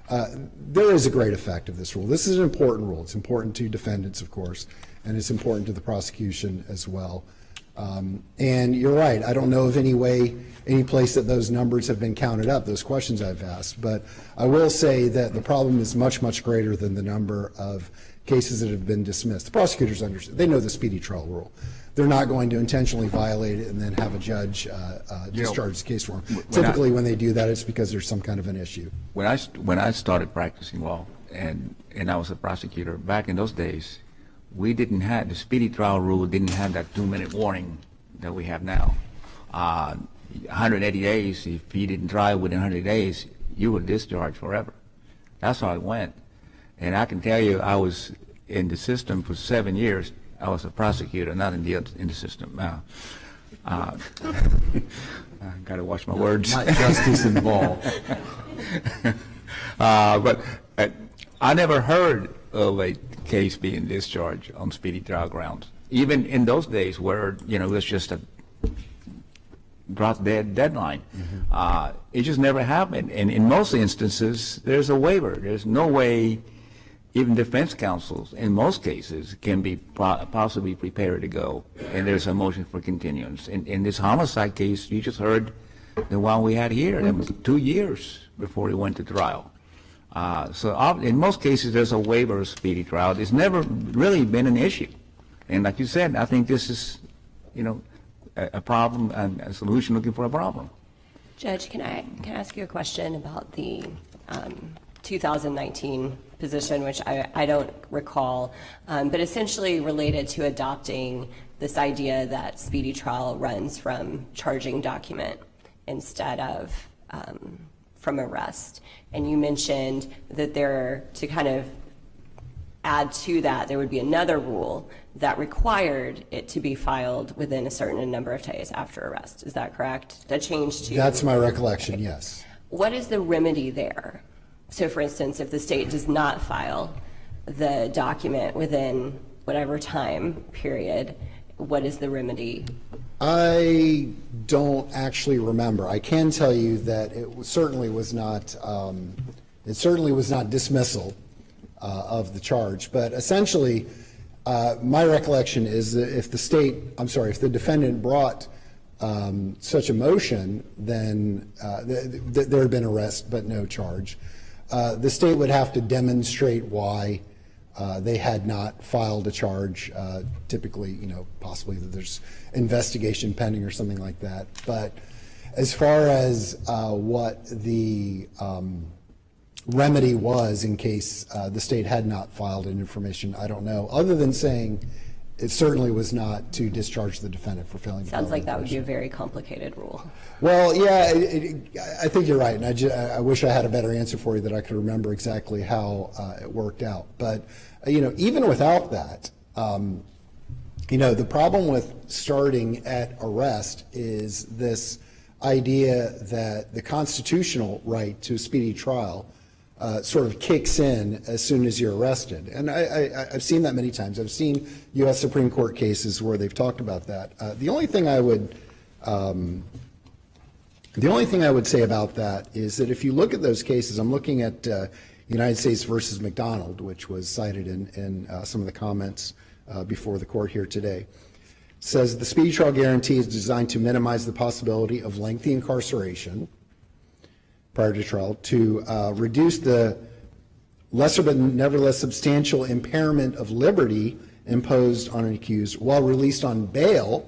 There is a great effect of this rule. This is an important rule. It's important to defendants, of course, and it's important to the prosecution as well. And you're right. I don't know of any place that those numbers have been counted up, those questions I've asked. But I will say that the problem is much, much greater than the number of cases that have been dismissed. The prosecutors understand. They know the speedy trial rule. They're not going to intentionally violate it and then have a judge discharge the case for them. Typically, when they do that, it's because there's some kind of an issue. When I started practicing law and I was a prosecutor, back in those days, we didn't have, the speedy trial rule didn't have that 2-minute warning that we have now. 180 days, if you didn't try within 100 days, you were discharged forever. That's how it went. And I can tell you, I was in the system for 7 years. I was a prosecutor, not in the system. I got to watch my words. Not justice involved. But I never heard of a case being discharged on speedy trial grounds. Even in those days where, it was just a drop-dead deadline. Mm-hmm. It just never happened. And in most instances, there's a waiver. There's no way even defense counsels, in most cases, can be possibly prepared to go. And there's a motion for continuance. In this homicide case, you just heard the one we had here. That was 2 years before he went to trial. So in most cases, there's a waiver of speedy trial. It's never really been an issue. And like you said, I think this is, a problem and a solution looking for a problem. Judge, can I ask you a question about the 2019 position, which I don't recall, but essentially related to adopting this idea that speedy trial runs from charging document instead of from arrest. And you mentioned that to kind of add to that, there would be another rule that required it to be filed within a certain number of days after arrest. Is that correct? That changed to... That's my recollection, yes. What is the remedy there? So, for instance, if the state does not file the document within whatever time period, what is the remedy? I don't actually remember. I can tell you that it certainly was not dismissal of the charge. But essentially, my recollection is that if the defendant brought such a motion, then there had been arrest but no charge. The state would have to demonstrate why they had not filed a charge, typically, possibly that there's investigation pending or something like that. But as far as what the remedy was in case the state had not filed an information, I don't know, other than saying it certainly was not to discharge the defendant for failing. Sounds like that would be a very complicated rule. Well, yeah, I think you're right, and I wish I had a better answer for you that I could remember exactly how it worked out. But even without that, the problem with starting at arrest is this idea that the constitutional right to a speedy trial sort of kicks in as soon as you're arrested. And I've seen that many times. I've seen U.S. Supreme Court cases where they've talked about that. The only thing I would say about that is that if you look at those cases, I'm looking at United States versus McDonald, which was cited in some of the comments before the court here today. Says the speedy trial guarantee is designed to minimize the possibility of lengthy incarceration prior to trial, to reduce the lesser but nevertheless substantial impairment of liberty imposed on an accused while released on bail,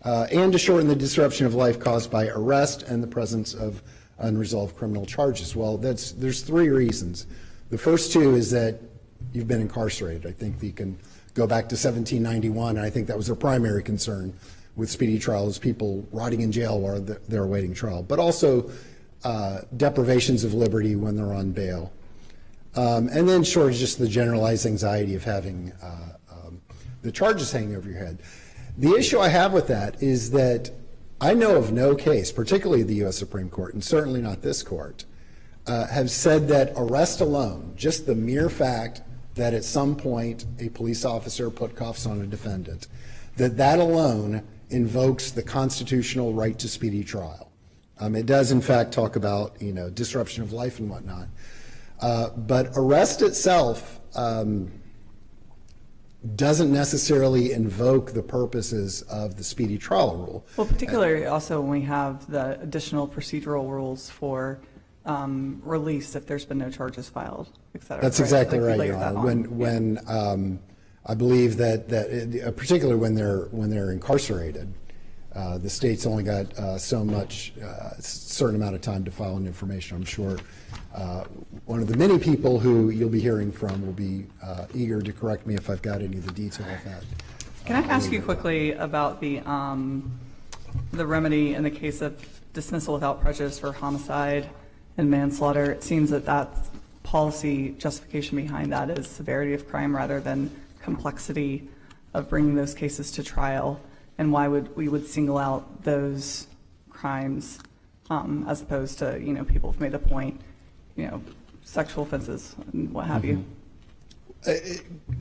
and to shorten the disruption of life caused by arrest and the presence of unresolved criminal charges. Well, there's three reasons. The first two is that you've been incarcerated. I think you can go back to 1791, and I think that was their primary concern with speedy trial, is people rotting in jail while they're awaiting trial, but also deprivations of liberty when they're on bail. And then sure, just the generalized anxiety of having the charges hanging over your head. The issue I have with that is that I know of no case, particularly the U.S. Supreme Court, and certainly not this court, have said that arrest alone, just the mere fact that at some point a police officer put cuffs on a defendant, that alone invokes the constitutional right to speedy trial. It does, in fact, talk about disruption of life and whatnot. But arrest itself doesn't necessarily invoke the purposes of the speedy trial rule. Well, particularly also when we have the additional procedural rules for release if there's been no charges filed, et cetera. That's exactly right, Your Honor. When I believe that particularly when they're incarcerated, the state's only got so much, certain amount of time to file an information. I'm sure one of the many people who you'll be hearing from will be eager to correct me if I've got any of the detail of that. Can I ask you quickly about the remedy in the case of dismissal without prejudice for homicide and manslaughter? It seems that that's policy justification behind that is severity of crime rather than complexity of bringing those cases to trial, and why we would single out those crimes as opposed to people who've made the point, sexual offenses and what have you.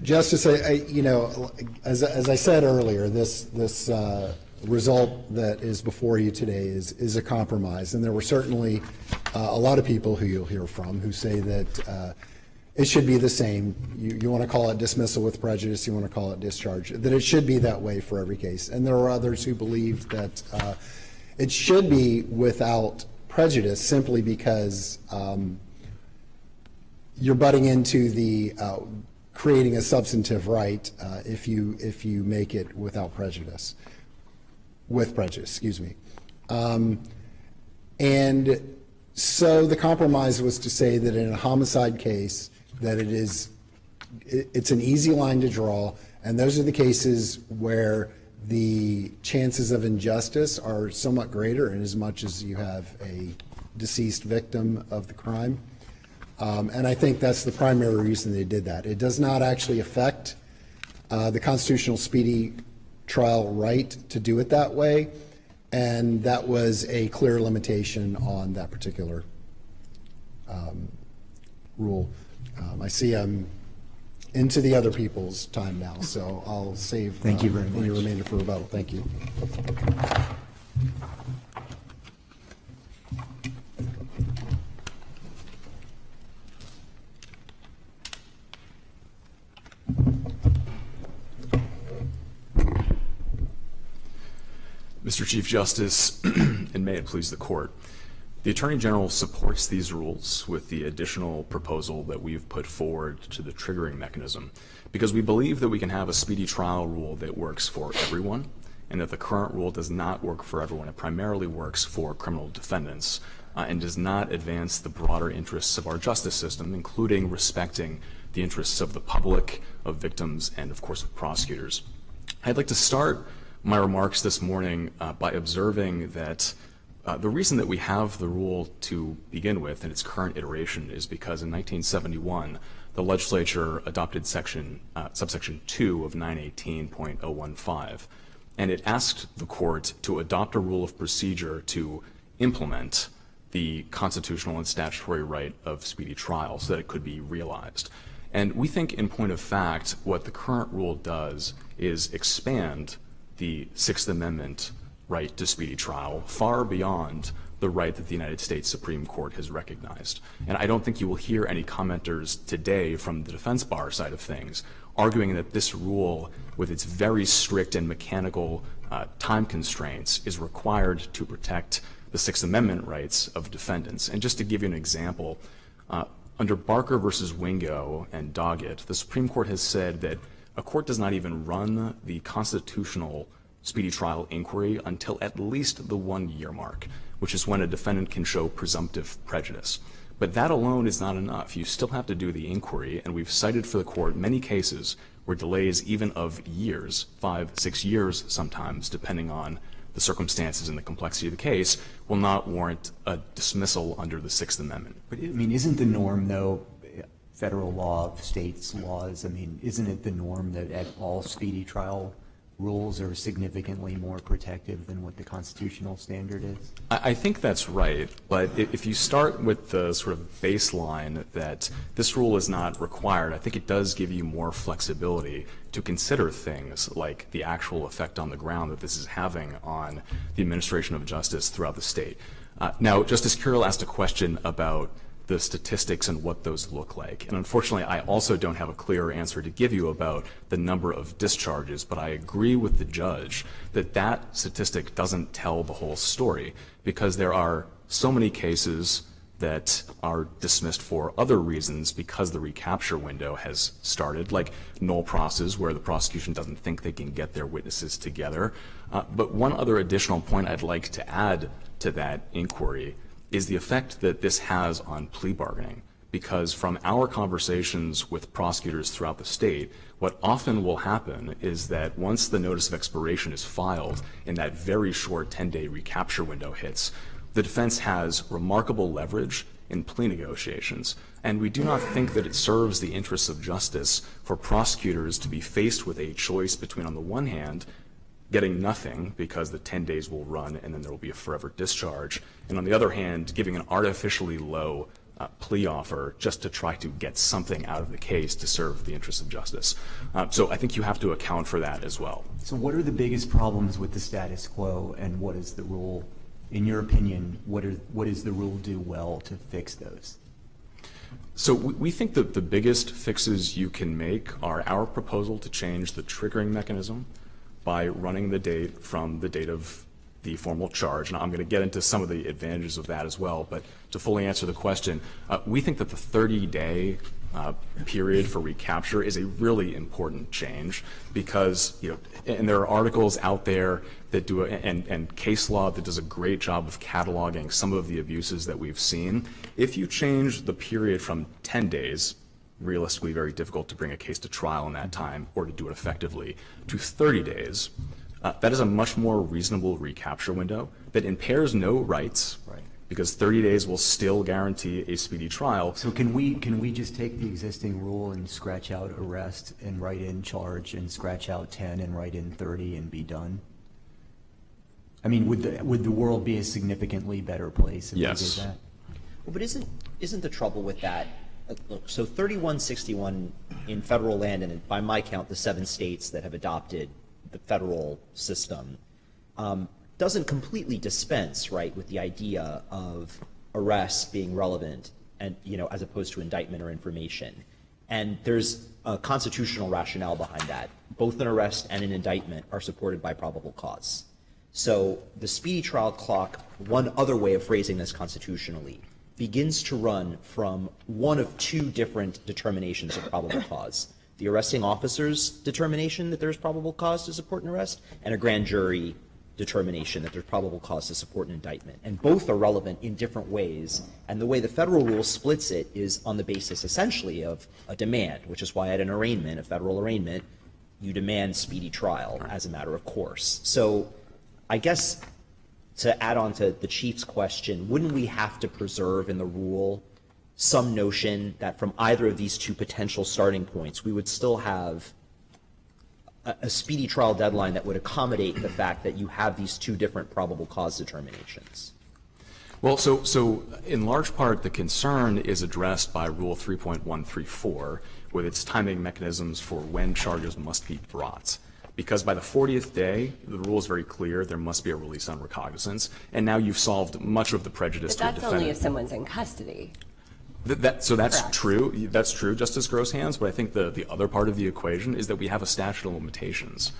Justice, as I said earlier, this result that is before you today is a compromise, and there were certainly a lot of people who you'll hear from who say that it should be the same. You want to call it dismissal with prejudice, you want to call it discharge, that it should be that way for every case. And there are others who believe that it should be without prejudice simply because you're butting into the creating a substantive right if you make it without prejudice. With prejudice, excuse me. And so the compromise was to say that in a homicide case that it's an easy line to draw, and those are the cases where the chances of injustice are somewhat greater in as much as you have a deceased victim of the crime. And I think that's the primary reason they did that. It does not actually affect the constitutional speedy trial right to do it that way, and that was a clear limitation on that particular rule. I see I'm into the other people's time now, so I'll save Thank you very much. any remainder for rebuttal. Thank you. Mr. Chief Justice, and may it please the Court, the Attorney General supports these rules with the additional proposal that we've put forward to the triggering mechanism because we believe that we can have a speedy trial rule that works for everyone and that the current rule does not work for everyone. It primarily works for criminal defendants and does not advance the broader interests of our justice system, including respecting the interests of the public, of victims, and of course of prosecutors. I'd like to start my remarks this morning by observing that the reason that we have the rule to begin with in its current iteration is because in 1971, the legislature adopted subsection 2 of 918.015, and it asked the court to adopt a rule of procedure to implement the constitutional and statutory right of speedy trial so that it could be realized. And we think, in point of fact, what the current rule does is expand the Sixth Amendment right to speedy trial far beyond the right that the United States Supreme Court has recognized. And I don't think you will hear any commenters today from the defense bar side of things arguing that this rule, with its very strict and mechanical time constraints, is required to protect the Sixth Amendment rights of defendants. And just to give you an example, under Barker versus Wingo and Doggett, the Supreme Court has said that a court does not even run the constitutional speedy trial inquiry until at least the 1 year mark, which is when a defendant can show presumptive prejudice. But that alone is not enough. You still have to do the inquiry, and we've cited for the court many cases where delays even of years, 5, 6 years sometimes, depending on the circumstances and the complexity of the case, will not warrant a dismissal under the Sixth Amendment. But I mean, isn't the norm, though, federal law, states' laws, I mean, isn't it the norm that at all speedy trial rules are significantly more protective than what the constitutional standard is? I think that's right, but if you start with the sort of baseline that this rule is not required, I think it does give you more flexibility to consider things like the actual effect on the ground that this is having on the administration of justice throughout the state. Now, Justice Currill asked a question about the statistics and what those look like. And unfortunately, I also don't have a clear answer to give you about the number of discharges, but I agree with the judge that that statistic doesn't tell the whole story, because there are so many cases that are dismissed for other reasons because the recapture window has started, like null process, where the prosecution doesn't think they can get their witnesses together. But one other additional point I'd like to add to that inquiry is the effect that this has on plea bargaining. Because from our conversations with prosecutors throughout the state, what often will happen is that once the notice of expiration is filed and that very short 10-day recapture window hits, the defense has remarkable leverage in plea negotiations. And we do not think that it serves the interests of justice for prosecutors to be faced with a choice between, on the one hand, getting nothing because the 10 days will run and then there will be a forever discharge, and on the other hand, giving an artificially low plea offer just to try to get something out of the case to serve the interests of justice. So I think you have to account for that as well. So what are the biggest problems with the status quo, and what is the rule, in your opinion, what does the rule do well to fix those? So we think that the biggest fixes you can make are our proposal to change the triggering mechanism by running the date from the date of the formal charge. And I'm going to get into some of the advantages of that as well, but to fully answer the question, we think that the 30-day period for recapture is a really important change because, and there are articles out there that do, and case law that does a great job of cataloging some of the abuses that we've seen. If you change the period from 10 days, realistically very difficult to bring a case to trial in that time or to do it effectively, to 30 days, that is a much more reasonable recapture window that impairs no rights, right, because 30 days will still guarantee a speedy trial. So can we just take the existing rule and scratch out arrest and write in charge and scratch out 10 and write in 30 and be done? I mean, would the world be a significantly better place if we did that? Well, but isn't the trouble with that? Look, so 3161 in federal land, and by my count, the 7 states that have adopted the federal system, doesn't completely dispense, right, with the idea of arrest being relevant, and as opposed to indictment or information. And there's a constitutional rationale behind that. Both an arrest and an indictment are supported by probable cause. So the speedy trial clock, one other way of phrasing this constitutionally, begins to run from one of 2 different determinations of probable cause. The arresting officer's determination that there's probable cause to support an arrest, and a grand jury determination that there's probable cause to support an indictment. And both are relevant in different ways. And the way the federal rule splits it is on the basis essentially of a demand, which is why at an arraignment, a federal arraignment, you demand speedy trial as a matter of course. So I guess to add on to the Chief's question, wouldn't we have to preserve in the rule some notion that from either of these two potential starting points, we would still have a speedy trial deadline that would accommodate the fact that you have these two different probable cause determinations? Well, so in large part, the concern is addressed by Rule 3.134 with its timing mechanisms for when charges must be brought. Because by the 40th day, the rule is very clear, there must be a release on recognizance, and now you've solved much of the prejudice to a defendant. But that's only if someone's in custody. So that's Correct. true. That's true, Justice Grosshans. But I think the other part of the equation is that we have a statute of limitations.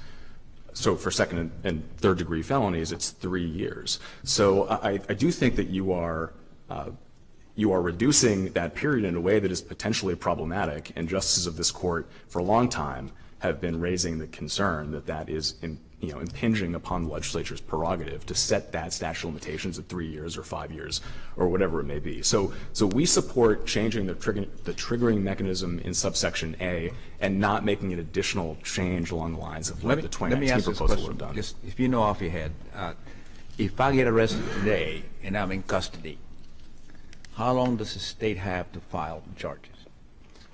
So for second and third degree felonies, it's 3 years. So I do think that you are reducing that period in a way that is potentially problematic. And justices of this court for a long time have been raising the concern that that is impinging upon the legislature's prerogative to set that statute of limitations at 3 years or 5 years or whatever it may be. So we support changing the triggering mechanism in subsection A and not making an additional change along the lines of what the 2019 proposal would have done. Just, if you know off your head, if I get arrested today and I'm in custody, how long does the state have to file charges?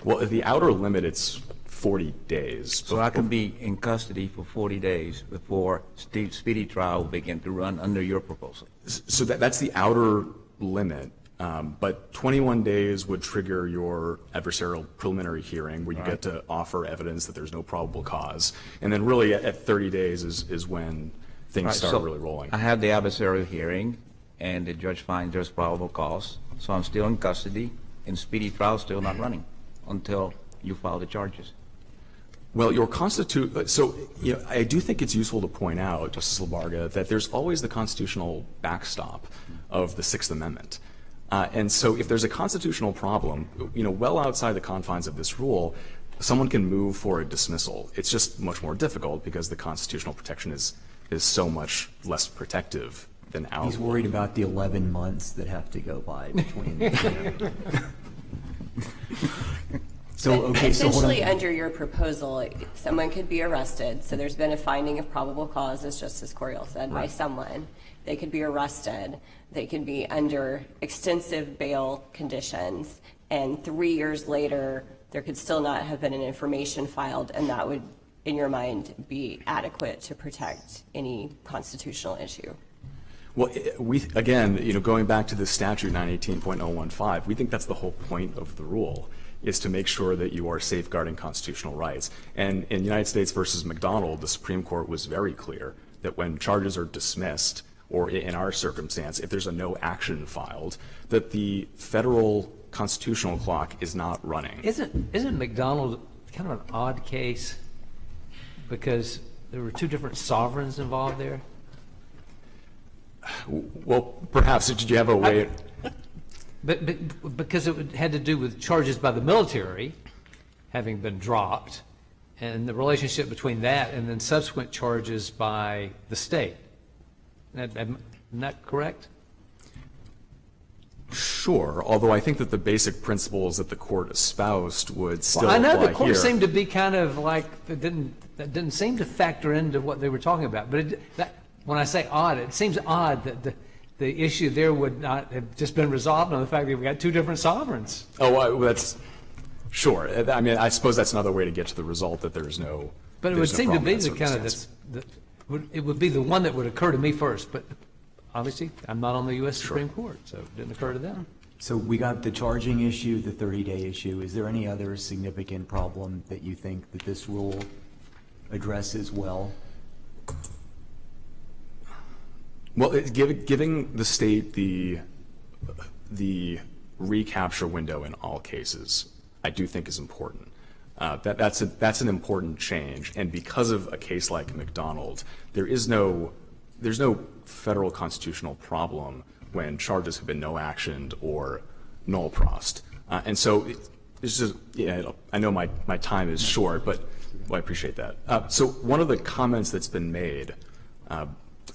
Well, the outer limit, it's 40 days. So I can be in custody for 40 days before speedy trial will begin to run under your proposal. So that's the outer limit, but 21 days would trigger your adversarial preliminary hearing where you get to offer evidence that there's no probable cause. And then really at 30 days is when things start really rolling. I have the adversarial hearing and the judge finds there's probable cause, so I'm still in custody and speedy trial still not running until you file the charges. Well, I do think it's useful to point out, Justice Labarga, that there's always the constitutional backstop of the Sixth Amendment. And so if there's a constitutional problem, well outside the confines of this rule, someone can move for a dismissal. It's just much more difficult because the constitutional protection is so much less protective than our He's worried about the 11 months that have to go by between. Essentially, under your proposal, someone could be arrested. So there's been a finding of probable cause, as Justice Coriel said, by someone. They could be arrested. They could be under extensive bail conditions. And 3 years later, there could still not have been an information filed, and that would, in your mind, be adequate to protect any constitutional issue. Well, going back to the statute 918.015, we think that's the whole point of the rule, is to make sure that you are safeguarding constitutional rights. And in United States versus McDonald, the Supreme Court was very clear that when charges are dismissed, or in our circumstance, if there's a no action filed, that the federal constitutional clock is not running. Isn't McDonald kind of an odd case because there were two different sovereigns involved there? Well, perhaps. Did you have a way? But because it had to do with charges by the military having been dropped, and the relationship between that and then subsequent charges by the state. Isn't that correct? Sure, although I think that the basic principles that the court espoused would still I know apply the court here. seemed to be kind of like that didn't seem to factor into what they were talking about. But when I say odd, it seems odd that the issue there would not have just been resolved on the fact that we've got two different sovereigns. Oh, that's sure. I mean, I suppose that's another way to get to the result that there's no. But it would seem to be the kind of it would be the one that would occur to me first. But obviously, I'm not on the U.S. Supreme Court, so it didn't occur to them. So we got the charging issue, the 30-day issue. Is there any other significant problem that you think that this rule addresses well? Well, giving the state the recapture window in all cases, I do think is important. That's an important change, and because of a case like McDonald, there's no federal constitutional problem when charges have been no actioned or null prost. And so it's just, I know my time is short, but I appreciate that. So one of the comments that's been made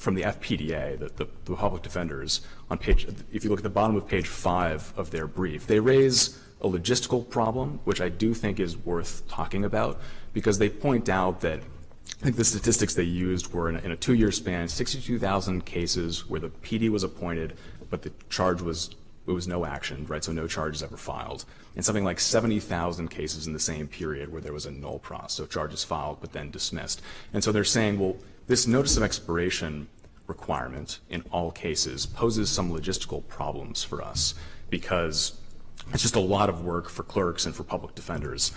from the FPDA, the public defenders, on page, if you look at the bottom of page 5 of their brief, they raise a logistical problem, which I do think is worth talking about, because they point out that I think the statistics they used were in a 2-year span, 62,000 cases where the PD was appointed, but the charge was, it was no action, right? So no charges ever filed. And something like 70,000 cases in the same period where there was a null pros, so charges filed but then dismissed. And so they're saying, well, this notice of expiration requirement in all cases poses some logistical problems for us because it's just a lot of work for clerks and for public defenders.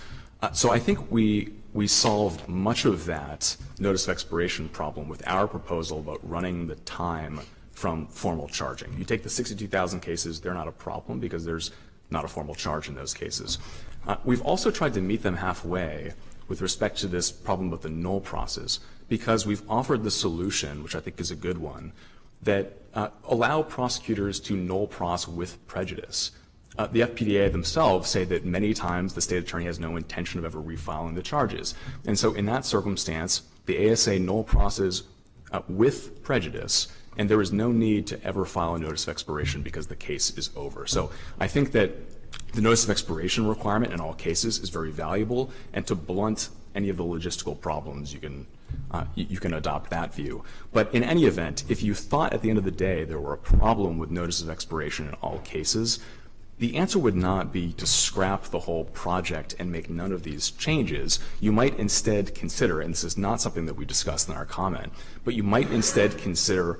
So I think we solved much of that notice of expiration problem with our proposal about running the time from formal charging. You take the 62,000 cases, they're not a problem because there's not a formal charge in those cases. We've also tried to meet them halfway with respect to this problem with the null process because we've offered the solution, which I think is a good one, that allow prosecutors to null pros with prejudice. The FPDA themselves say that many times the state attorney has no intention of ever refiling the charges. And so in that circumstance, the ASA null process with prejudice, and there is no need to ever file a notice of expiration because the case is over. So I think that the notice of expiration requirement in all cases is very valuable, and to blunt any of the logistical problems, you can adopt that view. But in any event, if you thought at the end of the day there were a problem with notice of expiration in all cases, the answer would not be to scrap the whole project and make none of these changes. You might instead consider, and this is not something that we discussed in our comment, but you might instead consider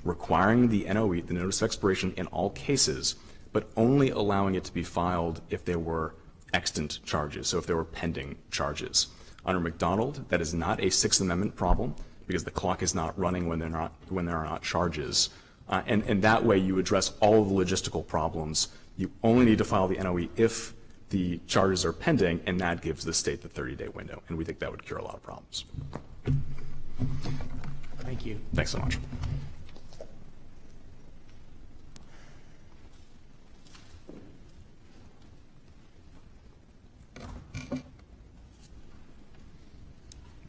requiring the NOE, the notice of expiration, in all cases, but only allowing it to be filed if there were extant charges, so if there were pending charges. Under McDonald, that is not a Sixth Amendment problem because the clock is not running when there are not charges. And that way you address all of the logistical problems. You only need to file the NOE if the charges are pending, and that gives the state the 30-day window. And we think that would cure a lot of problems. Thank you. Thanks so much.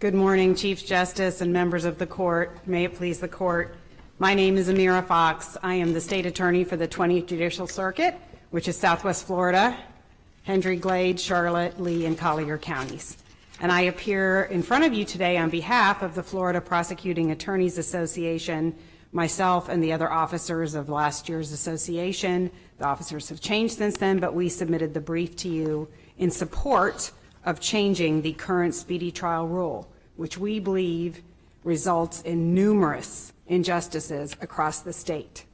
Good morning, Chief Justice and members of the court. May it please the court. My name is Amira Fox. I am the state attorney for the 20th Judicial Circuit, which is Southwest Florida, Hendry Glade, Charlotte, Lee, and Collier counties. And I appear in front of you today on behalf of the Florida Prosecuting Attorneys Association, myself and the other officers of last year's association. The officers have changed since then, but we submitted the brief to you in support of changing the current speedy trial rule, which we believe results in numerous injustices across the state.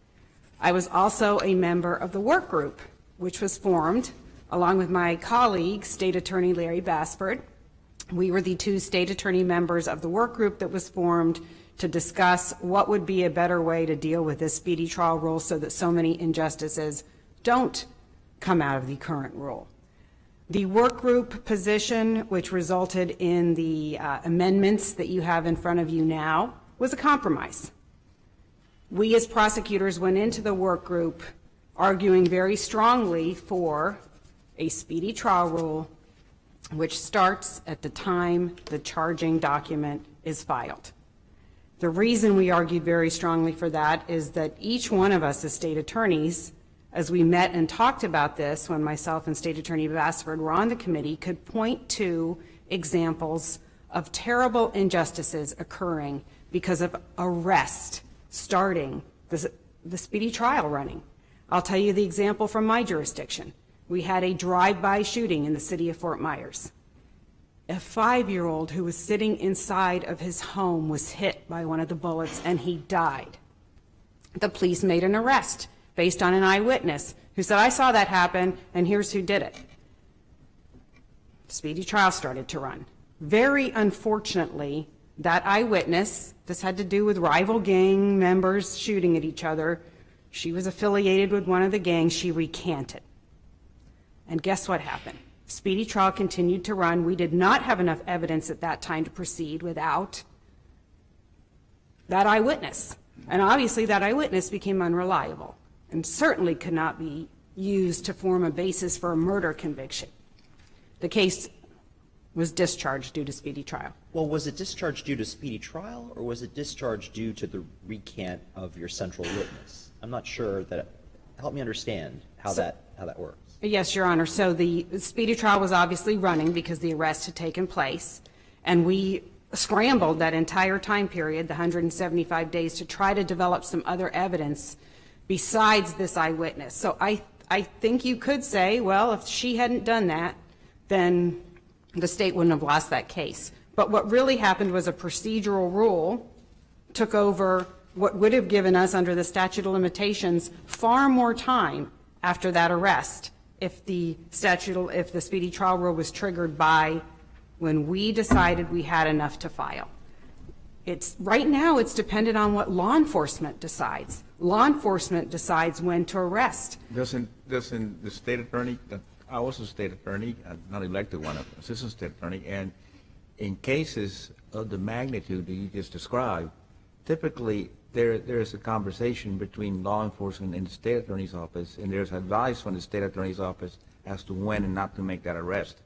I was also a member of the work group, which was formed along with my colleague, State Attorney Larry Bassford. We were the 2 state attorney members of the work group that was formed to discuss what would be a better way to deal with this speedy trial rule so that so many injustices don't come out of the current rule. The work group position, which resulted in the amendments that you have in front of you now, was a compromise. We as prosecutors went into the work group arguing very strongly for a speedy trial rule which starts at the time the charging document is filed. The reason we argued very strongly for that is that each one of us as state attorneys, as we met and talked about this when myself and State Attorney Bassford were on the committee, could point to examples of terrible injustices occurring because of arrest starting the speedy trial running. I'll tell you the example from my jurisdiction. We had a drive-by shooting in the city of Fort Myers. A 5-year-old who was sitting inside of his home was hit by one of the bullets and he died. The police made an arrest based on an eyewitness who said, I saw that happen and here's who did it. Speedy trial started to run. Very unfortunately, that eyewitness, this had to do with rival gang members shooting at each other. She was affiliated with one of the gangs. She recanted. And guess what happened? Speedy trial continued to run. We did not have enough evidence at that time to proceed without that eyewitness. And obviously that eyewitness became unreliable and certainly could not be used to form a basis for a murder conviction. The case was discharged due to speedy trial. Well, was it discharged due to speedy trial, or was it discharged due to the recant of your central witness? I'm not sure that. Help me understand how that works. Yes, Your Honor. So the speedy trial was obviously running because the arrest had taken place, and we scrambled that entire time period, the 175 days, to try to develop some other evidence besides this eyewitness. So I think you could say, well, if she hadn't done that, then the state wouldn't have lost that case. But what really happened was a procedural rule took over what would have given us, under the statute of limitations, far more time after that arrest if the speedy trial rule was triggered by when we decided we had enough to file. Right now it's dependent on what law enforcement decides. Law enforcement decides when to arrest. Doesn't the state attorney, I was a state attorney, not elected one, assistant state attorney, and in cases of the magnitude that you just described, typically there is a conversation between law enforcement and the state attorney's office, and there's advice from the state attorney's office as to when and not to make that arrest.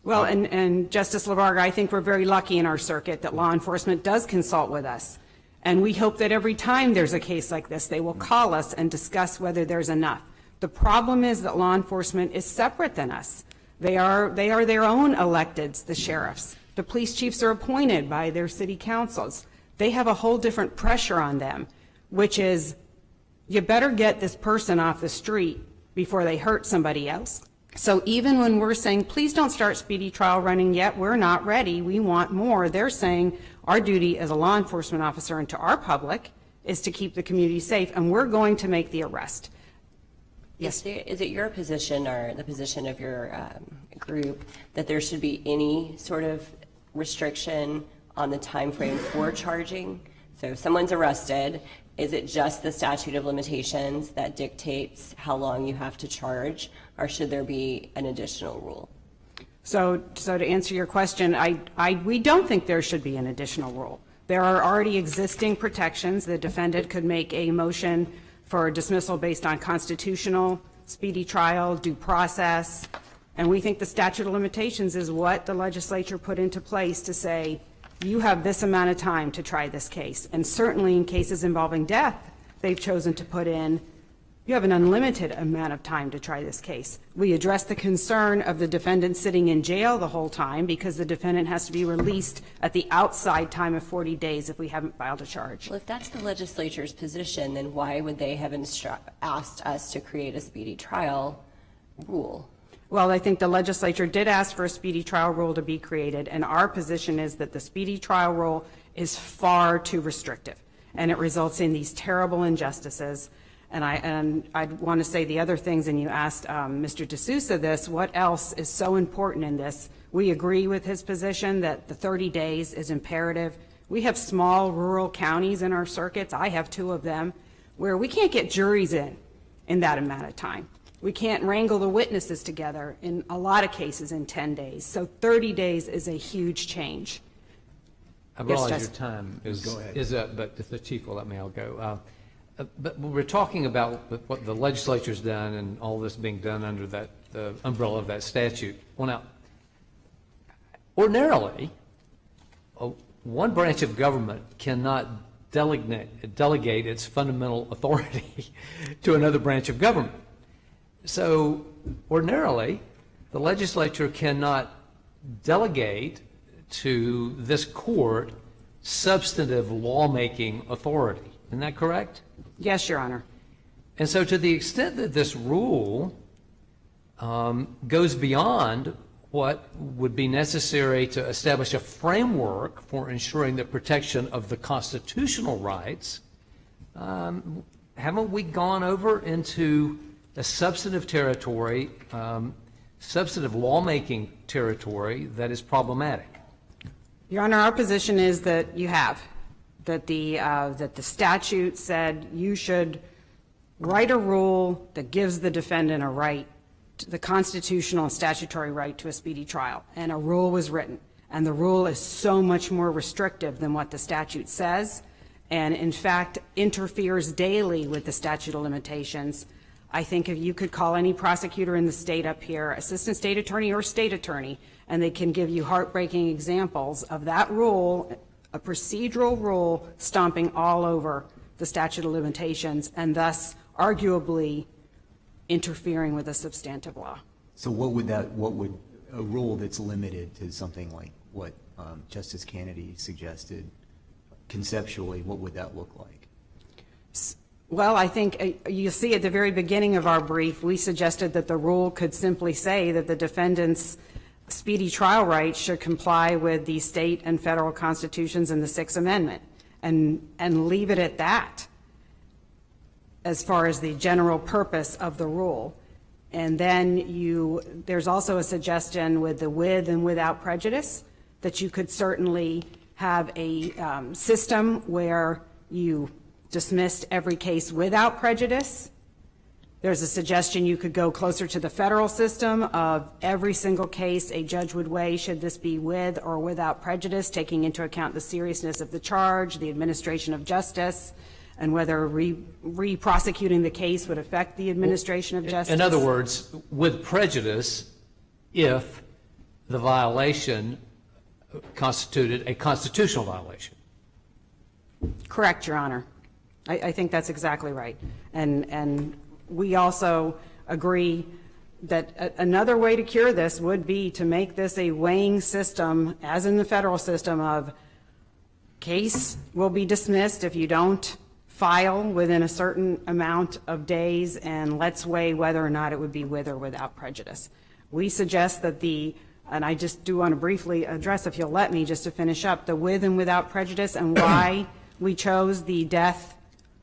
Well, and Justice LaVarga, I think we're very lucky in our circuit that law enforcement does consult with us. And we hope that every time there's a case like this, they will call us and discuss whether there's enough. The problem is that law enforcement is separate than us. They are their own electeds, the sheriffs. The police chiefs are appointed by their city councils. They have a whole different pressure on them, which is, you better get this person off the street before they hurt somebody else. So even when we're saying, please don't start speedy trial running yet, we're not ready, we want more, they're saying our duty as a law enforcement officer and to our public is to keep the community safe, and we're going to make the arrest. Yes. Is it your position or the position of your group that there should be any sort of restriction on the time frame for charging? So if someone's arrested, is it just the statute of limitations that dictates how long you have to charge, or should there be an additional rule? So to answer your question, we don't think there should be an additional rule. There are already existing protections. The defendant could make a motion for dismissal based on constitutional, speedy trial, due process, and we think the statute of limitations is what the legislature put into place to say, you have this amount of time to try this case. And certainly in cases involving death, they've chosen to put in, you have an unlimited amount of time to try this case. We address the concern of the defendant sitting in jail the whole time because the defendant has to be released at the outside time of 40 days if we haven't filed a charge. Well, if that's the legislature's position, then why would they have asked us to create a speedy trial rule? Well, I think the legislature did ask for a speedy trial rule to be created, and our position is that the speedy trial rule is far too restrictive, and it results in these terrible injustices. And I'd want to say the other things, and you asked Mr. D'Souza this, what else is so important in this? We agree with his position that the 30 days is imperative. We have small rural counties in our circuits, I have 2 of them, where we can't get juries in that amount of time. We can't wrangle the witnesses together in a lot of cases in 10 days. So 30 days is a huge change. I realize your time is up, but if the chief will let me, I'll go. But we're talking about what the legislature's done and all this being done under the umbrella of that statute. Well, now, ordinarily, one branch of government cannot delegate its fundamental authority to another branch of government. So ordinarily, the legislature cannot delegate to this court substantive lawmaking authority. Isn't that correct? Yes, Your Honor. And so to the extent that this rule goes beyond what would be necessary to establish a framework for ensuring the protection of the constitutional rights, haven't we gone over into a substantive territory, substantive lawmaking territory that is problematic? Your Honor, our position is that you have. That the statute said you should write a rule that gives the defendant a right, the constitutional and statutory right to a speedy trial. And a rule was written. And the rule is so much more restrictive than what the statute says, and in fact interferes daily with the statute of limitations. I think if you could call any prosecutor in the state up here, assistant state attorney or state attorney, and they can give you heartbreaking examples of that rule, a procedural rule stomping all over the statute of limitations and thus arguably interfering with a substantive law. So what would a rule that's limited to something like what Justice Kennedy suggested, conceptually, what would that look like? Well, I think you see at the very beginning of our brief, we suggested that the rule could simply say that the defendant's speedy trial rights should comply with the state and federal constitutions and the Sixth Amendment, and leave it at that as far as the general purpose of the rule. And then there's also a suggestion with and without prejudice that you could certainly have a system where you dismissed every case without prejudice. There's a suggestion you could go closer to the federal system of every single case a judge would weigh, should this be with or without prejudice, taking into account the seriousness of the charge, the administration of justice, and whether re-prosecuting the case would affect the administration of justice. In other words, with prejudice, if the violation constituted a constitutional violation. Correct, Your Honor. I think that's exactly right. And we also agree that another way to cure this would be to make this a weighing system, as in the federal system, of case will be dismissed if you don't file within a certain amount of days, and let's weigh whether or not it would be with or without prejudice. We suggest that and I just do want to briefly address, if you'll let me, just to finish up, the with and without prejudice and why we chose the death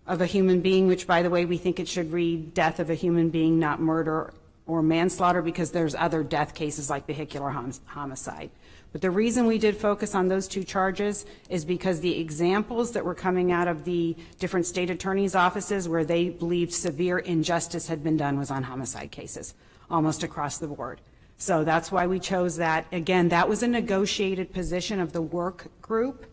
of a human being, which, by the way, we think it should read death of a human being, not murder or manslaughter, because there's other death cases like vehicular homicide. But the reason we did focus on those two charges is because the examples that were coming out of the different state attorneys' offices where they believed severe injustice had been done was on homicide cases, almost across the board. So that's why we chose that. Again, that was a negotiated position of the work group.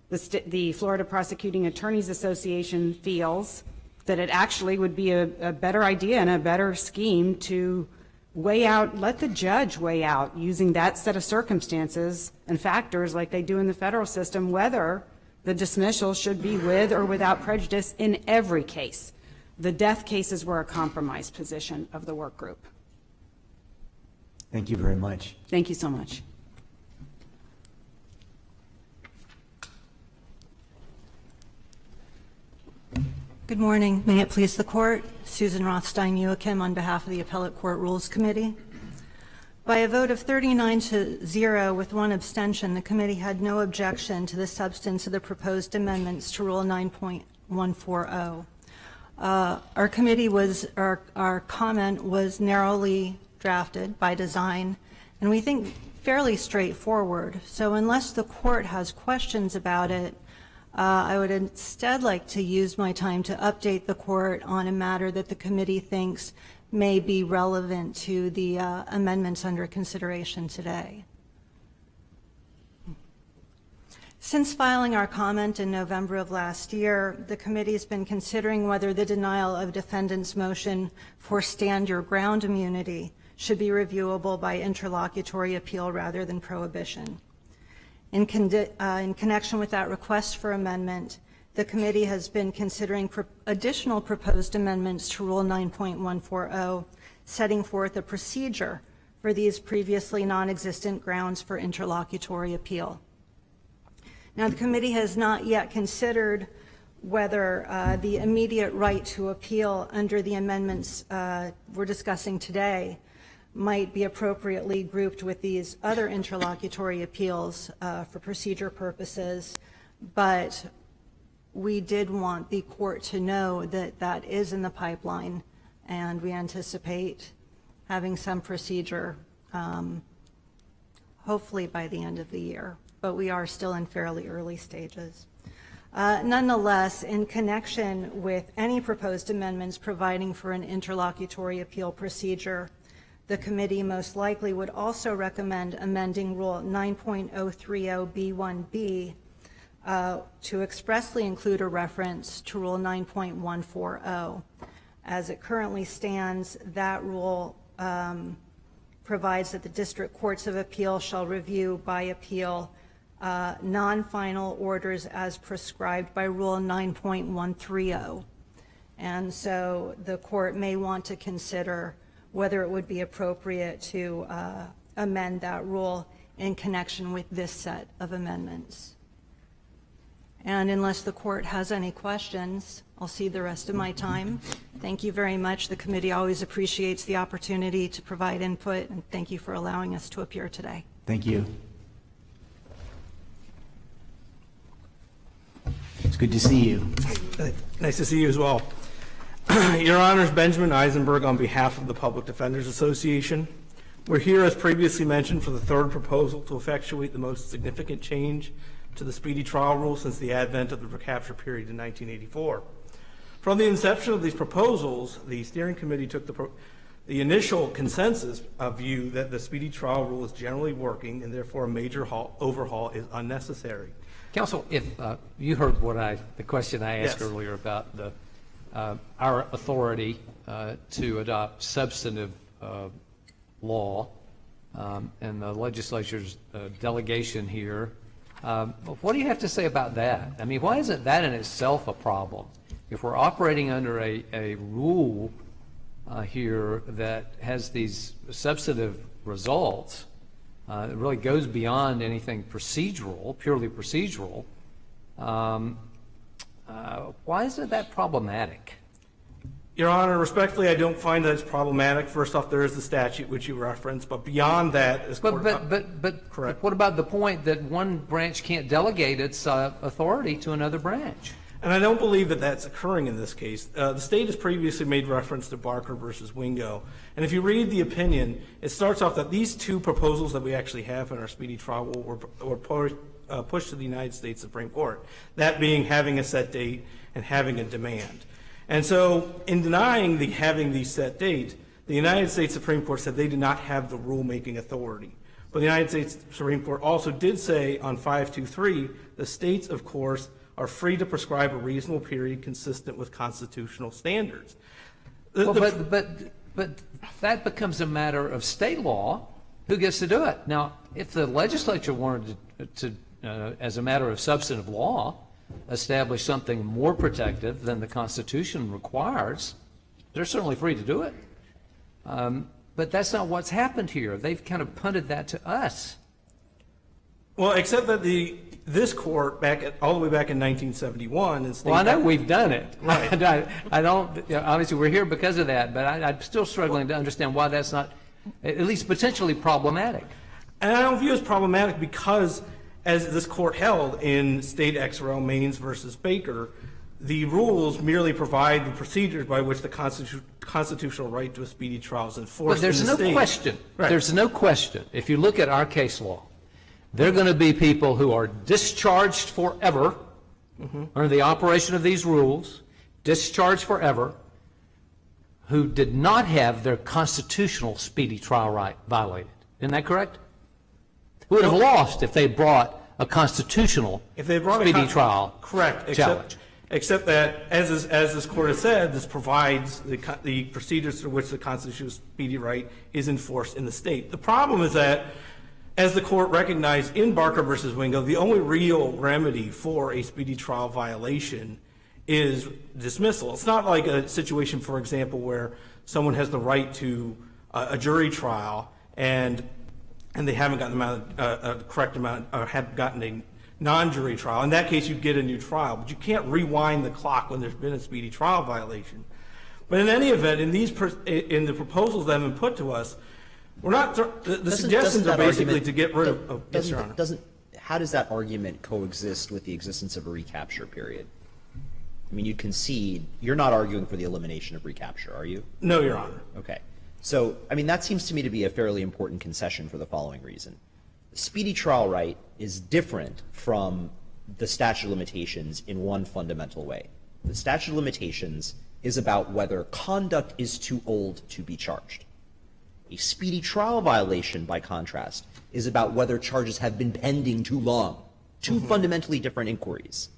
The Florida Prosecuting Attorneys Association feels that it actually would be a better idea and a better scheme to weigh out, let the judge weigh out, using that set of circumstances and factors like they do in the federal system, whether the dismissal should be with or without prejudice in every case. The death cases were a compromise position of the work group. Thank you very much. Thank you so much. Good morning. May it please the Court. Susan Rothstein-Joachim on behalf of the Appellate Court Rules Committee. By a vote of 39-0 with one abstention, the committee had no objection to the substance of the proposed amendments to Rule 9.140. Our comment was narrowly drafted by design, and we think fairly straightforward. So unless the Court has questions about it, I would instead like to use my time to update the Court on a matter that the committee thinks may be relevant to the amendments under consideration today. Since filing our comment in November of last year, the committee has been considering whether the denial of defendant's motion for stand your ground immunity should be reviewable by interlocutory appeal rather than prohibition. In connection with that request for amendment, the committee has been considering additional proposed amendments to Rule 9.140, setting forth a procedure for these previously non-existent grounds for interlocutory appeal. Now, the committee has not yet considered whether the immediate right to appeal under the amendments we're discussing today might be appropriately grouped with these other interlocutory appeals for procedure purposes, but we did want the Court to know that that is in the pipeline, and we anticipate having some procedure hopefully by the end of the year, but we are still in fairly early stages. Nonetheless, in connection with any proposed amendments providing for an interlocutory appeal procedure, the committee most likely would also recommend amending Rule 9.030B1B to expressly include a reference to Rule 9.140. As it currently stands, that rule provides that the district courts of appeal shall review by appeal non-final orders as prescribed by Rule 9.130. And so the court may want to consider whether it would be appropriate to amend that rule in connection with this set of amendments. And unless the court has any questions, I'll cede the rest of my time. Thank you very much. The committee always appreciates the opportunity to provide input, and thank you for allowing us to appear today. Thank you. It's good to see you. Nice to see you as well. Your Honors, Benjamin Eisenberg on behalf of the Public Defenders Association. We're here, as previously mentioned, for the third proposal to effectuate the most significant change to the speedy trial rule since the advent of the recapture period in 1984. From the inception of these proposals, the steering committee took the initial consensus view that the speedy trial rule is generally working and therefore a major overhaul is unnecessary. Counsel, if you heard the question I asked earlier about our authority to adopt substantive law and the legislature's delegation here, what do you have to say about that? I mean, why isn't that in itself a problem? If we're operating under a rule here that has these substantive results, it really goes beyond anything procedural, purely procedural. Why isn't that problematic? Your Honor, respectfully, I don't find that it's problematic. First off, there is the statute which you referenced, but beyond that, But what about the point that one branch can't delegate its authority to another branch? And I don't believe that that's occurring in this case. The state has previously made reference to Barker versus Wingo. And if you read the opinion, it starts off that these two proposals that we actually have in our speedy trial were pushed to the United States Supreme Court, that being having a set date and having a demand. And so in denying having the set date, the United States Supreme Court said they did not have the rulemaking authority. But the United States Supreme Court also did say on 523, the states, of course, are free to prescribe a reasonable period consistent with constitutional standards. But that becomes a matter of state law. Who gets to do it? Now, if the legislature wanted to as a matter of substantive law, establish something more protective than the Constitution requires, they're certainly free to do it. But that's not what's happened here. They've kind of punted that to us. Well, except that this court all the way back in 1971 and well, I know we've done it. Right. I don't. Obviously, we're here because of that. But I'm still struggling to understand why that's not at least potentially problematic. And I don't view it as problematic because, as this court held in State Ex Rel. Maines versus Baker, the rules merely provide the procedures by which the constitutional right to a speedy trial is enforced. But there's in the no state. question. Right. There's no question. If you look at our case law, there are going to be people who are discharged forever under the operation of these rules, discharged forever, who did not have their constitutional speedy trial right violated. Isn't that correct? Who would have lost if they brought a constitutional speedy trial correct, challenge. Except that, as this court has said, this provides the procedures through which the constitutional speedy right is enforced in the state. The problem is that, as the court recognized in Barker versus Wingo, the only real remedy for a speedy trial violation is dismissal. It's not like a situation, for example, where someone has the right to a jury trial and they haven't gotten a correct amount, or have gotten a non-jury trial. In that case, you get a new trial, but you can't rewind the clock when there's been a speedy trial violation. But in any event, in the proposals that have been put to us, we're not. The suggestions are basically to get rid of. Yes, Your Honor. How does that argument coexist with the existence of a recapture period? I mean, you concede you're not arguing for the elimination of recapture, are you? No, Your Honor. Okay. So, I mean, that seems to me to be a fairly important concession for the following reason. The speedy trial right is different from the statute of limitations in one fundamental way. The statute of limitations is about whether conduct is too old to be charged. A speedy trial violation, by contrast, is about whether charges have been pending too long. Two fundamentally different inquiries.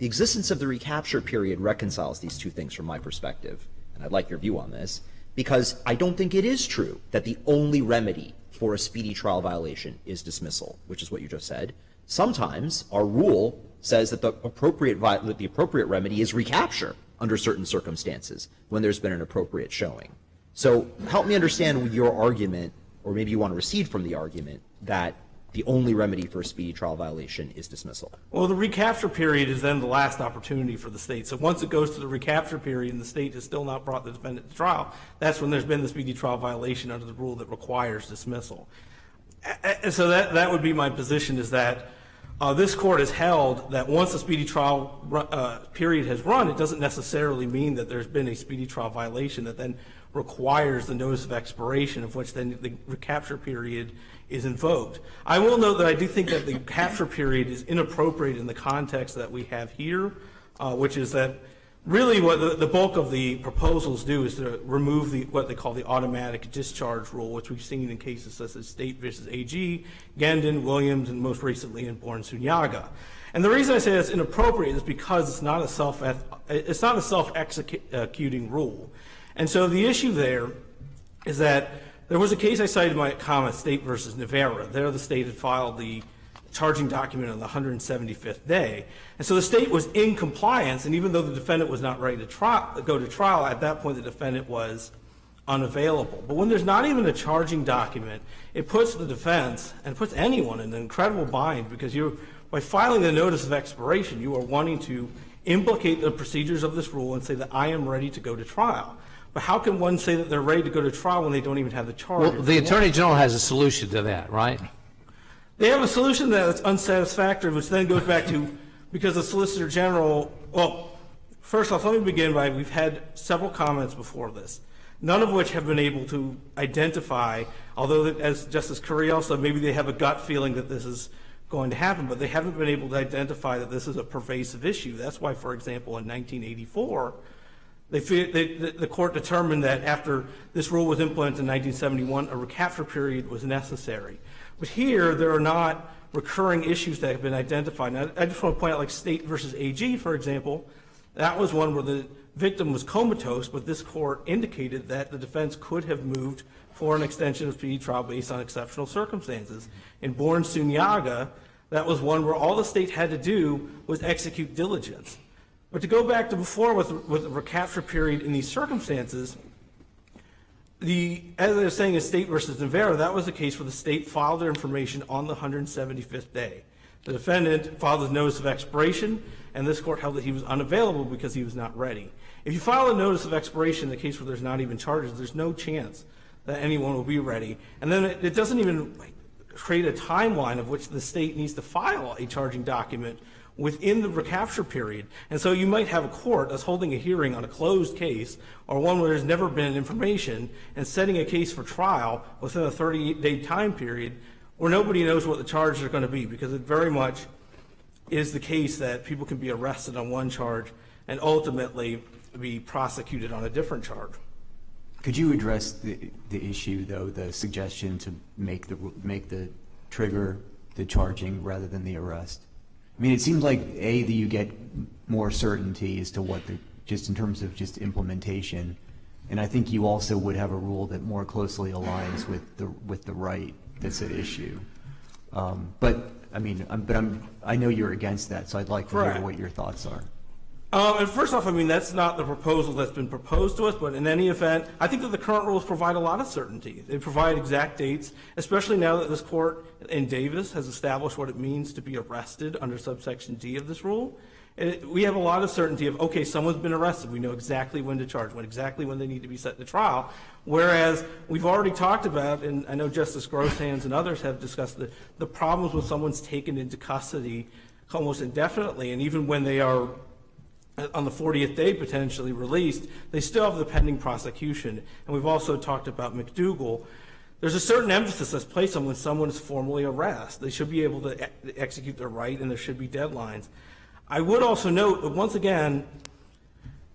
The existence of the recapture period reconciles these two things from my perspective, and I'd like your view on this, because I don't think it is true that the only remedy for a speedy trial violation is dismissal, which is what you just said. Sometimes our rule says that the appropriate remedy is recapture under certain circumstances when there's been an appropriate showing. So help me understand your argument, or maybe you want to recede from the argument, that the only remedy for a speedy trial violation is dismissal. Well, the recapture period is then the last opportunity for the state. So once it goes to the recapture period and the state has still not brought the defendant to trial, that's when there's been the speedy trial violation under the rule that requires dismissal. And so that would be my position, is that this court has held that once a speedy trial period has run, it doesn't necessarily mean that there's been a speedy trial violation that then requires the notice of expiration, of which then the recapture period is invoked. I will note that I do think that the capture period is inappropriate in the context that we have here, which is that really what the bulk of the proposals do is to remove what they call the automatic discharge rule, which we've seen in cases such as State versus AG, Gendon, Williams, and most recently in Born-Sunyaga. And the reason I say it's inappropriate is because it's not a self-executing rule. And so the issue there is that there was a case I cited in my comment, State versus Navarra. There the state had filed the charging document on the 175th day. And so the state was in compliance, and even though the defendant was not ready to go to trial, at that point the defendant was unavailable. But when there's not even a charging document, it puts the defense, and puts anyone, in an incredible bind, because by filing the notice of expiration, you are wanting to implicate the procedures of this rule and say that I am ready to go to trial. But how can one say that they're ready to go to trial when they don't even have the charge? Well, the Attorney General has a solution to that, right? They have a solution that's unsatisfactory, which then goes back to, because the Solicitor General, well, first off, let me begin by, we've had several comments before this, none of which have been able to identify, although as Justice Curiel said, maybe they have a gut feeling that this is going to happen, but they haven't been able to identify that this is a pervasive issue. That's why, for example, in 1984, the court determined that after this rule was implemented in 1971, a recapture period was necessary. But here, there are not recurring issues that have been identified. Now, I just want to point out, like State versus AG, for example, that was one where the victim was comatose, but this court indicated that the defense could have moved for an extension of speedy trial based on exceptional circumstances. In Born-Sunyaga, that was one where all the state had to do was execute diligence. But to go back to before with the recapture period in these circumstances, as I was saying in State versus Navarra, that was the case where the state filed their information on the 175th day. The defendant filed his notice of expiration, and this court held that he was unavailable because he was not ready. If you file a notice of expiration in the case where there's not even charges, there's no chance that anyone will be ready. And then it doesn't even create a timeline of which the state needs to file a charging document within the recapture period. And so you might have a court that's holding a hearing on a closed case, or one where there's never been information, and setting a case for trial within a 38-day time period where nobody knows what the charges are going to be, because it very much is the case that people can be arrested on one charge and ultimately be prosecuted on a different charge. Could you address the issue, though, the suggestion to make the trigger the charging rather than the arrest? I mean, it seems like, A, that you get more certainty as to what just in terms of just implementation, and I think you also would have a rule that more closely aligns with the right that's at issue. But I mean, I know you're against that, so I'd like to hear what your thoughts are. And first off, I mean, that's not the proposal that's been proposed to us, but in any event, I think that the current rules provide a lot of certainty. They provide exact dates, especially now that this court in Davis has established what it means to be arrested under subsection D of this rule. We have a lot of certainty of, okay, someone's been arrested. We know exactly when to charge, exactly when they need to be set to trial. Whereas we've already talked about, and I know Justice Grosshans and others have discussed the problems with someone's taken into custody almost indefinitely, and even when they are on the 40th day potentially released, they still have the pending prosecution. And we've also talked about McDougall. There's a certain emphasis that's placed on when someone is formally arrested. They should be able to execute their right, and there should be deadlines. I would also note that, once again,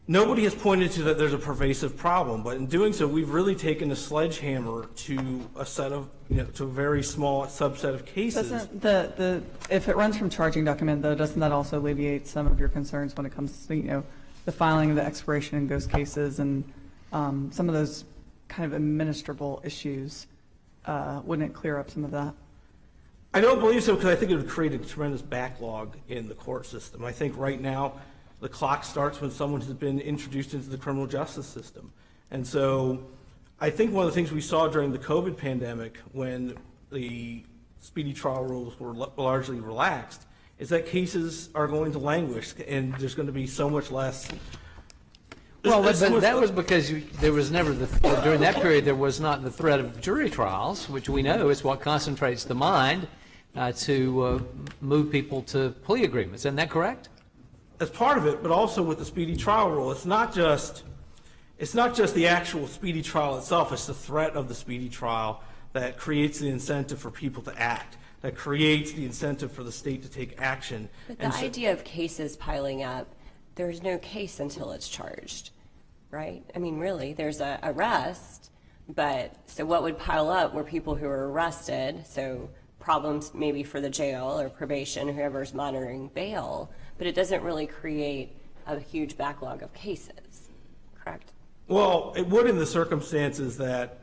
nobody has pointed to that there's a pervasive problem, but in doing so, we've really taken a sledgehammer to a set of, to a very small subset of cases. Doesn't if it runs from charging document, though, doesn't that also alleviate some of your concerns when it comes to, the filing of the expiration in ghost cases and some of those kind of administrable issues? Wouldn't it clear up some of that? I don't believe so, because I think it would create a tremendous backlog in the court system. I think right now the clock starts when someone has been introduced into the criminal justice system. And so I think one of the things we saw during the COVID pandemic, when the speedy trial rules were largely relaxed, is that cases are going to languish, and there's going to be so much less. Well, but that was because there was never during that period there was not the threat of jury trials, which we know is what concentrates the mind to move people to plea agreements. Isn't that correct? As part of it, but also with the speedy trial rule, it's not just the actual speedy trial itself. It's the threat of the speedy trial that creates the incentive for people to act, that creates the incentive for the state to take action. But the idea of cases piling up, there's no case until it's charged, right? I mean, really, there's an arrest, but so what would pile up were people who were arrested, so problems maybe for the jail or probation, whoever's monitoring bail, but it doesn't really create a huge backlog of cases, correct? Well, it would in the circumstances that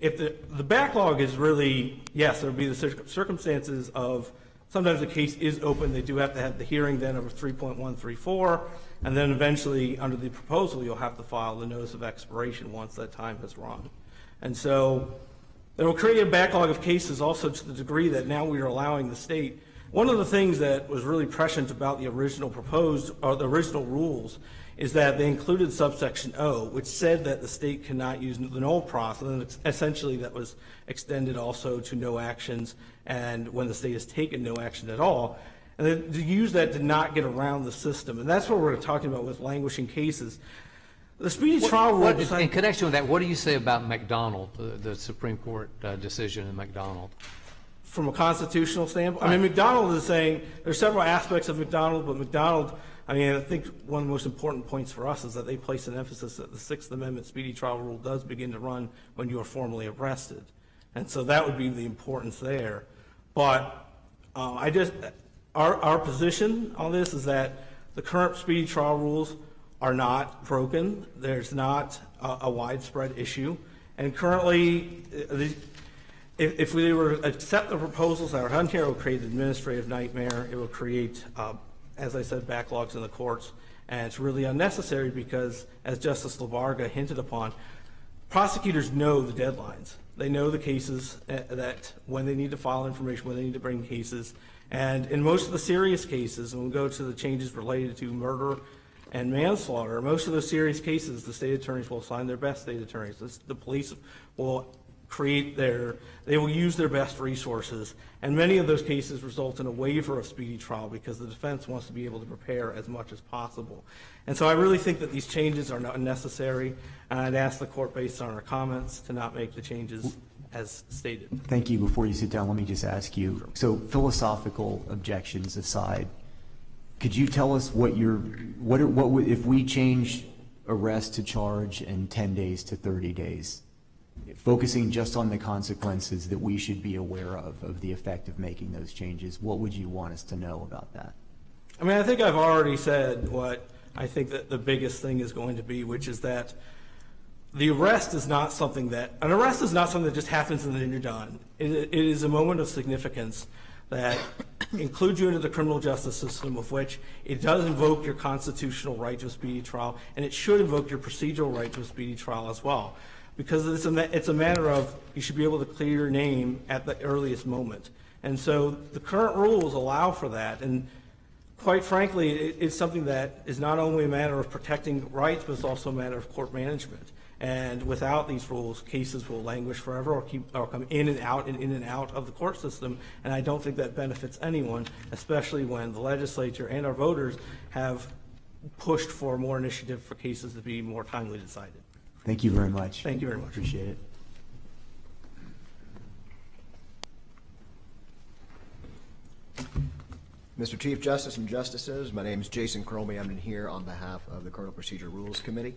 if the backlog is really, yes, there would be the circumstances of sometimes the case is open, they do have to have the hearing then of 3.134, and then eventually under the proposal you'll have to file the notice of expiration once that time has run. And so it will create a backlog of cases also to the degree that now we are allowing the state. One of the things that was really prescient about the original the original rules is that they included subsection O, which said that the state cannot use the null process, and essentially that was extended also to no actions and when the state has taken no action at all. And then to use that to not get around the system. And that's what we're talking about with languishing cases. The speedy trial rule. In connection with that, what do you say about McDonald, the Supreme Court decision in McDonald? From a constitutional standpoint? I mean, McDonald is saying there's several aspects of McDonald, but McDonald, I mean, I think one of the most important points for us is that they place an emphasis that the Sixth Amendment speedy trial rule does begin to run when you are formally arrested. And so that would be the importance there. But our position on this is that the current speedy trial rules are not broken. There's not a widespread issue. And currently, if we were to accept the proposals that are done here, it will create an administrative nightmare. It will create, as I said, backlogs in the courts. And it's really unnecessary because, as Justice Labarga hinted upon, prosecutors know the deadlines. They know the cases that when they need to file information, when they need to bring cases. And in most of the serious cases, when we go to the changes related to murder and manslaughter, most of those serious cases, the state attorneys will assign their best state attorneys. The police will they will use their best resources. And many of those cases result in a waiver of speedy trial because the defense wants to be able to prepare as much as possible. And so I really think that these changes are not necessary. And I'd ask the court, based on our comments, to not make the changes as stated. Thank you. Before you sit down, let me just ask you, so philosophical objections aside, could you tell us what if we change arrest to charge and 10 days to 30 days, focusing just on the consequences that we should be aware of the effect of making those changes, what would you want us to know about that? I mean, I think I've already said what I think that the biggest thing is going to be, which is that the arrest is not something that just happens and then you're done. It is a moment of significance that includes you into the criminal justice system, of which it does invoke your constitutional right to a speedy trial, and it should invoke your procedural right to a speedy trial as well. Because it's a matter of you should be able to clear your name at the earliest moment. And so the current rules allow for that. And quite frankly, it's something that is not only a matter of protecting rights, but it's also a matter of court management. And without these rules, cases will languish forever or come in and out of the court system. And I don't think that benefits anyone, especially when the legislature and our voters have pushed for more initiative for cases to be more timely decided. Thank you very much. Thank you very much. Appreciate it. Mr. Chief Justice and Justices, my name is Jason Cromie. I'm here on behalf of the Criminal Procedure Rules Committee.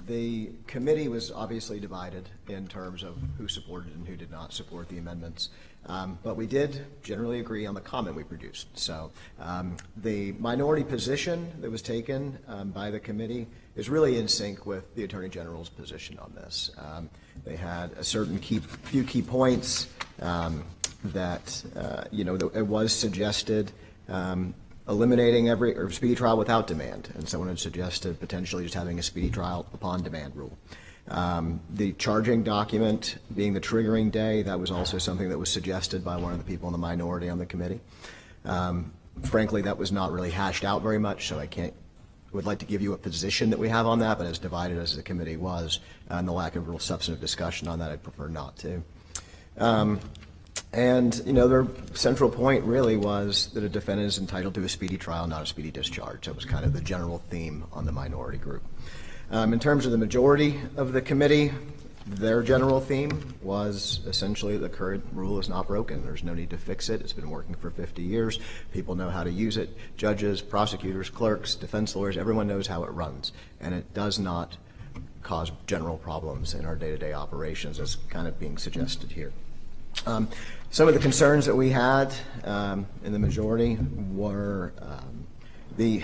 The committee was obviously divided in terms of who supported and who did not support the amendments, but we did generally agree on the comment we produced. So the minority position that was taken by the committee is really in sync with the Attorney General's position on this. They had a certain few key points that it was suggested eliminating speedy trial without demand, and someone had suggested potentially just having a speedy trial upon demand rule. The charging document being the triggering day, that was also something that was suggested by one of the people in the minority on the committee. Frankly, that was not really hashed out very much, so would like to give you a position that we have on that, but as divided as the committee was, and the lack of real substantive discussion on that, I'd prefer not to. And, their central point really was that a defendant is entitled to a speedy trial, not a speedy discharge. That was kind of the general theme on the minority group. In terms of the majority of the committee, their general theme was essentially the current rule is not broken. There's no need to fix it. It's been working for 50 years. People know how to use it. Judges, prosecutors, clerks, defense lawyers, everyone knows how it runs. And it does not cause general problems in our day-to-day operations as kind of being suggested here. Some of the concerns that we had in the majority were the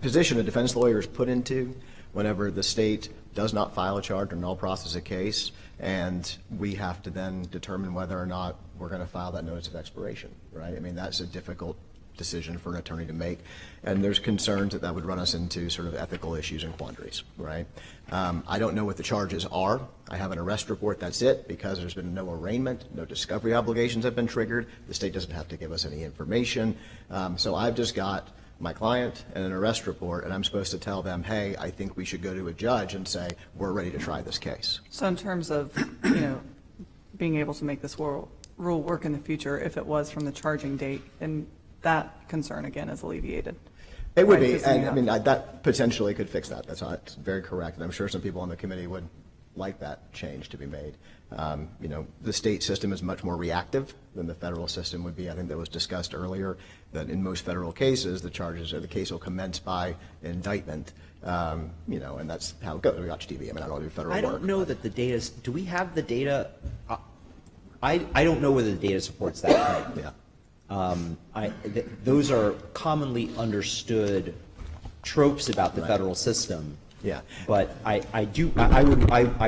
position a defense lawyer is put into whenever the state does not file a charge or null process a case, and we have to then determine whether or not we're going to file that notice of expiration, right? I mean, that's a difficult decision for an attorney to make, and there's concerns that would run us into sort of ethical issues and quandaries, right? I don't know what the charges are. I have an arrest report, that's it, because there's been no arraignment, no discovery obligations have been triggered. The state doesn't have to give us any information. So I've just got my client and an arrest report, and I'm supposed to tell them, hey, I think we should go to a judge and say, we're ready to try this case. So in terms of, being able to make this rule work in the future, if it was from the charging date, and that concern, again, is alleviated. It would be, and I mean, that potentially could fix that. That's very correct, and I'm sure some people on the committee would like that change to be made. The state system is much more reactive than the federal system would be. I think that was discussed earlier, that in most federal cases, the charges or the case will commence by indictment, and that's how it goes. We watch TV. I mean, I don't do federal work. I don't know that the data, do we have the data? I don't know whether the data supports that claim. Yeah. Those are commonly understood tropes about the federal system. Yeah. But I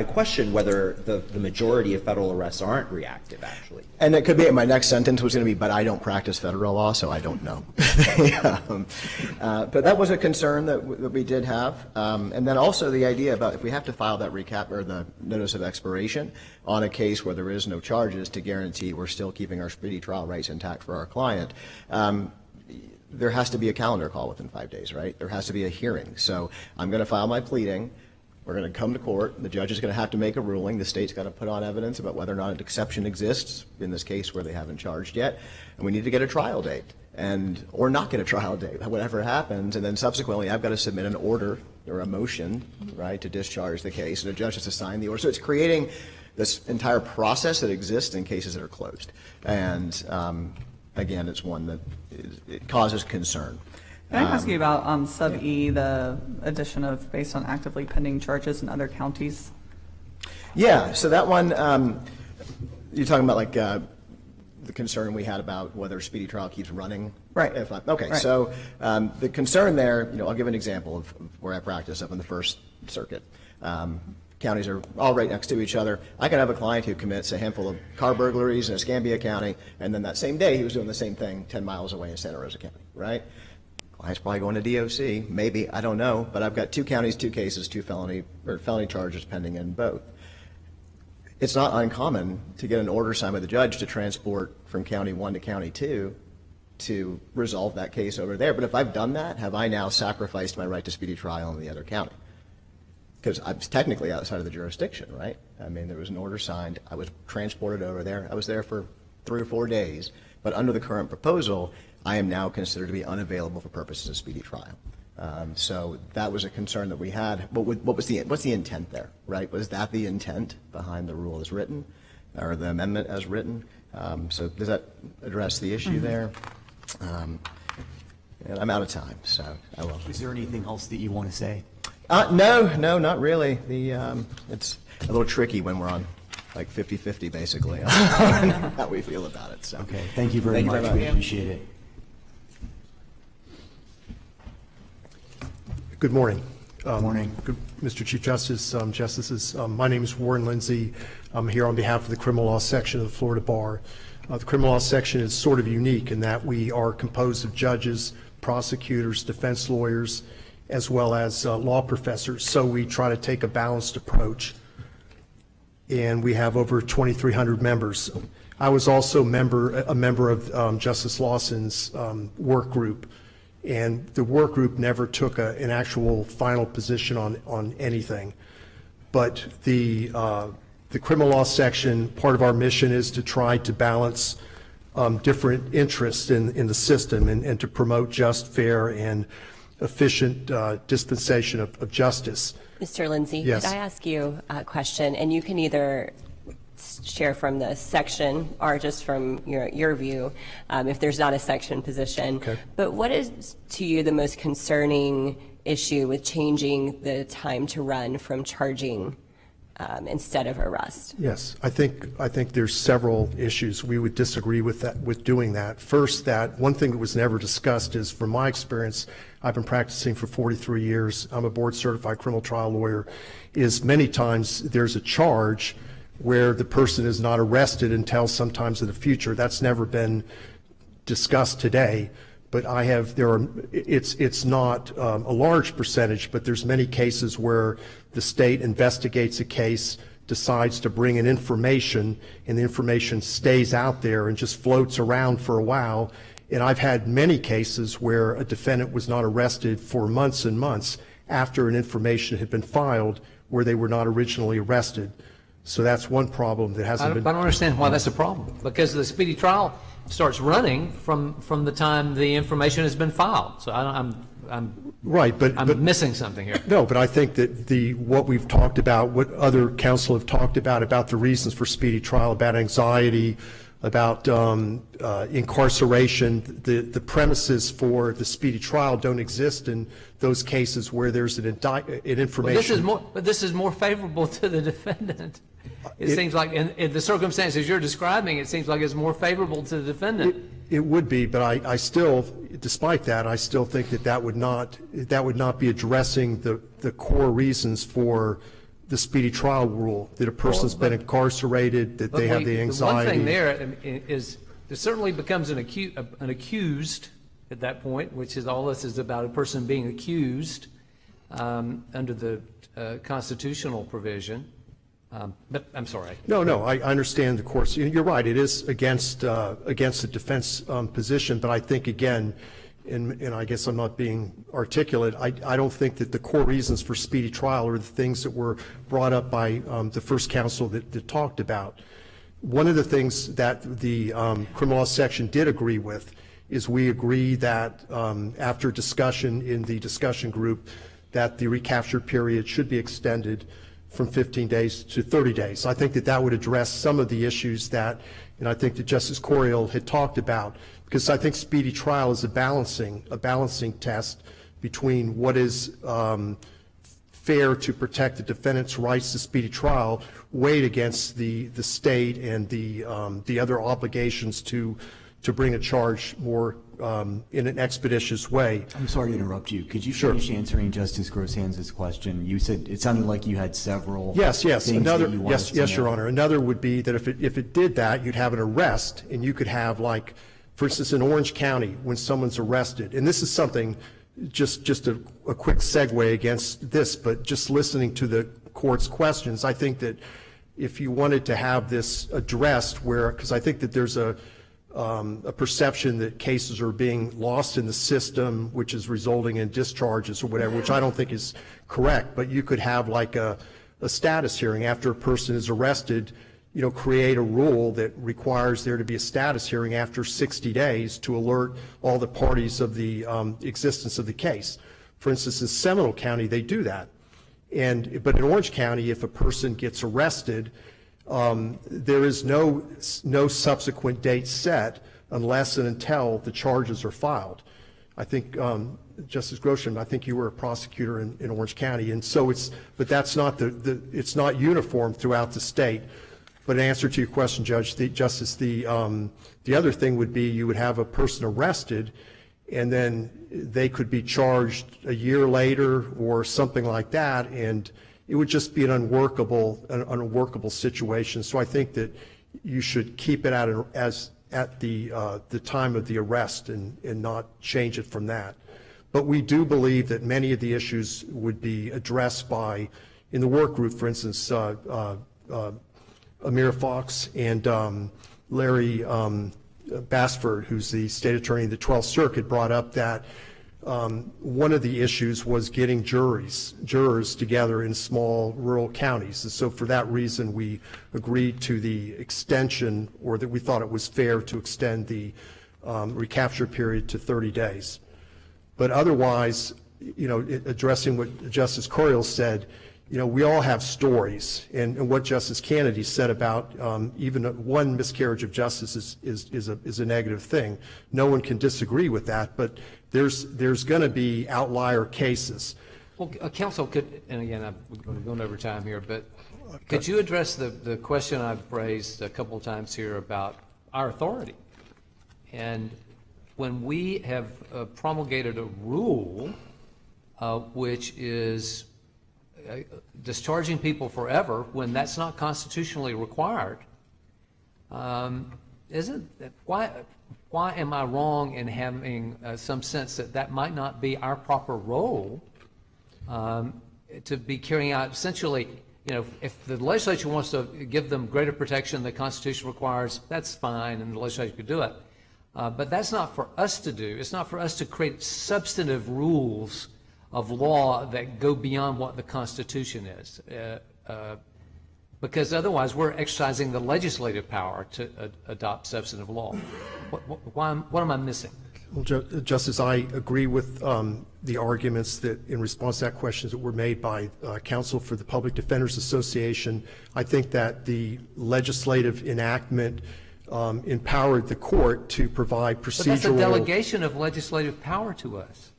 question whether the majority of federal arrests aren't reactive, actually. And it could be, my next sentence was going to be, but I don't practice federal law, so I don't know. But that was a concern that we did have. And then also the idea about if we have to file that recap or the notice of expiration on a case where there is no charges to guarantee we're still keeping our speedy trial rights intact for our client, there has to be a calendar call within 5 days, right? There has to be a hearing. So I'm going to file my pleading. We're going to come to court. The judge is going to have to make a ruling. The state's got to put on evidence about whether or not an exception exists in this case where they haven't charged yet. And we need to get a trial date or not get a trial date, whatever happens. And then subsequently, I've got to submit an order or a motion, right, to discharge the case. And the judge has to sign the order. So it's creating this entire process that exists in cases that are closed. And again, it's one that it causes concern. Can I ask you about sub E, the addition of based on actively pending charges in other counties? Yeah, so that one, you're talking about like the concern we had about whether speedy trial keeps running? Right. Okay, right. So the concern there, I'll give an example of where I practice up in the First Circuit. Counties are all right next to each other. I can have a client who commits a handful of car burglaries in Escambia County, and then that same day he was doing the same thing 10 miles away in Santa Rosa County, right? Client's probably going to DOC, maybe, I don't know, but I've got 2 counties, 2 cases, 2 felony charges pending in both. It's not uncommon to get an order signed by the judge to transport from County 1 to County 2 to resolve that case over there. But if I've done that, have I now sacrificed my right to speedy trial in the other county? Because I was technically outside of the jurisdiction, right? I mean, there was an order signed. I was transported over there. I was there for 3 or 4 days. But under the current proposal, I am now considered to be unavailable for purposes of speedy trial. So that was a concern that we had. What's the intent there, right? Was that the intent behind the rule as written, or the amendment as written? So does that address the issue there? And I'm out of time, so I will. Is there anything else that you want to say? No, not really. It's a little tricky when we're on like 50-50 basically on how we feel about it. So Okay, thank you very much. We appreciate it. Good morning. Morning. Mr. Chief Justice, Justices, my name is Warren Lindsay. I'm here on behalf of the criminal law section of the Florida Bar. The criminal law section is sort of unique in that we are composed of judges, prosecutors, defense lawyers, as well as law professors. So we try to take a balanced approach. And we have over 2,300 members. I was also a member of Justice Lawson's work group. And the work group never took an actual final position on anything. But the criminal law section, part of our mission is to try to balance different interests in the system and to promote just, fair, and efficient dispensation of justice. Mr. Lindsay, Yes. could I ask you a question? And you can either share from the section or just from your view, if there's not a section position. Okay. But what is to you the most concerning issue with changing the time to run from charging instead of arrest? Yes, I think there's several issues. We would disagree with that, with doing that. First, that one thing that was never discussed is, from my experience, I've been practicing for 43 years. I'm a board certified criminal trial lawyer. Is many times there's a charge where the person is not arrested until sometimes in the future. That's never been discussed today. But it's not a large percentage, but there's many cases where the state investigates a case, decides to bring in information, and the information stays out there and just floats around for a while. And I've had many cases where a defendant was not arrested for months and months after an information had been filed where they were not originally arrested. So that's one problem that hasn't been. I don't understand why that's a problem, because the speedy trial starts running from the time the information has been filed. So I'm right, but I'm missing something here. No, but I think that what we've talked about, what other counsel have talked about the reasons for speedy trial, about anxiety, about incarceration, the premises for the speedy trial don't exist in those cases where there's an information. But this is more favorable to the defendant. It seems like in the circumstances you're describing, it seems like it's more favorable to the defendant. It would be, but I still, despite that, I still think that would not be addressing the core reasons for the speedy trial rule, that a person's been incarcerated, that they have the anxiety. The one thing there is there certainly becomes an accused at that point, which is all this is about, a person being accused under the constitutional provision. But I'm sorry. No, I understand the course. You're right. It is against the defense position, but I think again, and I guess I'm not being articulate, I don't think that the core reasons for speedy trial are the things that were brought up by the first counsel that talked about. One of the things that the criminal law section did agree with is we agree that after discussion in the discussion group that the recapture period should be extended from 15 days to 30 days. I think that would address some of the issues that, and I think that Justice Coriel had talked about, because I think speedy trial is a balancing test between what is fair to protect the defendant's rights to speedy trial, weighed against the state and the other obligations to bring a charge more in an expeditious way. I'm sorry to interrupt you. Could you finish answering Justice Grosshands' question? You said it sounded like you had several. Yes. Things Another, that you wanted to know. Your Honor. Another would be that if it did that, you'd have an arrest, and you could have, like, for instance, in Orange County, when someone's arrested, and this is something, just a quick segue against this, but just listening to the court's questions, I think that if you wanted to have this addressed, because I think that there's a perception that cases are being lost in the system, which is resulting in discharges or whatever, which I don't think is correct. But you could have like a status hearing after a person is arrested, create a rule that requires there to be a status hearing after 60 days to alert all the parties of the existence of the case. For instance, in Seminole County, they do that. But in Orange County, if a person gets arrested, there is no subsequent date set unless and until the charges are filed. I think, Justice Grosham, I think you were a prosecutor in Orange County, and so but that's not it's not uniform throughout the state. But in answer to your question, Justice, the other thing would be you would have a person arrested, and then they could be charged a year later or something like that, and it would just be an unworkable situation. So I think that you should keep it at the time of the arrest and not change it from that. But we do believe that many of the issues would be addressed in the work group, for instance, Amir Fox and Larry Bassford, who's the state attorney in the 12th Circuit, brought up that one of the issues was getting jurors together in small rural counties. And so for that reason, we agreed to the extension, or that we thought it was fair to extend the recapture period to 30 days. But otherwise, addressing what Justice Coriel said, we all have stories, and what Justice Kennedy said about even one miscarriage of justice is a negative thing. No one can disagree with that, but there's going to be outlier cases. Well, counsel, and again, I'm going over time here, but could you address the question I've raised a couple of times here about our authority? And when we have promulgated a rule which is discharging people forever when that's not constitutionally required, why am I wrong in having some sense that might not be our proper role to be carrying out? Essentially, if the legislature wants to give them greater protection than the Constitution requires, that's fine, and the legislature could do it. But that's not for us to do. It's not for us to create substantive rules of law that go beyond what the Constitution is, because otherwise we're exercising the legislative power to adopt substantive law. What am I missing? Well, Justice, I agree with the arguments that, in response to that question, that were made by counsel for the Public Defenders Association. I think that the legislative enactment empowered the court to provide procedural. But that's a delegation of legislative power to us.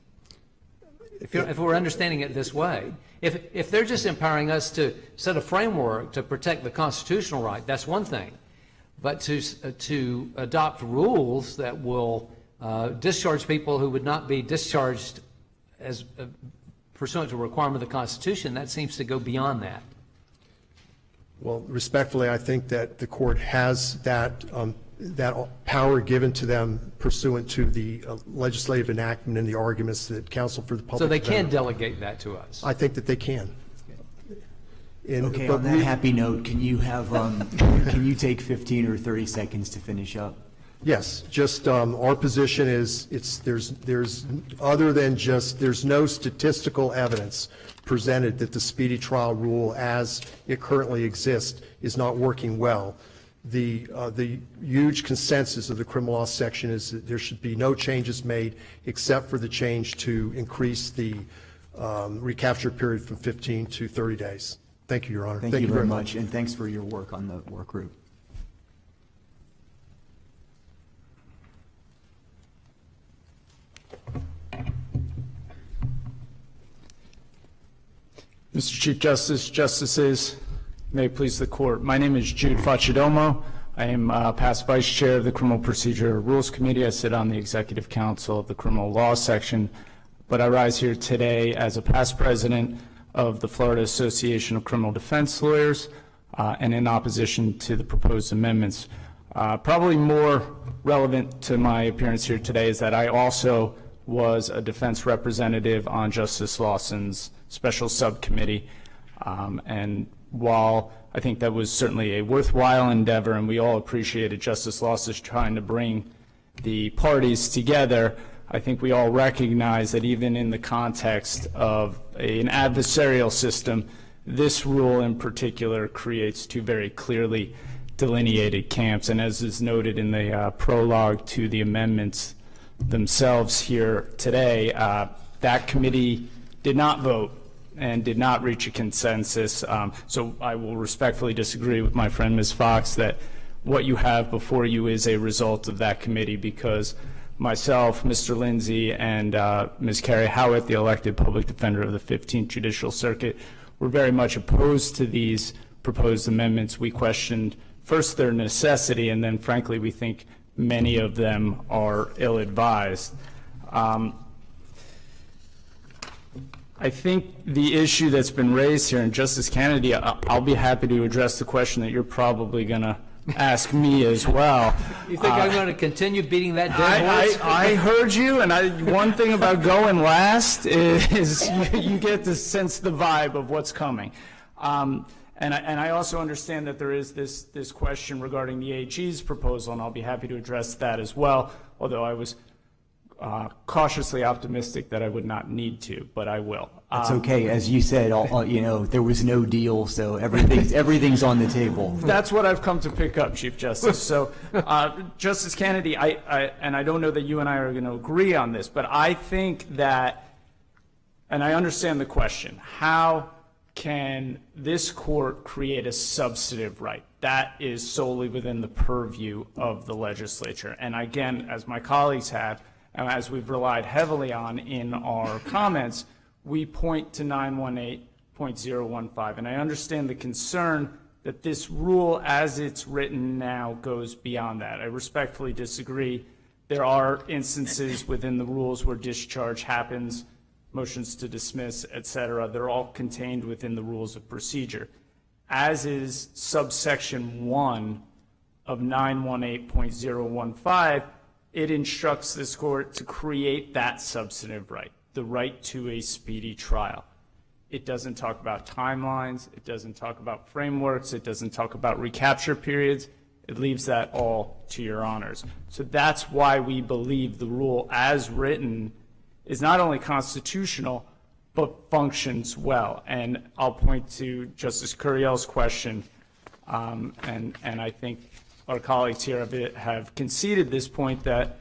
If we're understanding it this way, if they're just empowering us to set a framework to protect the constitutional right, that's one thing. But to adopt rules that will discharge people who would not be discharged as pursuant to a requirement of the Constitution, that seems to go beyond that. Well, respectfully, I think that the court has that power given to them pursuant to the legislative enactment and the arguments that counsel for the public. So they can delegate that to us. I think that they can. Okay. On that happy note, can you have can you take 15 or 30 seconds to finish up? Yes. Just our position is there's other than just there's no statistical evidence presented that the speedy trial rule as it currently exists is not working well. The huge consensus of the criminal law section is that there should be no changes made except for the change to increase the recapture period from 15 to 30 days. Thank you, Your Honor. Thank you very much, and thanks for your work on the work group. Mr. Chief Justice, Justices, may it please the Court. My name is Jude Facciadomo. I am past Vice Chair of the Criminal Procedural Rules Committee. I sit on the Executive Council of the Criminal Law Section, but I rise here today as a past President of the Florida Association of Criminal Defense Lawyers and in opposition to the proposed amendments. Probably more relevant to my appearance here today is that I also was a defense representative on Justice Lawson's special subcommittee, and while I think that was certainly a worthwhile endeavor and we all appreciated Justice Lawson's trying to bring the parties together, I think we all recognize that even in the context of an adversarial system, this rule in particular creates two very clearly delineated camps. And as is noted in the prologue to the amendments themselves here today, that committee did not vote and did not reach a consensus. So I will respectfully disagree with my friend Ms. Fox that what you have before you is a result of that committee, because myself, Mr. Lindsay, and Ms. Carrie Howitt, the elected public defender of the 15th Judicial Circuit, were very much opposed to these proposed amendments. We questioned first their necessity, and then frankly we think many of them are ill-advised. I think the issue that's been raised here, and Justice Kennedy, I'll be happy to address the question that you're probably going to ask me as well. You think I'm going to continue beating that dead horse? I heard you, and one thing about going last is you get to sense the vibe of what's coming. And I also understand that there is this question regarding the AG's proposal, and I'll be happy to address that as well, although I was cautiously optimistic that I would not need to, but I will. That's okay. As you said, there was no deal, so everything's on the table. That's what I've come to pick up, Chief Justice. So, Justice Kennedy, and I don't know that you and I are going to agree on this, but I think that, and I understand the question, how can this court create a substantive right? That is solely within the purview of the legislature. And again, as my colleagues have, and as we've relied heavily on in our comments, we point to 918.015. And I understand the concern that this rule, as it's written now, goes beyond that. I respectfully disagree. There are instances within the rules where discharge happens, motions to dismiss, et cetera. They're all contained within the rules of procedure, as is subsection 1 of 918.015. It instructs this court to create that substantive right, the right to a speedy trial. It doesn't talk about timelines. It doesn't talk about frameworks. It doesn't talk about recapture periods. It leaves that all to your honors. So that's why we believe the rule as written is not only constitutional, but functions well. And I'll point to Justice Curiel's question, and I think our colleagues here have conceded this point, that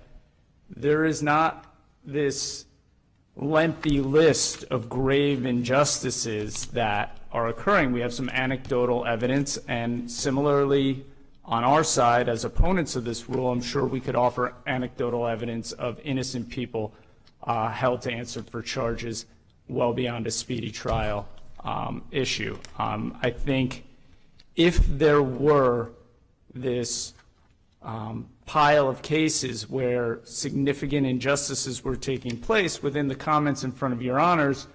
there is not this lengthy list of grave injustices that are occurring. We have some anecdotal evidence, and similarly on our side, as opponents of this rule, I'm sure we could offer anecdotal evidence of innocent people held to answer for charges well beyond a speedy trial issue. I think if there were this pile of cases where significant injustices were taking place within the comments in front of your honors,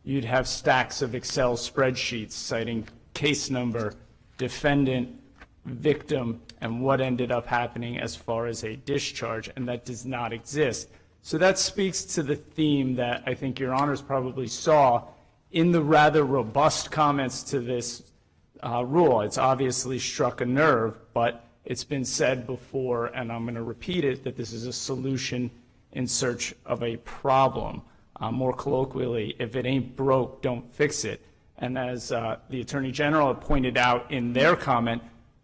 you'd have stacks of Excel spreadsheets citing case number, defendant, victim, and what ended up happening as far as a discharge, and that does not exist. So that speaks to the theme that I think your honors probably saw in the rather robust comments to this rule. It's obviously struck a nerve, but it's been said before, and I'm going to repeat it, that this is a solution in search of a problem. More colloquially, if it ain't broke, don't fix it. And as the Attorney General pointed out in their comment,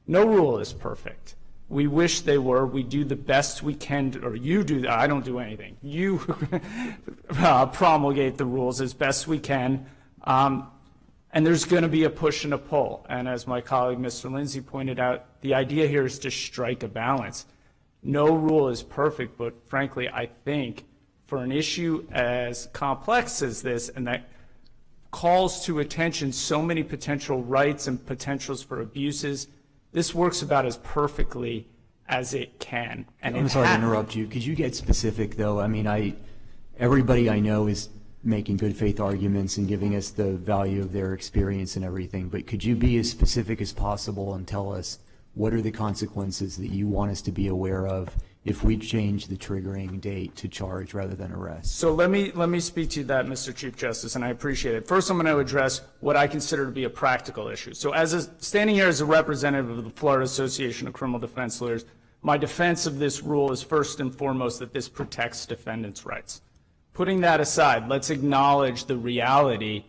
no rule is perfect. We wish they were. We do the best we can, or you do. I don't do anything. You promulgate the rules as best we can. And there's going to be a push and a pull. And as my colleague, Mr. Lindsay, pointed out, the idea here is to strike a balance. No rule is perfect, but frankly, I think for an issue as complex as this, and that calls to attention so many potential rights and potentials for abuses, this works about as perfectly as it can. And I'm sorry to interrupt you. Could you get specific, though? I mean, everybody I know is making good faith arguments and giving us the value of their experience and everything, but could you be as specific as possible and tell us what are the consequences that you want us to be aware of if we change the triggering date to charge rather than arrest? So let me speak to that, Mr. Chief Justice, and I appreciate it. First, I'm going to address what I consider to be a practical issue. So standing here as a representative of the Florida Association of Criminal Defense Lawyers, my defense of this rule is first and foremost that this protects defendants' rights. Putting that aside, let's acknowledge the reality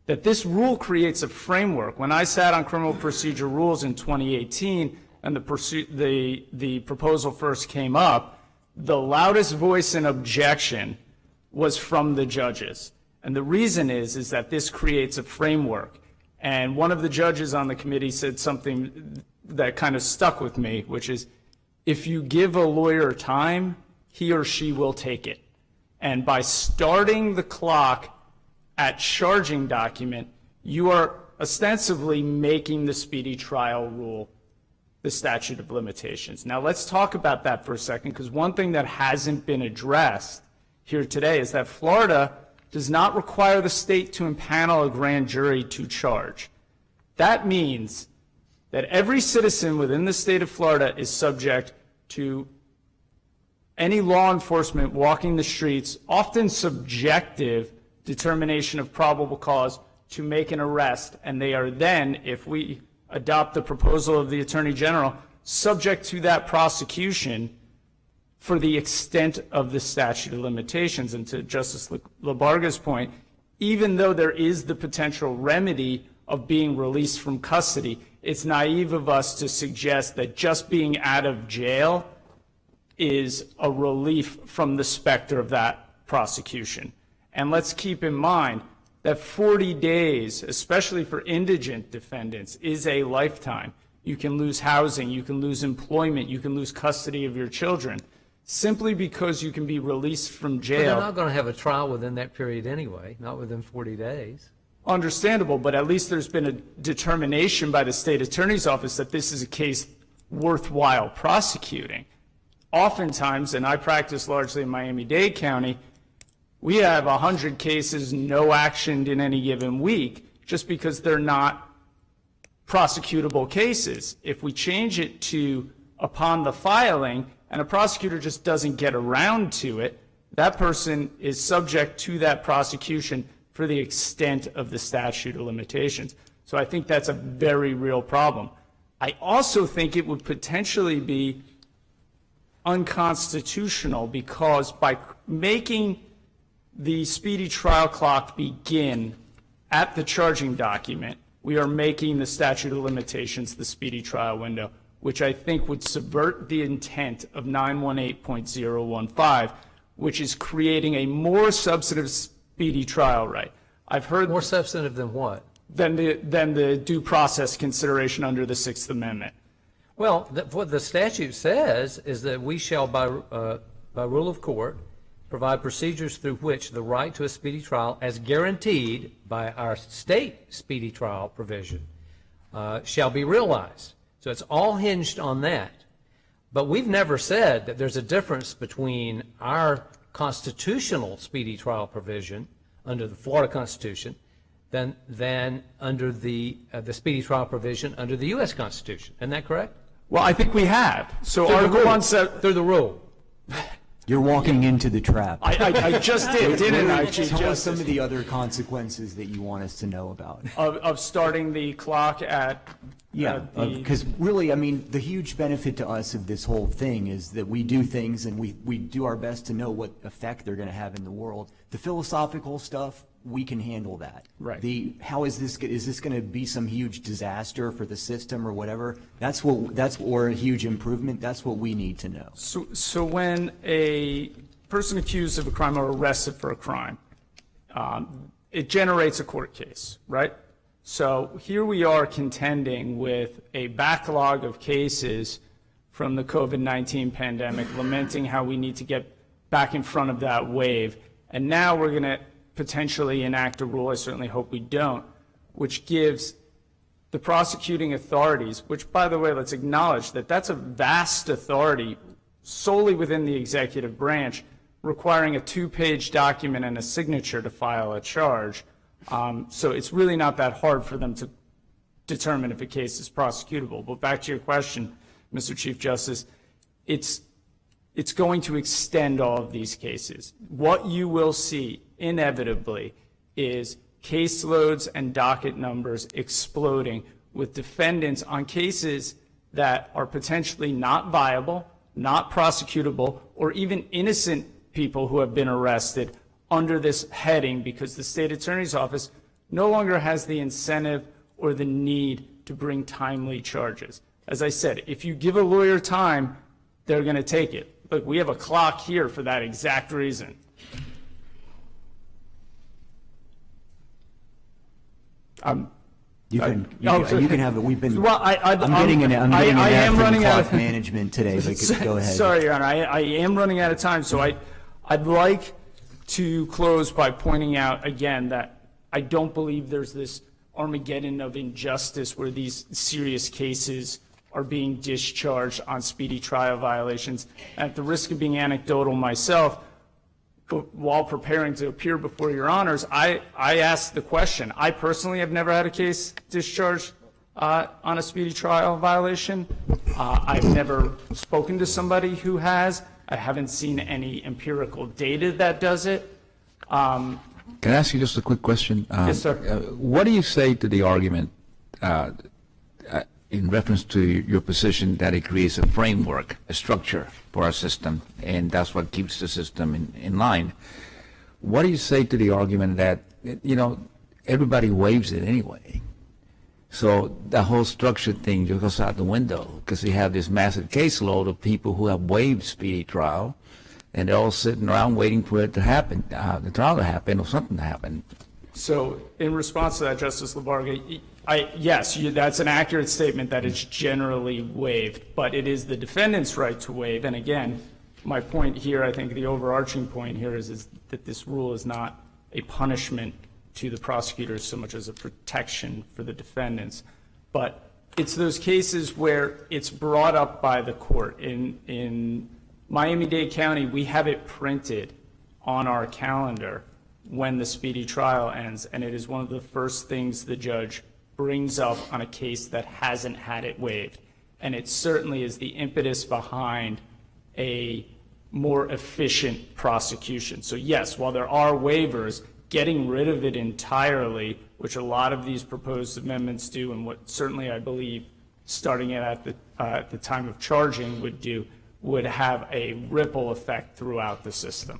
that this rule creates a framework. When I sat on criminal procedure rules in 2018 and the proposal first came up, the loudest voice in objection was from the judges. And the reason is that this creates a framework. And one of the judges on the committee said something that kind of stuck with me, which is if you give a lawyer time, he or she will take it. And by starting the clock at charging document, you are ostensibly making the speedy trial rule the statute of limitations. Now let's talk about that for a second, because one thing that hasn't been addressed here today is that Florida does not require the state to impanel a grand jury to charge. That means that every citizen within the state of Florida is subject to any law enforcement walking the streets, often subjective determination of probable cause to make an arrest, and they are then, if we adopt the proposal of the Attorney General, subject to that prosecution for the extent of the statute of limitations. And to Justice Labarga's point, even though there is the potential remedy of being released from custody, it's naive of us to suggest that just being out of jail is a relief from the specter of that prosecution. And let's keep in mind that 40 days, especially for indigent defendants, is a lifetime. You can lose housing, you can lose employment, you can lose custody of your children, simply because you can be released from jail. But they're not going to have a trial within that period anyway, not within 40 days. Understandable, but at least there's been a determination by the state attorney's office that this is a case worthwhile prosecuting. Oftentimes, and I practice largely in Miami-Dade County, we have 100 cases no action in any given week just because they're not prosecutable cases. If we change it to upon the filing and a prosecutor just doesn't get around to it, that person is subject to that prosecution for the extent of the statute of limitations. So I think that's a very real problem. I also think it would potentially be unconstitutional because by making the speedy trial clock begin at the charging document, we are making the statute of limitations the speedy trial window, which I think would subvert the intent of 918.015, which is creating a more substantive speedy trial right. I've heard more substantive than what? Than the due process consideration under the Sixth Amendment. Well, what the statute says is that we shall, by rule of court, provide procedures through which the right to a speedy trial, as guaranteed by our state speedy trial provision, shall be realized. So it's all hinged on that. But we've never said that there's a difference between our constitutional speedy trial provision under the Florida Constitution than under the speedy trial provision under the U.S. Constitution. Isn't that correct? Well, I think we have. So Article 1 said through the rule. You're walking into the trap. I just did, didn't I, Chief Tell us Justice? some of the other consequences that you want us to know about. Of starting the clock at because really, I mean, the huge benefit to us of this whole thing is that we do things and we do our best to know what effect they're going to have in the world. The philosophical stuff, we can handle that. Right. How is this going to be some huge disaster for the system or whatever? Or a huge improvement. That's what we need to know. So when a person accused of a crime or arrested for a crime, it generates a court case, right? So here we are contending with a backlog of cases from the COVID-19 pandemic, lamenting how we need to get back in front of that wave. And now we're going to potentially enact a rule, I certainly hope we don't, which gives the prosecuting authorities, which, by the way, let's acknowledge that that's a vast authority solely within the executive branch, requiring a 2-page document and a signature to file a charge. So it's really not that hard for them to determine if a case is prosecutable. But back to your question, Mr. Chief Justice, it's going to extend all of these cases. What you will see inevitably is caseloads and docket numbers exploding with defendants on cases that are potentially not viable, not prosecutable, or even innocent people who have been arrested under this heading because the state attorney's office no longer has the incentive or the need to bring timely charges. As I said, if you give a lawyer time, they're going to take it. Look, we have a clock here for that exact reason. You can have it. We've been. Well, I'm getting an I am F in running out clock of management today. But go ahead. Sorry, Your Honor. I am running out of time, so I'd like to close by pointing out again that I don't believe there's this Armageddon of injustice where these serious cases are being discharged on speedy trial violations. At the risk of being anecdotal myself, but while preparing to appear before Your Honors, I asked the question. I personally have never had a case discharged on a speedy trial violation. I've never spoken to somebody who has. I haven't seen any empirical data that does it. Can I ask you just a quick question? Yes, sir. What do you say to the argument in reference to your position that it creates a framework, a structure for our system, and that's what keeps the system in line? What do you say to the argument that, everybody waives it anyway? So the whole structure thing just goes out the window because you have this massive caseload of people who have waived speedy trial, and they're all sitting around waiting for it to happen, the trial to happen or something to happen. So in response to that, Justice Labarga, yes, that's an accurate statement that it's generally waived, but it is the defendant's right to waive. And again, my point here, I think the overarching point here is that this rule is not a punishment to the prosecutors so much as a protection for the defendants. But it's those cases where it's brought up by the court. In Miami-Dade County, we have it printed on our calendar when the speedy trial ends, and it is one of the first things the judge brings up on a case that hasn't had it waived. And it certainly is the impetus behind a more efficient prosecution. So yes, while there are waivers, getting rid of it entirely, which a lot of these proposed amendments do, and what certainly I believe starting it at the time of charging would do, would have a ripple effect throughout the system.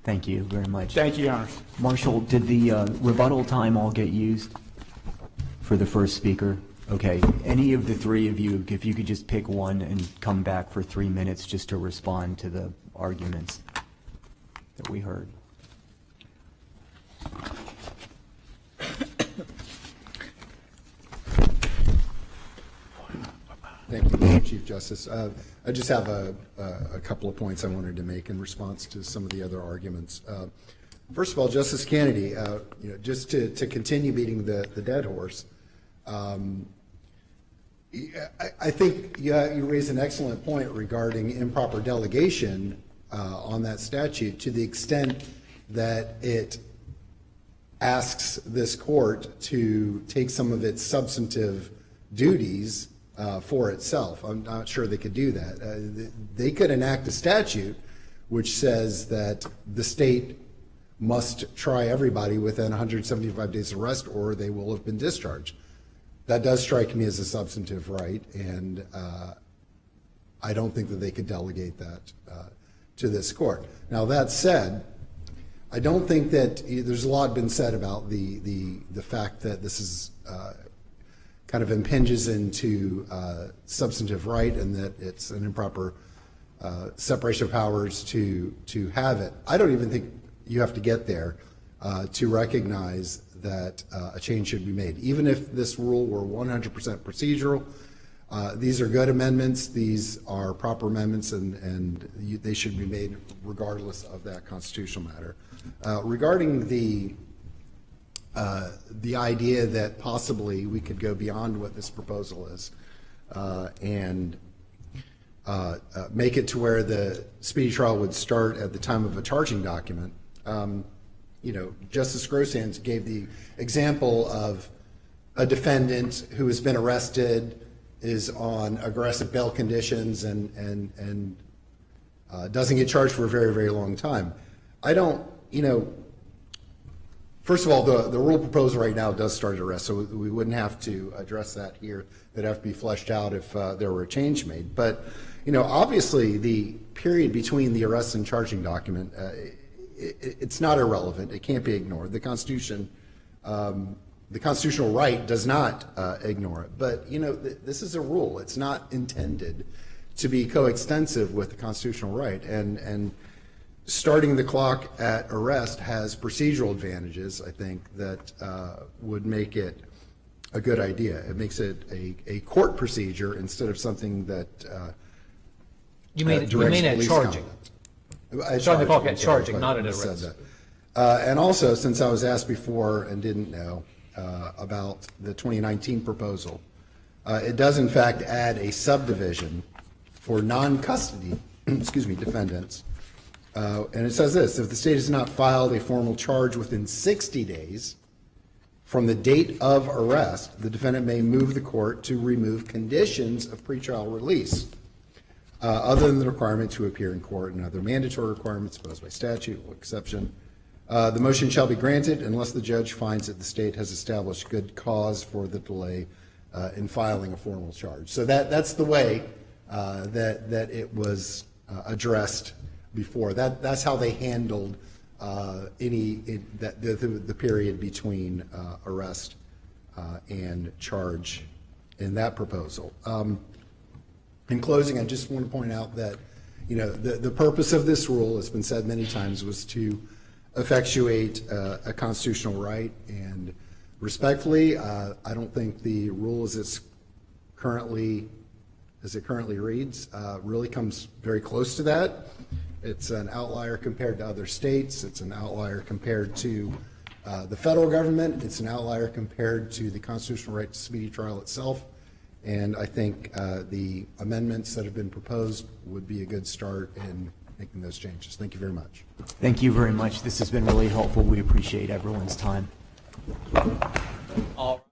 Thank you very much. Thank you, Your Honor. Marshall, did the rebuttal time all get used for the first speaker? Okay. Any of the three of you, if you could just pick one and come back for 3 minutes just to respond to the arguments that we heard. Thank you, Mr. Chief Justice. I just have a couple of points I wanted to make in response to some of the other arguments. First of all, Justice Kennedy, just to continue beating the dead horse, I think you raised an excellent point regarding improper delegation on that statute to the extent that it asks this court to take some of its substantive duties for itself. I'm not sure they could do that. They could enact a statute which says that the state must try everybody within 175 days of arrest or they will have been discharged. That does strike me as a substantive right, and I don't think that they could delegate that to this court. Now, that said, I don't think that there's a lot been said about the fact that this is kind of impinges into substantive right and that it's an improper separation of powers to have it. I don't even think you have to get there to recognize that a change should be made. Even if this rule were 100% procedural, these are good amendments, these are proper amendments, and they should be made regardless of that constitutional matter. Regarding the idea that possibly we could go beyond what this proposal is and make it to where the speedy trial would start at the time of a charging document. Justice Grosshans gave the example of a defendant who has been arrested, is on aggressive bail conditions, and doesn't get charged for a very, very long time. I don't, first of all, the rule proposed right now does start at arrest, so we wouldn't have to address that here. That'd have to be fleshed out if there were a change made. But, obviously the period between the arrest and charging document, it's not irrelevant. It can't be ignored. The Constitution, the constitutional right does not ignore it. But, this is a rule. It's not intended to be coextensive with the constitutional right. And starting the clock at arrest has procedural advantages, I think, that would make it a good idea. It makes it a court procedure instead of something that You mean directs at police charging? conduct. Sorry, at charging, not at said arrest. that. And also, since I was asked before and didn't know about the 2019 proposal, it does in fact add a subdivision for non-custody, defendants. And it says this: if the state has not filed a formal charge within 60 days from the date of arrest, the defendant may move the court to remove conditions of pretrial release, other than the requirement to appear in court and other mandatory requirements imposed by statute or exception. The motion shall be granted unless the judge finds that the state has established good cause for the delay in filing a formal charge. So that's the way that it was addressed before. That's how they handled the period between arrest and charge in that proposal. In closing, I just want to point out that the purpose of this rule, it's been said many times, was to effectuate a constitutional right, and respectfully, I don't think the rule as it currently reads really comes very close to that. It's an outlier compared to other states. It's an outlier compared to the federal government. It's an outlier compared to the constitutional right to speedy trial itself. And I think the amendments that have been proposed would be a good start in making those changes. Thank you very much. Thank you very much. This has been really helpful. We appreciate everyone's time. All